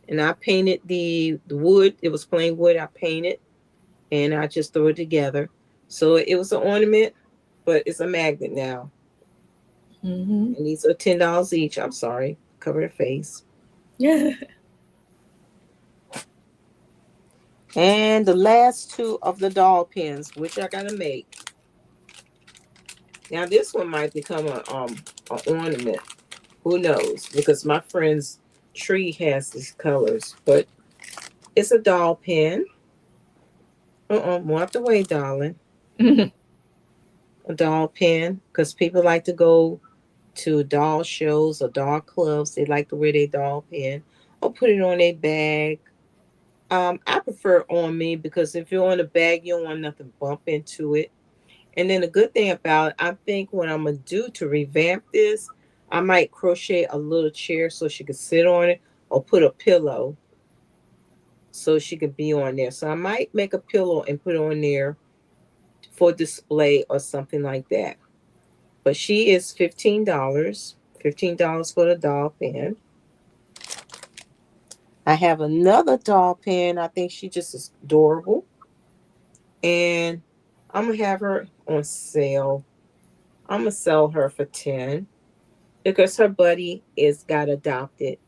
And I painted the wood. It was plain wood. I painted and I just threw it together. So it was an ornament, but it's a magnet now. Mm-hmm. And these are $10 each. I'm sorry. Cover the face. Yeah. And the last two of the doll pins, which I gotta make. Now this one might become an ornament. Who knows? Because my friend's tree has these colors, but it's a doll pin. More out the way, darling. A doll pin, because people like to go to doll shows or doll clubs. They like to wear their doll pin or put it on their bag. I prefer on me because if you're on the bag, you don't want nothing bump into it. And then the good thing about it, I think what I'm gonna do to revamp this, I might crochet a little chair so she could sit on it, or put a pillow so she could be on there. So I might make a pillow and put it on there for display or something like that. But she is $15. $15 for the doll pen. I have another doll pen. I think she just is adorable. And I'm going to have her on sale. I'm going to sell her for 10 because her buddy got adopted.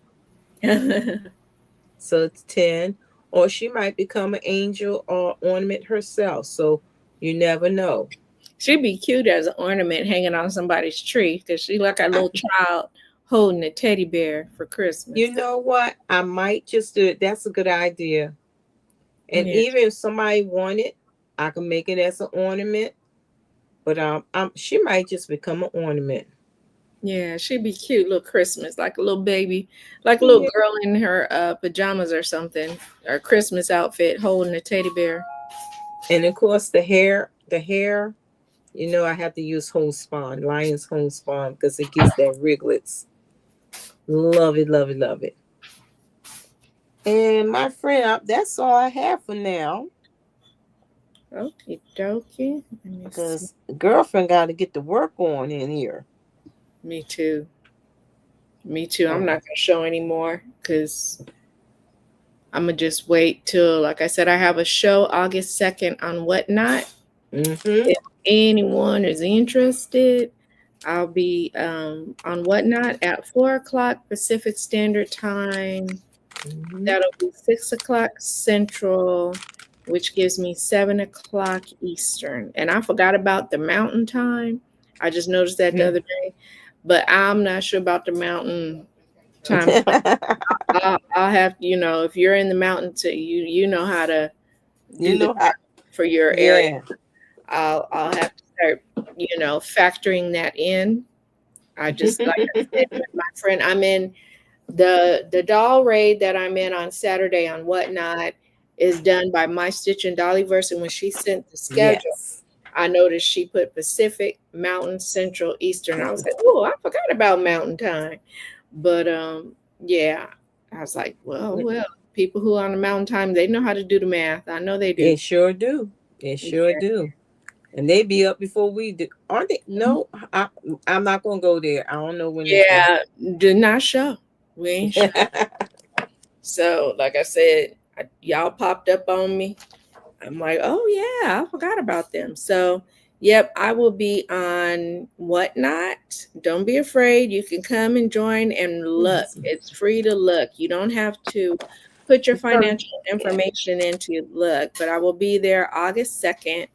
So it's 10. Or she might become an angel or ornament herself. So you never know. She'd be cute as an ornament hanging on somebody's tree because she like a little child holding a teddy bear for Christmas. You know what? I might just do it. That's a good idea. And Yeah. even if somebody want it, I can make it as an ornament. But she might just become an ornament. Yeah, she'd be cute, little Christmas, like a little baby, like a little girl in her pajamas or something, or Christmas outfit holding a teddy bear. And of course, the hair, I have to use homespun, lion's homespun, because it gives that wrigglets. Love it, love it, love it. And my friend, that's all I have for now. Okie dokie. Because the girlfriend got to get the work on in here. Me too. I'm not going to show anymore because I'm gonna just wait till, like I said, I have a show August 2nd on Whatnot. Mm-hmm. If anyone is interested, I'll be on Whatnot at 4 o'clock Pacific Standard Time. Mm-hmm. That'll be 6 o'clock Central, which gives me 7 o'clock Eastern. And I forgot about the Mountain Time. I just noticed that the other day, but I'm not sure about the Mountain Time. I'll have to, if you're in the mountain, you know how to You do the know how, for your area. yeah. I'll have to start, factoring that in. I just, like I said, with my friend, I'm in the doll raid that I'm in on Saturday on Whatnot is done by My Stitch and Dollyverse. And when she sent the schedule, Yes. I noticed she put Pacific, Mountain, Central, Eastern. I was like, oh, I forgot about Mountain Time. But yeah, I was like, well, people who are on the Mountain Time, they know how to do the math. I know they do. It sure do. It sure Yeah. do. And they be up before we do, aren't they? No, I'm not gonna go there. I don't know when they start. Yeah, did not show. We ain't sure. So, like I said, y'all popped up on me. I'm like, oh yeah, I forgot about them. So, yep, I will be on Whatnot. Don't be afraid. You can come and join and look. It's free to look. You don't have to put your financial information in to look, but I will be there August 2nd,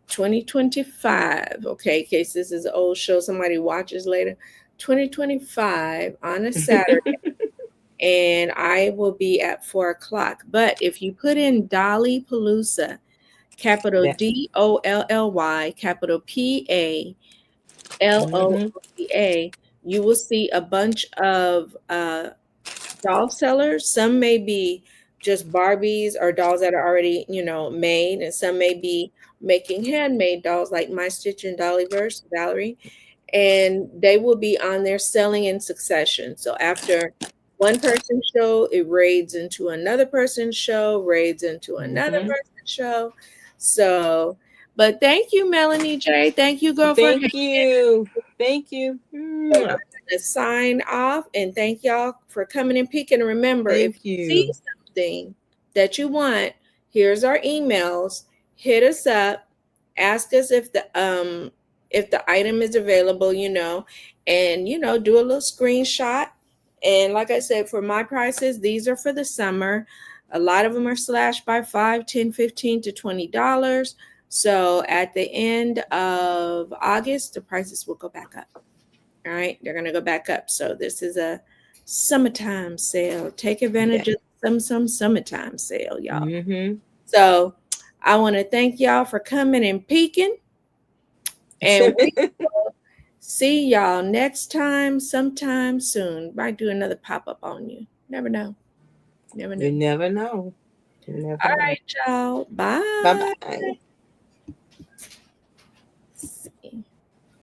2025. Okay, in case this is an old show somebody watches later. 2025 on a Saturday. And I will be at 4 o'clock. But if you put in Dolly Palooza, capital That- DOLLY, capital PALOOZA, you will see a bunch of doll sellers. Some may be just Barbies or dolls that are already, made, and some may be making handmade dolls like My Stitch and Dollyverse, Valerie, and they will be on there selling in succession. So after one person's show, it raids into another person's show, raids into another person's show. So, but thank you, Melanie J. Thank you, girl, for Thank you. Thank you. so we're gonna sign off, and thank y'all for coming and peeking. And remember, if Thank you see you. something that you want, here's our emails. Hit us up, ask us if the item is available, and do a little screenshot. And like I said, for my prices, these are for the summer. A lot of them are slashed by 5, 10, 15 to $20. So at the end of August, the prices will go back up. All right, they're going to go back up. So this is a summertime sale. Take advantage of some summertime sale, y'all. Mm-hmm. So I want to thank y'all for coming and peeking. And we will see y'all next time, sometime soon. Might do another pop-up on you. Never know. Never know. You never know. You never All know. right, y'all. Bye Bye. bye.